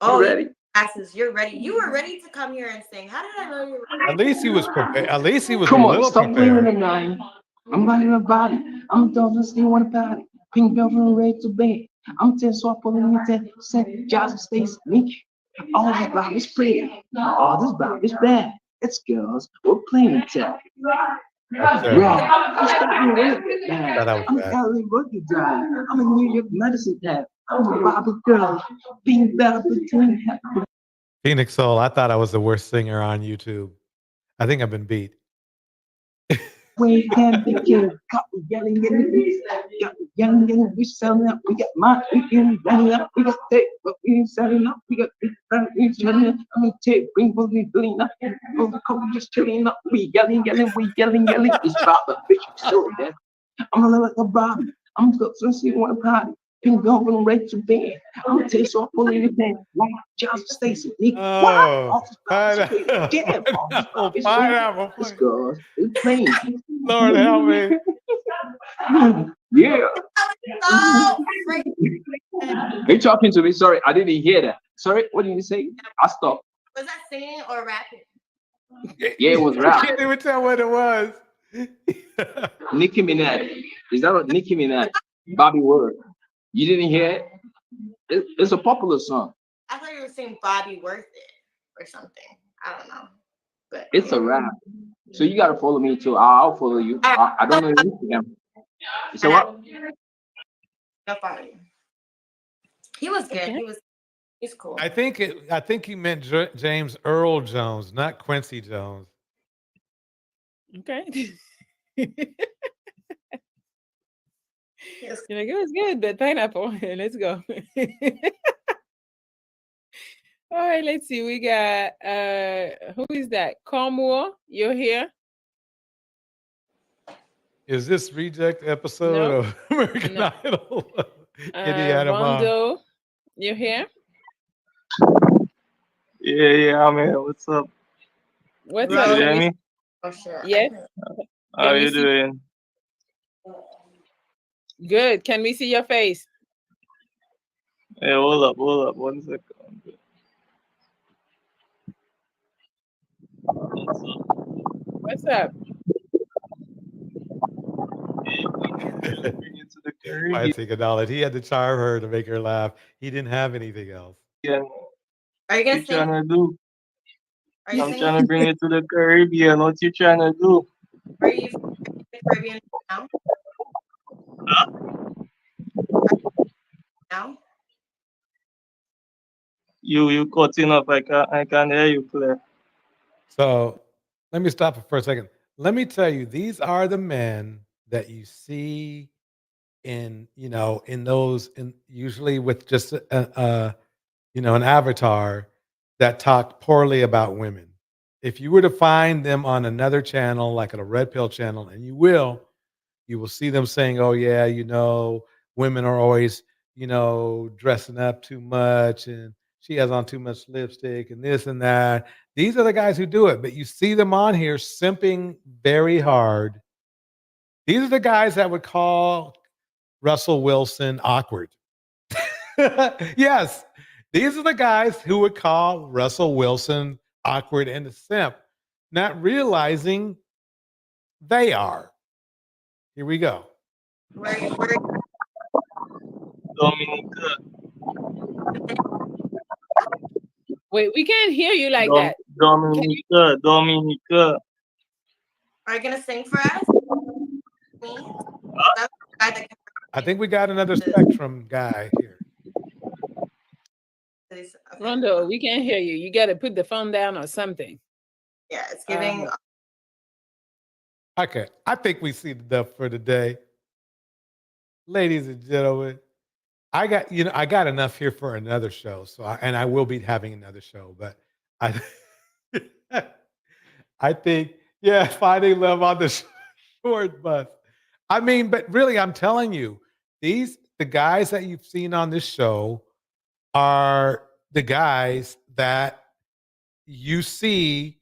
Oh, you ready? Asses, you're ready. You were ready to come here and sing. How did I know you were ready? At least he was prepared. At least he was Come a on, little stop playing prepared. the line. I'm running a body. I'm done. Still want a body. Pink girlfriend ready to bed. I'm 10, so I put in 10%. Jazz stays me. All this vibe is pretty. All this vibe is bad. It's girls. We're playing tag. Yeah, I'm LA rookie drive. I'm a New York medicine tab. I'm a Bobby girl. Being better between. Phoenix Soul. I thought I was the worst singer on YouTube. I think I've been beat. We can begin. Got me yelling in the beast. Got me yelling, we selling up. We got my weekend running up. We got tape, but we ain't selling up. We got big we selling up. I'm gonna tape, bring what we doing up. Oh, the cover just chilling up. We yelling. It's about the fish story there. I'm gonna let the Bobby. I'm gonna go see one party. Pink going right to bed. I'm gonna taste off on anything. Like Johnson Stacy. Oh, Pineapple. It's plain. Lord help me. Yeah. Are you talking to me? Sorry, I didn't hear that. Sorry, what did you say? I stopped. Was that singing or rapping? Yeah, it was rap. I can't even tell what it was. Nicki Minaj. Is that what Nicki Minaj? Bobby Word. You didn't hear it? It's a popular song. I thought you were saying Bobby Worth It or something. I don't know. But It's a rap. So you gotta follow me too. I'll follow you. I don't know your Instagram. So what? I'll follow you. He was good. Okay. He's cool. I think he meant James Earl Jones, not Quincy Jones. Okay. You're like, it was good, but pineapple. Let's go. All right, let's see. We got who is that? Cornwall, you're here. Is this reject episode of American Idol? Rondo, you're here. Yeah, I'm here. What's up? What's you up? You hear me? Oh, sure. Yes. How you doing? Good. Can we see your face? Hey, hold up. 1 second. What's up? I take $1. He had to charm her to make her laugh. He didn't have anything else. Yeah. Are you gonna What you trying to do? I'm trying to bring you to the Caribbean. What you trying to do? Are you from the Caribbean now? Now? You cutting up. I can't hear you clear. So let me stop for a second. Let me tell you, these are the men that you see in usually with just an avatar that talk poorly about women. If you were to find them on another channel, like at a red pill channel, and you will see them saying, "Oh yeah, women are always, dressing up too much, and she has on too much lipstick, and this and that." These are the guys who do it, but you see them on here simping very hard. These are the guys that would call Russell Wilson awkward. Yes, these are the guys who would call Russell Wilson awkward and a simp, not realizing they are. Here we go. Dominica. Wait, we can't hear you like that. Dominica. Are you gonna sing for us? Me? I think we got another Spectrum guy here. Rondo, we can't hear you. You got to put the phone down or something. Yeah, it's giving. Okay, I think we see enough for today. Ladies and gentlemen, I got enough here for another show. So I will be having another show, but I think finding love on the short bus. I mean, but really, I'm telling you, the guys that you've seen on this show are the guys that you see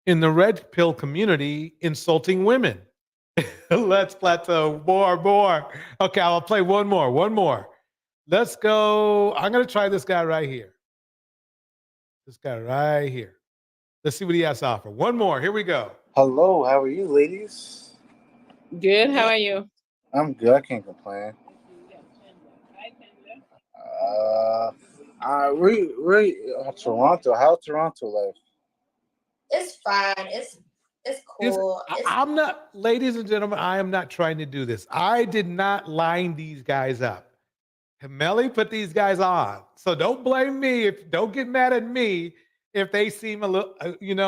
in the red pill community insulting women. Let's plateau. More. Okay, I'll play one more. Let's go. I'm going to try this guy right here. This guy right here. Let's see what he has to offer. One more. Here we go. Hello, how are you, ladies? Good. How are you? I'm good. I can't complain. Toronto. How's Toronto life? It's fine. It's cool. I'm not, ladies and gentlemen, I am not trying to do this. I did not line these guys up. Melly put these guys on. So don't blame me. Don't get mad at me if they seem a little,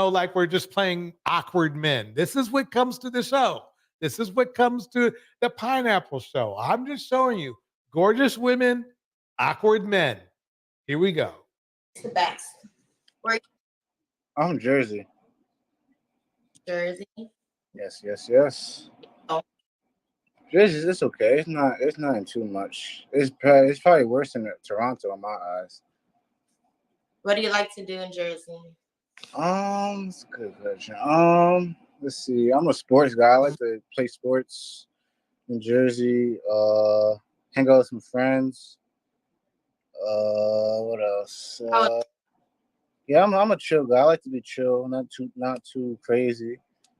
like we're just playing awkward men. This is what comes to the show. This is what comes to the Pineapple Show. I'm just showing you gorgeous women, awkward men. Here we go. It's the best. Where I'm Jersey. Jersey? Yes. Oh. Jersey, it's okay. It's not too much. It's probably worse than Toronto in my eyes. What do you like to do in Jersey? That's a good question. Let's see. I'm a sports guy. I like to play sports in Jersey. Hang out with some friends. What else? Yeah, I'm a chill guy. I like to be chill, not too crazy.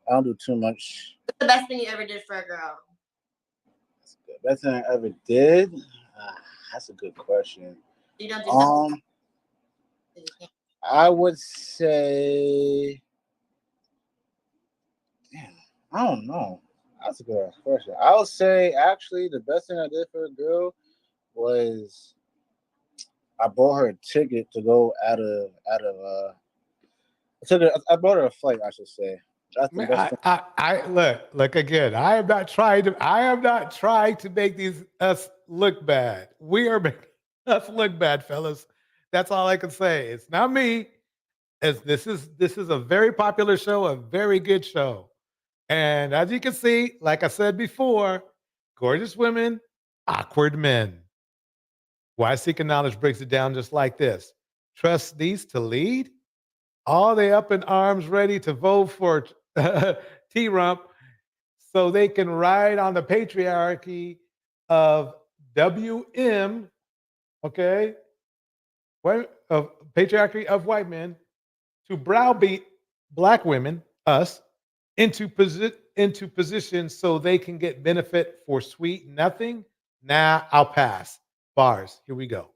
I don't do too much. What's the best thing you ever did for a girl? The best thing I ever did? That's a good question. You don't do nothing. I would say, I don't know. That's a good question. I would say actually the best thing I did for a girl was I bought her a ticket to go out of I bought her a flight, I should say. That's the best thing. I look again. I am not trying to make us look bad. We are making us look bad, fellas. That's all I can say. It's not me. As this is a very popular show, a very good show. And as you can see, like I said before, gorgeous women, awkward men. Why Seeking Knowledge breaks it down just like this. Trust these to lead. All they up in arms ready to vote for T-Rump so they can ride on the patriarchy of WM, okay? Of patriarchy of white men to browbeat black women, us, into positions so they can get benefit for sweet nothing. Nah, I'll pass. Bars. Here we go.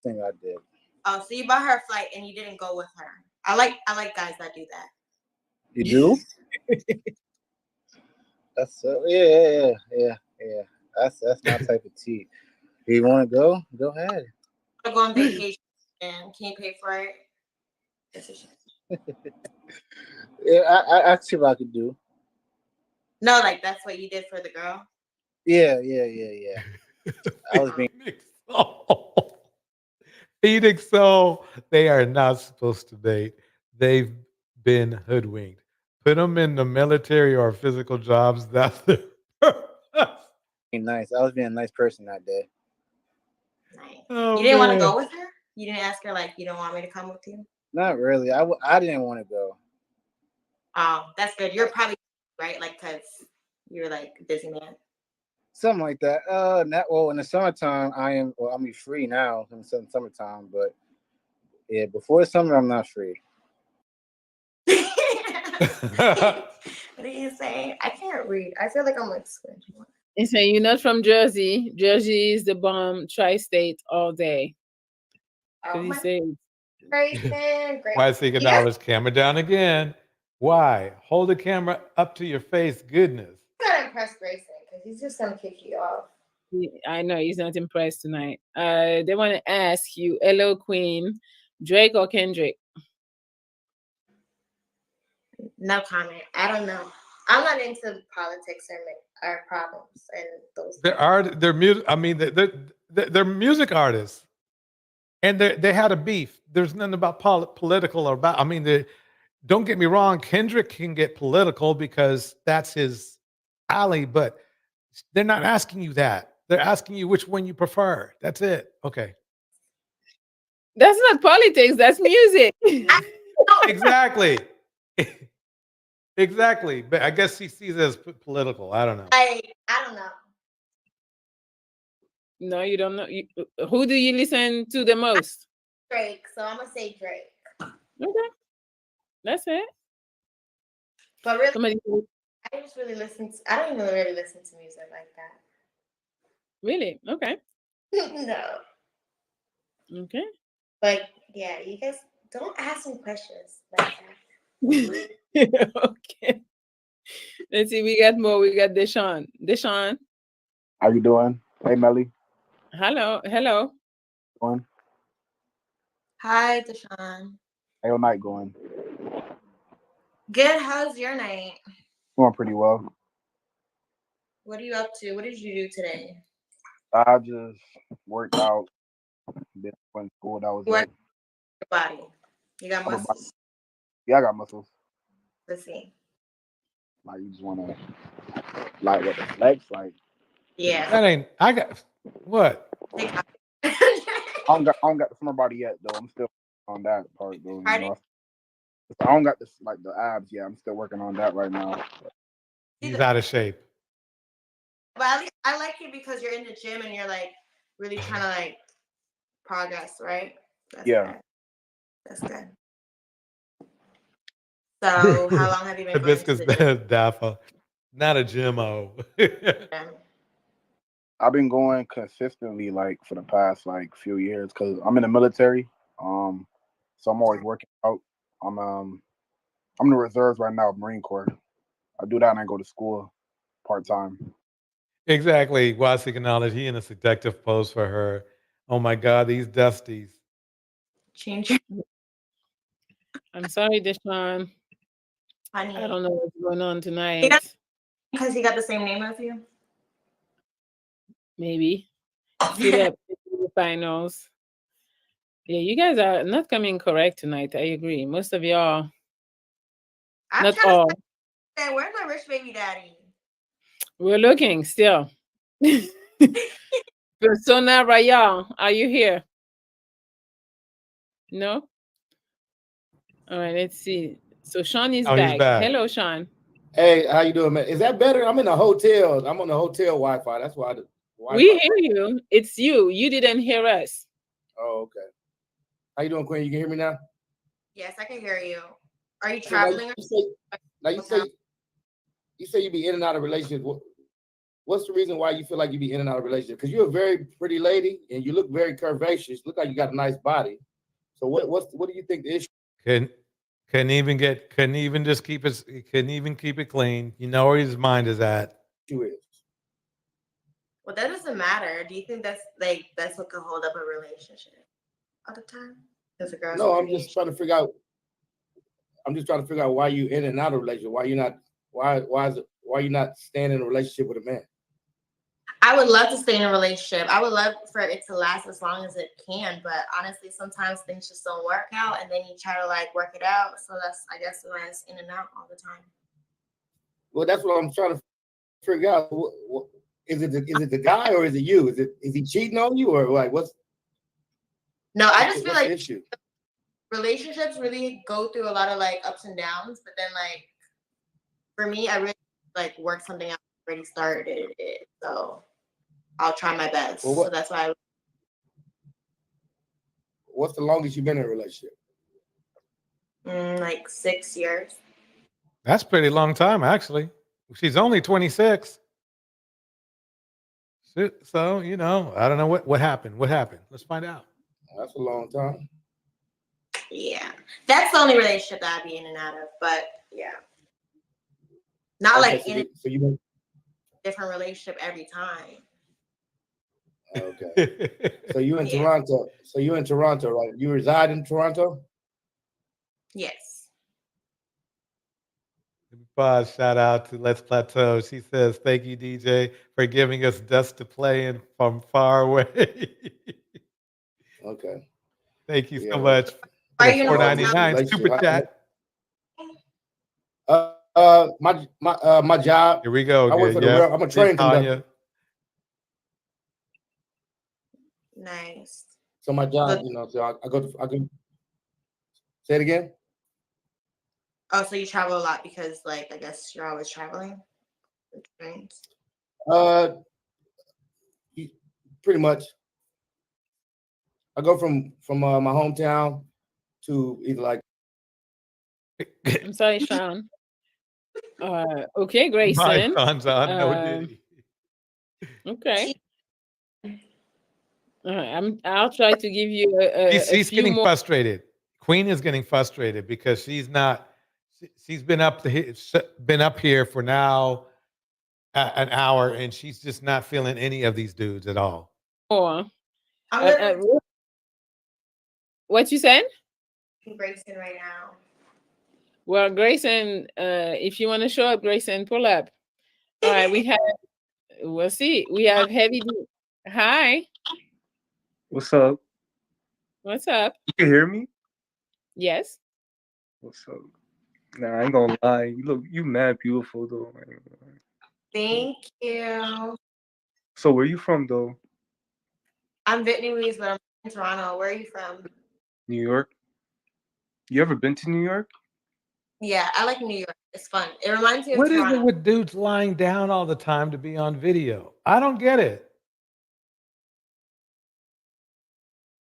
Thing I did. Oh, so you bought her a flight and you didn't go with her. I like guys that do that. You do? That's yeah. That's my type of tea. If you want to go, go ahead. I go on vacation and can you pay for it? Yeah, I see what I could do. No, like that's what you did for the girl. Yeah. I was being Phoenix Soul, they are not supposed to date. They've been hoodwinked. Put them in the military or physical jobs. That's the nice. I was being a nice person that day. Nice. Oh, you didn't want to man. go with her? You didn't ask her like you don't want me to come with you? Not really. I didn't want to go. Oh, that's good. You're probably right, like because you're like a busy man. Something like that. In the summertime, I'll be free now in the summertime, but yeah, before summer, I'm not free. What are you saying? I can't read. I feel like I'm like squinting. He's saying you're not from Jersey. Jersey is the bomb tri-state all day. Oh, He said, great man, great. Why Seeking Knowledge? Camera down again. Why? Hold the camera up to your face. Goodness. I'm not impressed, Grayson, because he's just gonna kick you off. I know he's not impressed tonight. They want to ask you, hello, Queen, Drake or Kendrick? No comment. I don't know. I'm not into politics or problems and those. They're music. I mean, they're music artists, and they had a beef. There's nothing about political or about. I mean, don't get me wrong. Kendrick can get political because that's his alley, but they're not asking you that. They're asking you which one you prefer. That's it. Okay. That's not politics. That's music. Exactly. Exactly. But I guess he sees it as political. I don't know. I don't know. No, you don't know. Who do you listen to the most? Drake. So I'm gonna say Drake. Okay. That's it. But really, Somebody... I just really listen to. I don't even really listen to music like that. Really? Okay. No. Okay. But yeah, you guys don't ask me questions like that. Okay. Let's see. We got more. We got Deshaun. Deshaun. How you doing? Hey, Melly. Hello. Hello. Doing? Hi, Deshaun. How your night going? Good. How's your night? Going pretty well. What are you up to? What did you do today? I just worked out. Been in school. That was What it. your body? You got I'm about- muscles? Yeah, I got muscles. Let's see. Like you just wanna like what the flex like. Yeah. That ain't. I got what? I don't got the summer body yet though. I'm still on that part though. You know? I don't got this like the abs yet. I'm still working on that right now. He's out of shape. But at least I like it because you're in the gym and you're like really trying to like progress, right? That's Yeah. good. That's good. So how long have you been going to Hibiscus the gym? Daffa. Not a Jimmo. I've been going consistently like for the past like few years because I'm in the military. So I'm always working out. I'm in the reserves right now, Marine Corps. I do that and I go to school part time. Exactly. Wasi acknowledged he in a seductive pose for her. Oh my God, these dusties. Change your I'm sorry, Deshaun. honey. I don't know what's going on tonight. Because he got the same name as you? Maybe. Sit up in the finals. Yeah, you guys are not coming correct tonight. I agree. Most of y'all, I'm not trying all. to say, where's my rich baby daddy? We're looking still. Persona Royale, are you here? No? All right, let's see. So Sean is Oh, he's back. back. Hello, Sean. Hey, how you doing, man? Is that better? I'm in a hotel. I'm on the hotel Wi-Fi. That's why the Wi-Fi. We hear you. It's you. You didn't hear us. Oh, okay. How you doing, Queen? You can hear me now? Yes, I can hear you. Are you So now traveling? you say you be in and out of relationships. What's the reason why you feel like you be in and out of relationships? Because you're a very pretty lady and you look very curvaceous. Look like you got a nice body. So what do you think the issue? Couldn't even just keep it. Couldn't even keep it clean. You know where his mind is at. Is? Well, that doesn't matter. Do you think that's what could hold up a relationship all the time? As a girl. No, I'm just trying to figure out. I'm just trying to figure out why you in and out of a relationship. Why you not staying in a relationship with a man? I would love to stay in a relationship. I would love for it to last as long as it can. But honestly, sometimes things just don't work out, and then you try to like work it out. So that's, I guess, why it's in and out all the time. Well, that's what I'm trying to figure out. Is it the guy or is it you? Is he cheating on you or like what's? No, I just feel like the issue? Relationships really go through a lot of like ups and downs. But then like for me, I really like work something out. Already started it, so I'll try my best. Well, so that's why. What's the longest you've been in a relationship? Like 6 years. That's a pretty long time, actually. She's only 26. So, you know, I don't know what happened. What happened? Let's find out. That's a long time. Yeah, that's the only relationship that I'd be in and out of. But yeah, not Okay, like so in a so you different relationship every time. okay. So you in Toronto. So you in Toronto, right? You reside in Toronto? Yes. Pause. Shout out to Let's Plateau. She says, "Thank you, DJ, for giving us dust to play in from far away." Okay. Thank you Yeah, so well, much for the $4.99 super chat. My job. Here we go. I work for the rail. I'm a train conductor. Nice. So my job, you know, so I go. Say it again. Oh, so you travel a lot because, like, I guess you're always traveling with trains. Pretty much. I go from my hometown to either like. I'm sorry, Sean. Okay, Grayson. My son's on no diddy. Okay. All right, I'll try to give you a She's few getting more. frustrated. Queen is getting frustrated because she's not. She's been up here for now an hour, and she's just not feeling any of these dudes at all. What you said? Grayson right now. Well, Grayson, if you want to show up, Grayson, pull up. All right, we'll see. We have Heavy D. Hi. What's up? What's up? You can hear me? Yes. What's up? Nah, I ain't gonna lie. You mad beautiful though. Thank you. So where you from though? I'm Vietnamese, but I'm in Toronto. Where are you from? New York? You ever been to New York? Yeah, I like New York. It's fun. It reminds me of What is Toronto. it with dudes lying down all the time to be on video? I don't get it.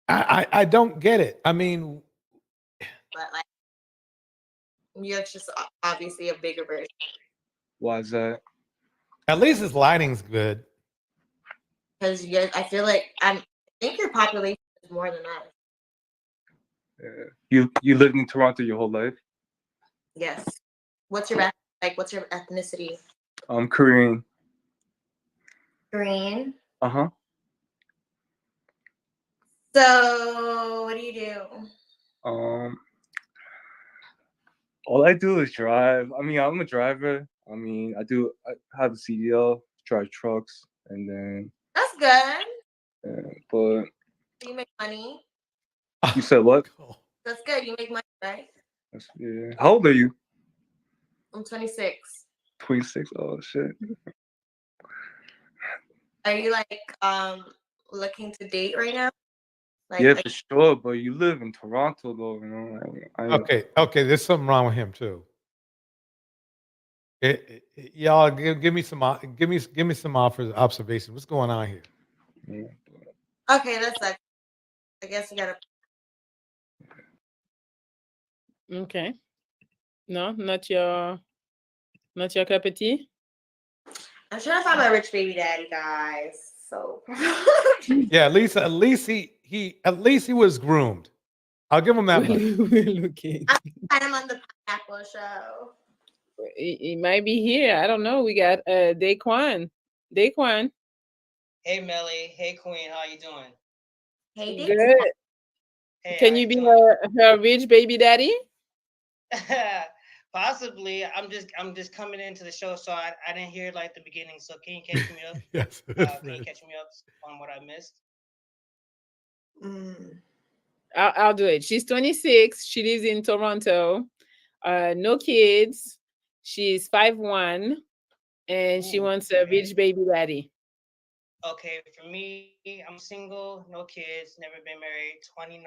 I don't get it. I mean, But like New York's just obviously a bigger version. Why is that? at least his lighting's good. Because I feel like I think your population is more than us. You lived in Toronto your whole life? Yes. What's your what's your ethnicity? I'm Korean. Korean. Uh-huh. So what do you do? All I do is drive. I mean, I'm a driver. I have a CDL, drive trucks, and then That's good. but So you make money. you said what? That's good. You make money, right? Yeah. How old are you? I'm 26. 26. Oh shit. Are you looking to date right now? Yeah, for sure. But you live in Toronto, though. You know, Okay. There's something wrong with him too. Y'all give me some offers, observations. What's going on here? Okay, that's like. I guess you gotta. Okay. No, not your cup of tea. I'm trying to find my rich baby daddy, guys. So. Yeah, at least he was groomed. I'll give him that much. Looking. I'm on the Pineapple Show. He might be here. I don't know. We got Daquan. Daquan. Hey Melly, hey Queen, how you doing? Hey, Good. Hey, Can you be her rich baby daddy? Possibly. I'm just coming into the show, so I didn't hear like the beginning. So can you catch me up? Yes. Can you catch me up on what I missed? I'll do it. She's 26. She lives in Toronto. No kids. She's 5'1", and she wants a rich baby daddy. Okay, for me, I'm single, no kids, never been married, 29,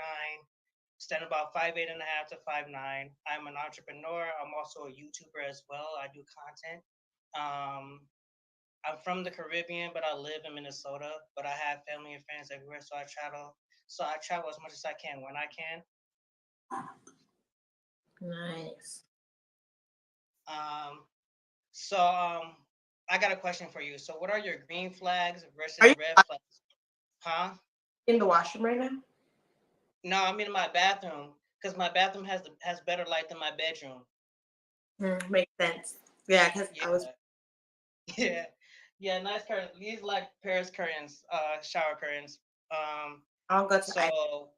stand about 5'8" and a half to 5'9". I'm an entrepreneur. I'm also a YouTuber as well. I do content. I'm from the Caribbean, but I live in Minnesota. But I have family and friends everywhere, so I travel. So I travel as much as I can when I can. Nice. I got a question for you. So what are your green flags versus red flags? Huh? In the washroom right now? No, I'm in my bathroom because my bathroom has better light than my bedroom. Makes sense. Yeah, because I was. Yeah, nice curtains. These like Paris curtains, shower curtains. I'll go to. So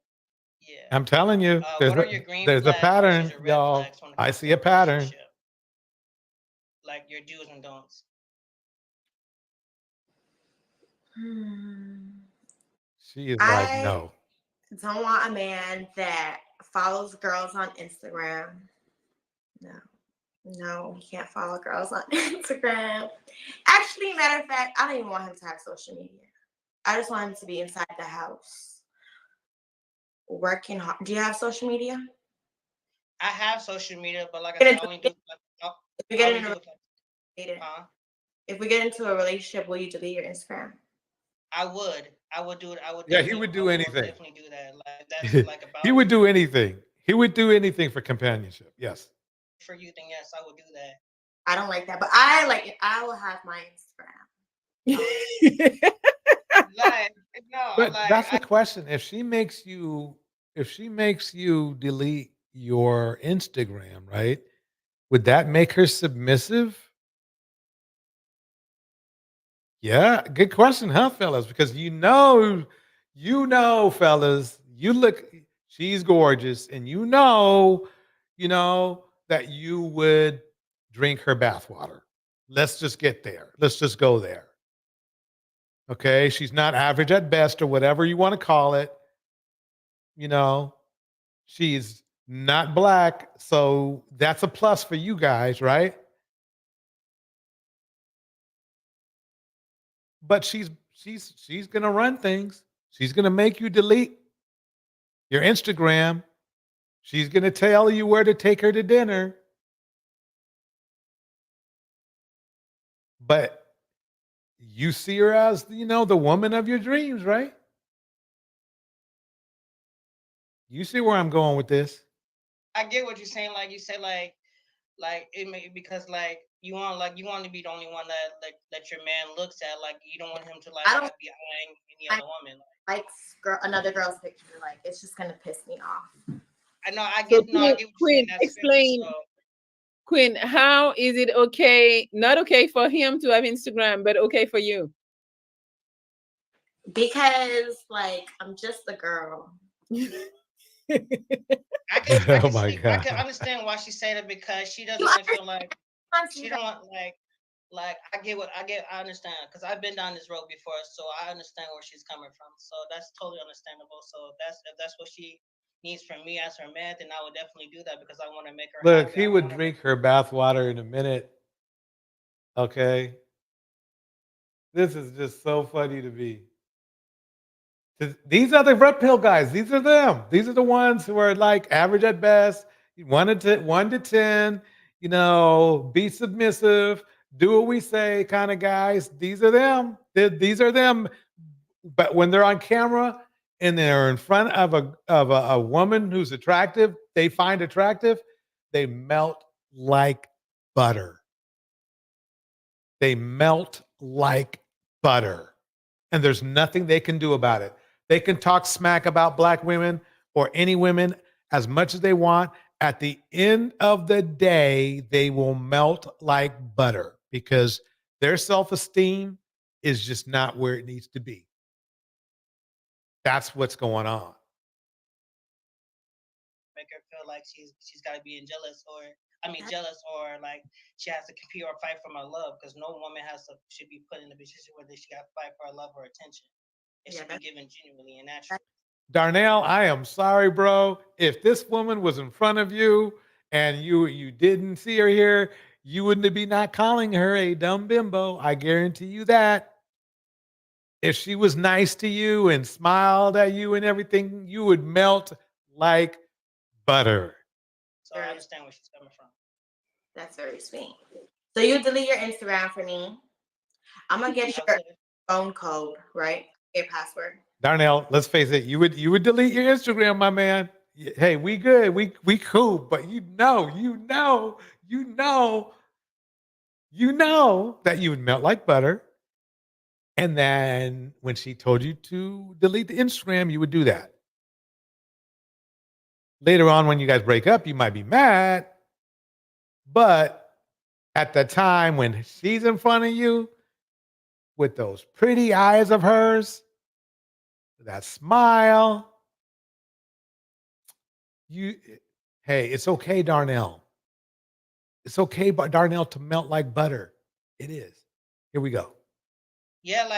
I'm telling you, what are your green there's a flags pattern, versus your red y'all. flags when it I comes see to a pattern. relationship? Like your do's and don'ts. She is like, I no. don't want a man that follows girls on Instagram. No, he can't follow girls on Instagram. Actually, matter of fact, I don't even want him to have social media. I just want him to be inside the house, working hard. Do you have social media? I have social media, but like I said, I only do. If we get into a relationship, will you delete your Instagram? I would do it. Yeah, he would do anything. Definitely do that. Like that's like about. He would do anything. He would do anything for companionship. Yes. For you, then yes, I would do that. I don't like that, but I like it. I will have my Instagram. But that's the question. If she makes you delete your Instagram, right? Would that make her submissive? Yeah, good question, huh, fellas? Because you know, fellas, She's gorgeous, and you know that you would drink her bathwater. Let's just get there. Let's just go there. Okay, she's not average at best or whatever you want to call it. She's not black, so that's a plus for you guys, right? But she's gonna run things. She's gonna make you delete your Instagram. She's gonna tell you where to take her to dinner. But you see her as, the woman of your dreams, right? You see where I'm going with this. I get what you're saying. Like you say, like it may because you want to be the only one that your man looks at. Like you don't want him to I don't be eyeing any other woman. like another girl's picture. Like it's just gonna piss me off. I know. I So get. No, I get what you're Queen, saying. That's fair, explain. so. Queen, how is it okay? Not okay for him to have Instagram, but okay for you? Because I'm just a girl. I can understand why she said it because she doesn't want to feel like she don't want I understand because I've been down this road before, so I understand where she's coming from. So that's totally understandable. So if that's what she needs from me as her man, then I would definitely do that because I want to make her Look, happy. he would drink her bathwater in a minute. Okay. This is just so funny to me. These are the red pill guys. These are them. These are the ones who are like average at best, 1 to 10, be submissive, do what we say kind of guys. These are them. These are them. But when they're on camera and they're in front of a woman who's attractive, they find attractive, they melt like butter. They melt like butter. And there's nothing they can do about it. They can talk smack about black women or any women as much as they want. At the end of the day, they will melt like butter because their self-esteem is just not where it needs to be. That's what's going on. Make her feel like she's got to be jealous or like she has to compete or fight for my love because no woman should be put in a position where she got to fight for her love or attention. It should be given genuinely and naturally. Darnell, I am sorry, bro. If this woman was in front of you and you didn't see her here, you wouldn't be not calling her a dumb bimbo. I guarantee you that. If she was nice to you and smiled at you and everything, you would melt like butter. So I understand where she's coming from. That's very sweet. So you delete your Instagram for me. I'm gonna get your phone code, right? Your password. Darnell, let's face it, you would delete your Instagram, my man. Hey, we good. We cool, but you know that you would melt like butter. And then when she told you to delete the Instagram, you would do that. Later on, when you guys break up, you might be mad. But at the time when she's in front of you with those pretty eyes of hers, that smile, hey, it's okay, Darnell. It's okay, Darnell, to melt like butter. It is. Here we go. Yeah,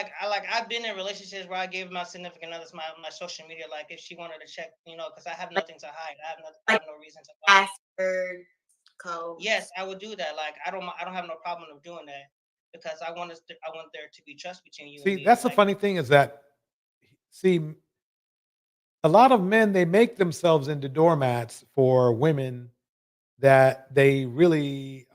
I've been in relationships where I gave my significant others my social media, like if she wanted to check, because I have nothing to hide. I have no reason to lie. Password, code. Yes, I would do that. Like I don't have no problem of doing that because I want there to be trust between you and me. See, that's the funny thing is that, a lot of men, they make themselves into doormats for women that they really,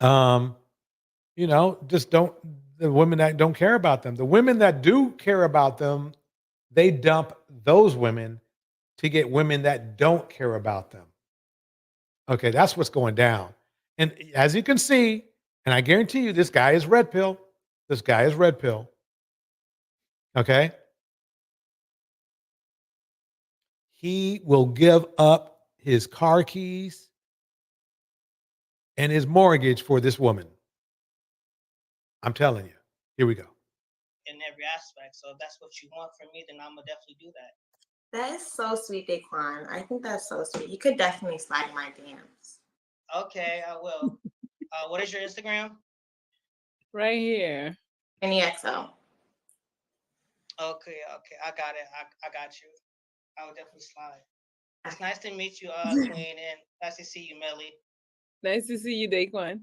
just don't, the women that don't care about them. The women that do care about them, they dump those women to get women that don't care about them. Okay, that's what's going down. And as you can see, and I guarantee you, this guy is red pill. This guy is red pill. Okay? He will give up his car keys and his mortgage for this woman. I'm telling you. Here we go. In every aspect. So if that's what you want from me, then I'm gonna definitely do that. That is so sweet, Daquan. I think that's so sweet. You could definitely slide in my DMs. Okay, I will. What is your Instagram? Right here. NEXO. Okay, I got it. I got you. I will definitely slide. It's nice to meet you, Queen, and nice to see you, Melly. Nice to see you, Daquan.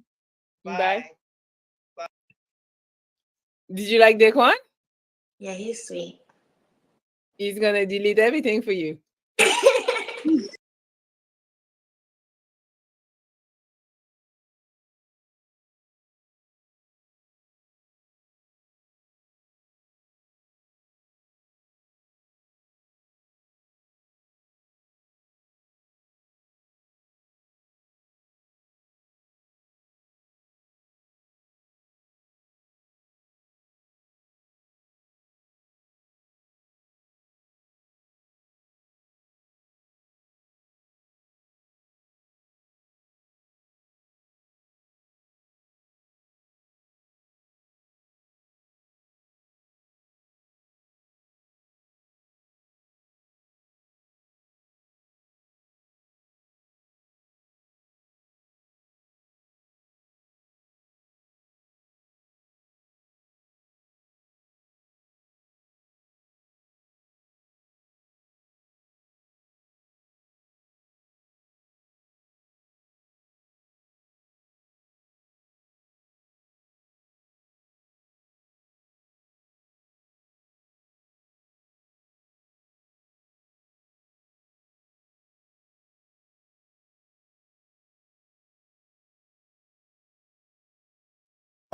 Bye. Bye. Did you like Daquan? Yeah, he's sweet. He's gonna delete everything for you.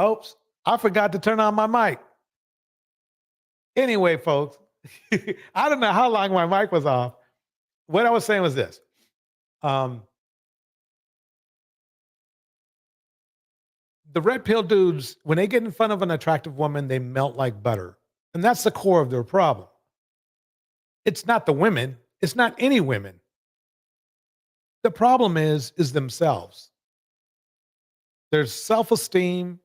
Oops, I forgot to turn on my mic. Anyway, folks, I don't know how long my mic was off. What I was saying was this. The red pill dudes, when they get in front of an attractive woman, they melt like butter. And that's the core of their problem. It's not the women. It's not any women. The problem is themselves. There's self-esteem.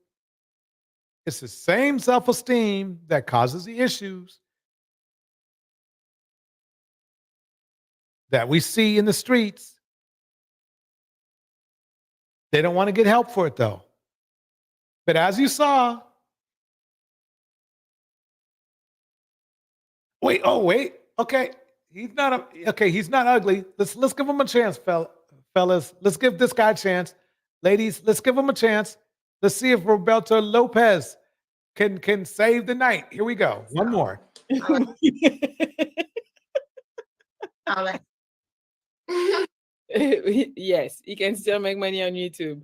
It's the same self-esteem that causes the issues that we see in the streets. They don't want to get help for it, though. But as you saw, wait, okay, he's not ugly. Let's give him a chance, fellas. Let's give this guy a chance. Ladies, let's give him a chance. Let's see if Roberto Lopez can save the night. Here we go. One more. Yes, you can still make money on YouTube.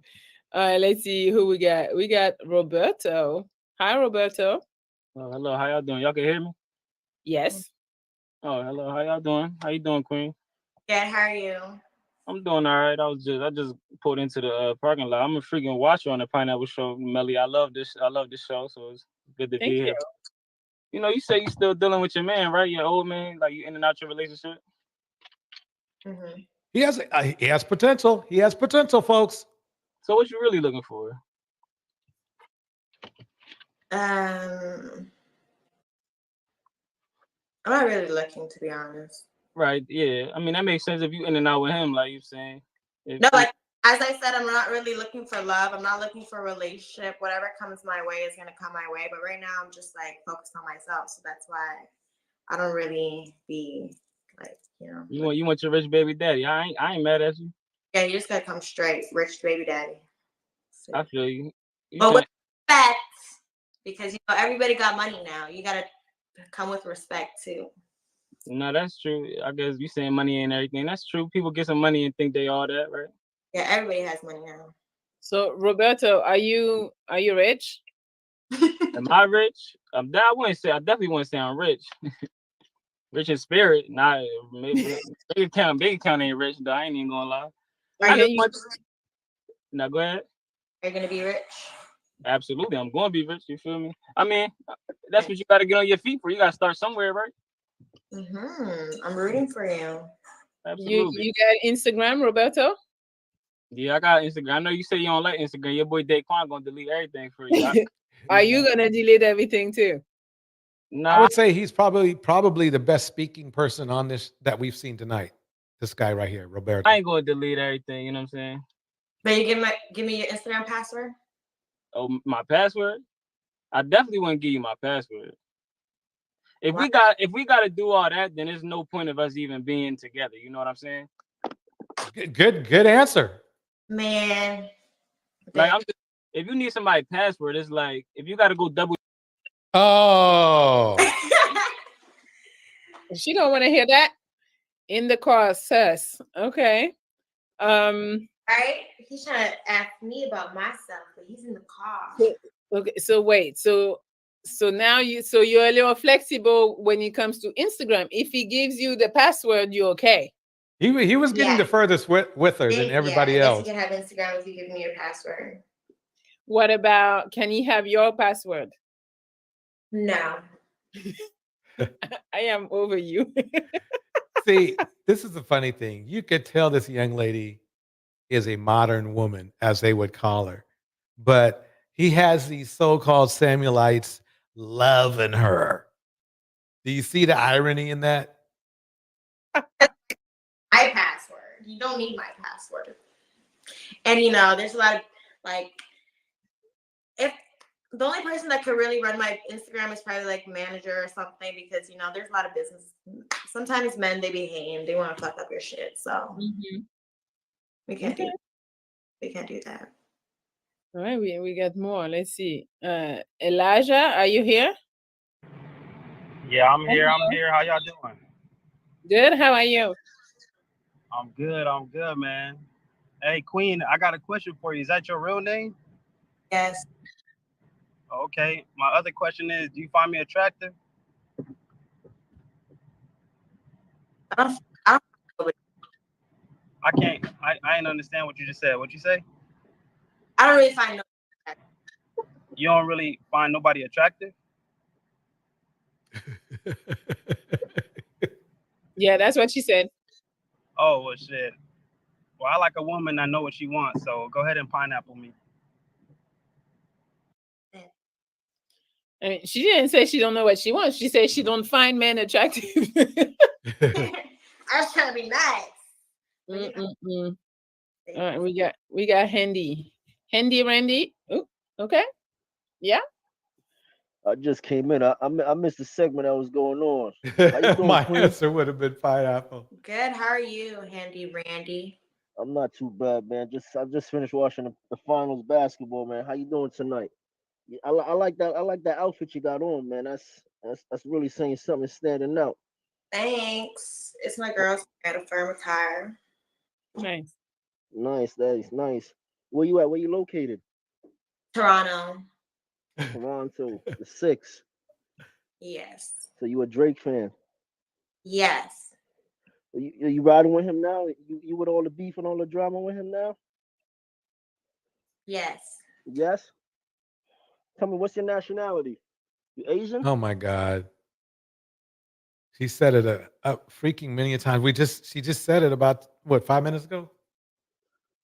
Let's see who we got. We got Roberto. Hi, Roberto. Oh, hello, how y'all doing? Y'all can hear me? Yes. Oh, hello, how y'all doing? How you doing, Queen? Good, how are you? I'm doing all right. I just pulled into the parking lot. I'm a freaking watcher on the Pineapple Show, Melly. I love this show, so it's good to Thank be you. here. You know, you say you still dealing with your man, right? Your old man, like you in and out your relationship. Mm-hmm. He has potential. He has potential, folks. So what you really looking for? I'm not really looking, to be honest. Right, yeah. I mean, that makes sense if you in and out with him, like you're saying. No, like as I said, I'm not really looking for love. I'm not looking for a relationship. Whatever comes my way is gonna come my way. But right now, I'm just like focused on myself. So that's why I don't really be like, You want your rich baby daddy. I ain't mad at you. Yeah, you just gotta come straight, rich baby daddy. I feel you. But with respect, because everybody got money now. You gotta come with respect too. No, that's true. I guess you saying money ain't everything. That's true. People get some money and think they all that, right? Yeah, everybody has money now. So Roberto, are you rich? Am I rich? I definitely wouldn't say I'm rich. Rich in spirit. Nah, maybe big account ain't rich though. I ain't even gonna lie. Now go ahead. Are you gonna be rich? Absolutely, I'm gonna be rich. You feel me? I mean, that's what you gotta get on your feet for. You gotta start somewhere, right? I'm rooting for you. Absolutely. You got Instagram, Roberto? Yeah, I got Instagram. I know you say you don't like Instagram. Your boy Daquan gonna delete everything for you. Are you gonna delete everything too? Nah, I would say he's probably the best speaking person on this that we've seen tonight. This guy right here, Roberto. I ain't gonna delete everything. You know what I'm saying? But you give me your Instagram password. Oh, my password? I definitely wouldn't give you my password. If Why? we got to do all that, then there's no point of us even being together. You know what I'm saying? Good answer. Man. Like if you need somebody's password, it's like if you got to go double. Oh. She don't want to hear that. In the car, sus. Okay. Right? He's trying to ask me about myself, but he's in the car. Okay. So wait. So now you're a little flexible when it comes to Instagram. If he gives you the password, you're okay. He was getting the furthest with her than everybody I guess else. you can have Instagram if you give me your password. What about, can he have your password? No. I am over you. See, this is the funny thing. You could tell this young lady is a modern woman, as they would call her. But he has these so-called Samuelites loving her. Do you see the irony in that? My password. You don't need my password. And there's a lot of if the only person that could really run my Instagram is probably like manager or something, because there's a lot of business. Sometimes men, they behave, they want to fuck up your shit. So we can't do that. All right, we got more. Let's see. Elijah, are you here? Yeah, I'm here. How y'all doing? Good. How are you? I'm good, man. Hey, Queen, I got a question for you. Is that your real name? Yes. Okay. My other question is, do you find me attractive? I can't. I didn't understand what you just said. What'd you say? I don't really find You don't really find nobody attractive? Yeah, that's what she said. Oh, well, shit. Well, I like a woman that know what she wants, so go ahead and pineapple me. I mean, she didn't say she don't know what she wants. She said she don't find men attractive. I was trying to be nice. All right, we got Handy. Randy. Oh, okay. Yeah. I just came in. I missed the segment that was going on. How you doing, My Queen? answer would have been pineapple. Good. How are you, Handy Randy? I'm not too bad, man. I just finished watching the finals basketball, man. How you doing tonight? I like that. I like that outfit you got on, man. That's really saying something, standing out. Thanks. It's my girl's at a firm attire. Nice. Nice. That is nice. Where you at? Where you located? Toronto. Toronto. The 6. Yes. So you a Drake fan? Yes. Are you riding with him now? You with all the beef and all the drama with him now? Yes. Yes. Tell me, what's your nationality? You Asian? Oh my God. She said it a freaking many times. She just said it about 5 minutes ago?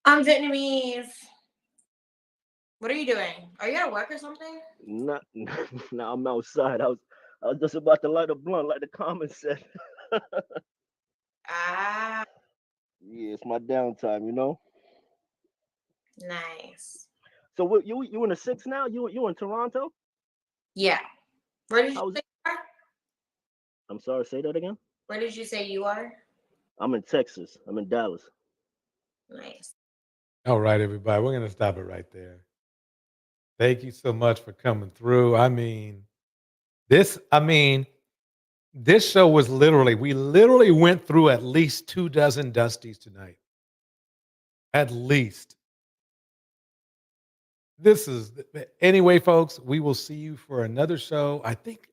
I'm Vietnamese. What are you doing? Are you at work or something? Not. No, I'm outside. I was just about to light a blunt, like the comments said. Ah. Yeah, it's my downtime, Nice. So what you in the 6 now? You in Toronto? Yeah. Where did you say you are? I'm sorry, say that again. Where did you say you are? I'm in Texas. I'm in Dallas. Nice. All right, everybody. We're gonna stop it right there. Thank you so much for coming through. This show was we literally went through at least 24 Dusties tonight. At least. Anyway, folks, we will see you for another show. I think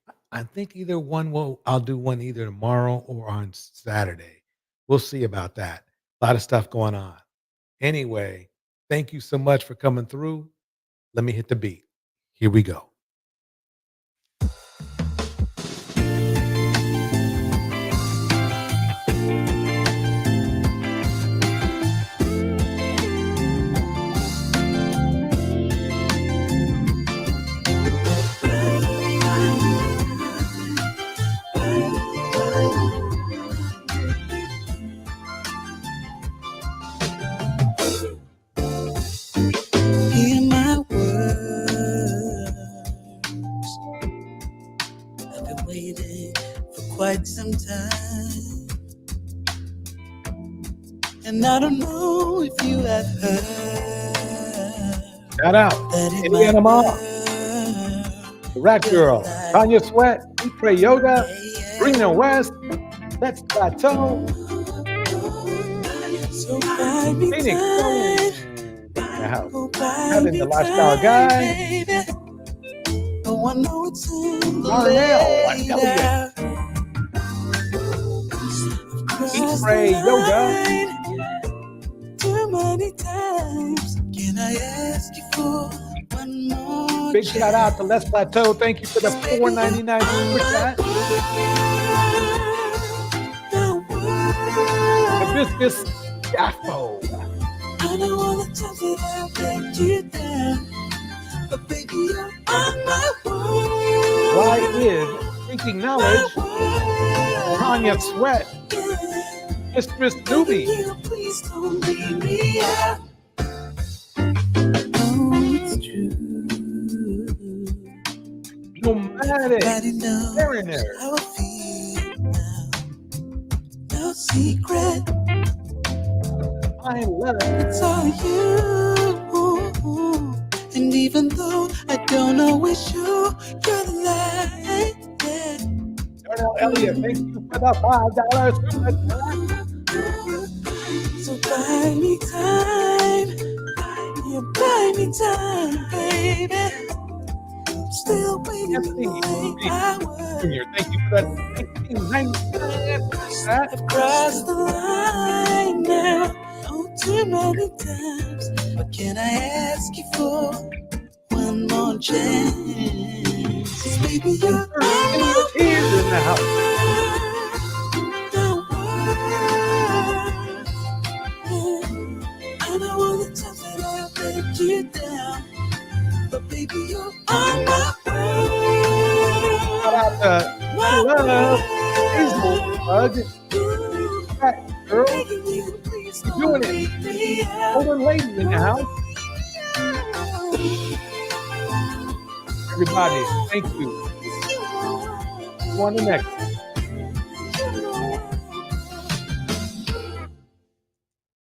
either one I'll do one either tomorrow or on Saturday. We'll see about that. A lot of stuff going on. Anyway, thank you so much for coming through. Let me hit the beat. Here we go. I've been waiting for quite some time. And I don't know if you have heard Shout out that it Indiana might Mom, the Rat Girl, Tanya Sweat, We Pray Yoga, Rena West, Let's Plateau, so buy me Phoenix time. Cohen in the house. Buy Kevin me the Lifestyle Guy, baby. Oh, I know it's in the Darnell, laid Elliott, out. We Pray Yoga, Too many times. Can I ask you for one more? big shout out to Les Plateau. Thank you for the $4.99 super chat. Hibiscus Jaffo. I don't wanna tell you I'll let you down, but baby, you're on my world. Why is Seeking Knowledge? Tanya Sweat. Mistress Newbie. Please don't leave me out. Oh, it's true. Nomadic. Mariner. How I feel now. No secret. I love It's all you. And even though I don't always show your light, Darnell Elliott, thank you for the $5 super chat. so buy me time. You buy me time, baby. I'm still waiting in the late hours. Junior, thank you for that $19.99. I've crossed the line now. Oh, too many times. But can I ask you for one more chance? 'Cause baby, you're in the house. I don't wanna tell that I'll let you down, but baby, you're on my world. Shout out to Love, Hazel, Bug, Cat Girl. You're doing it. Older lady in the house. Everybody, thank you. On the next.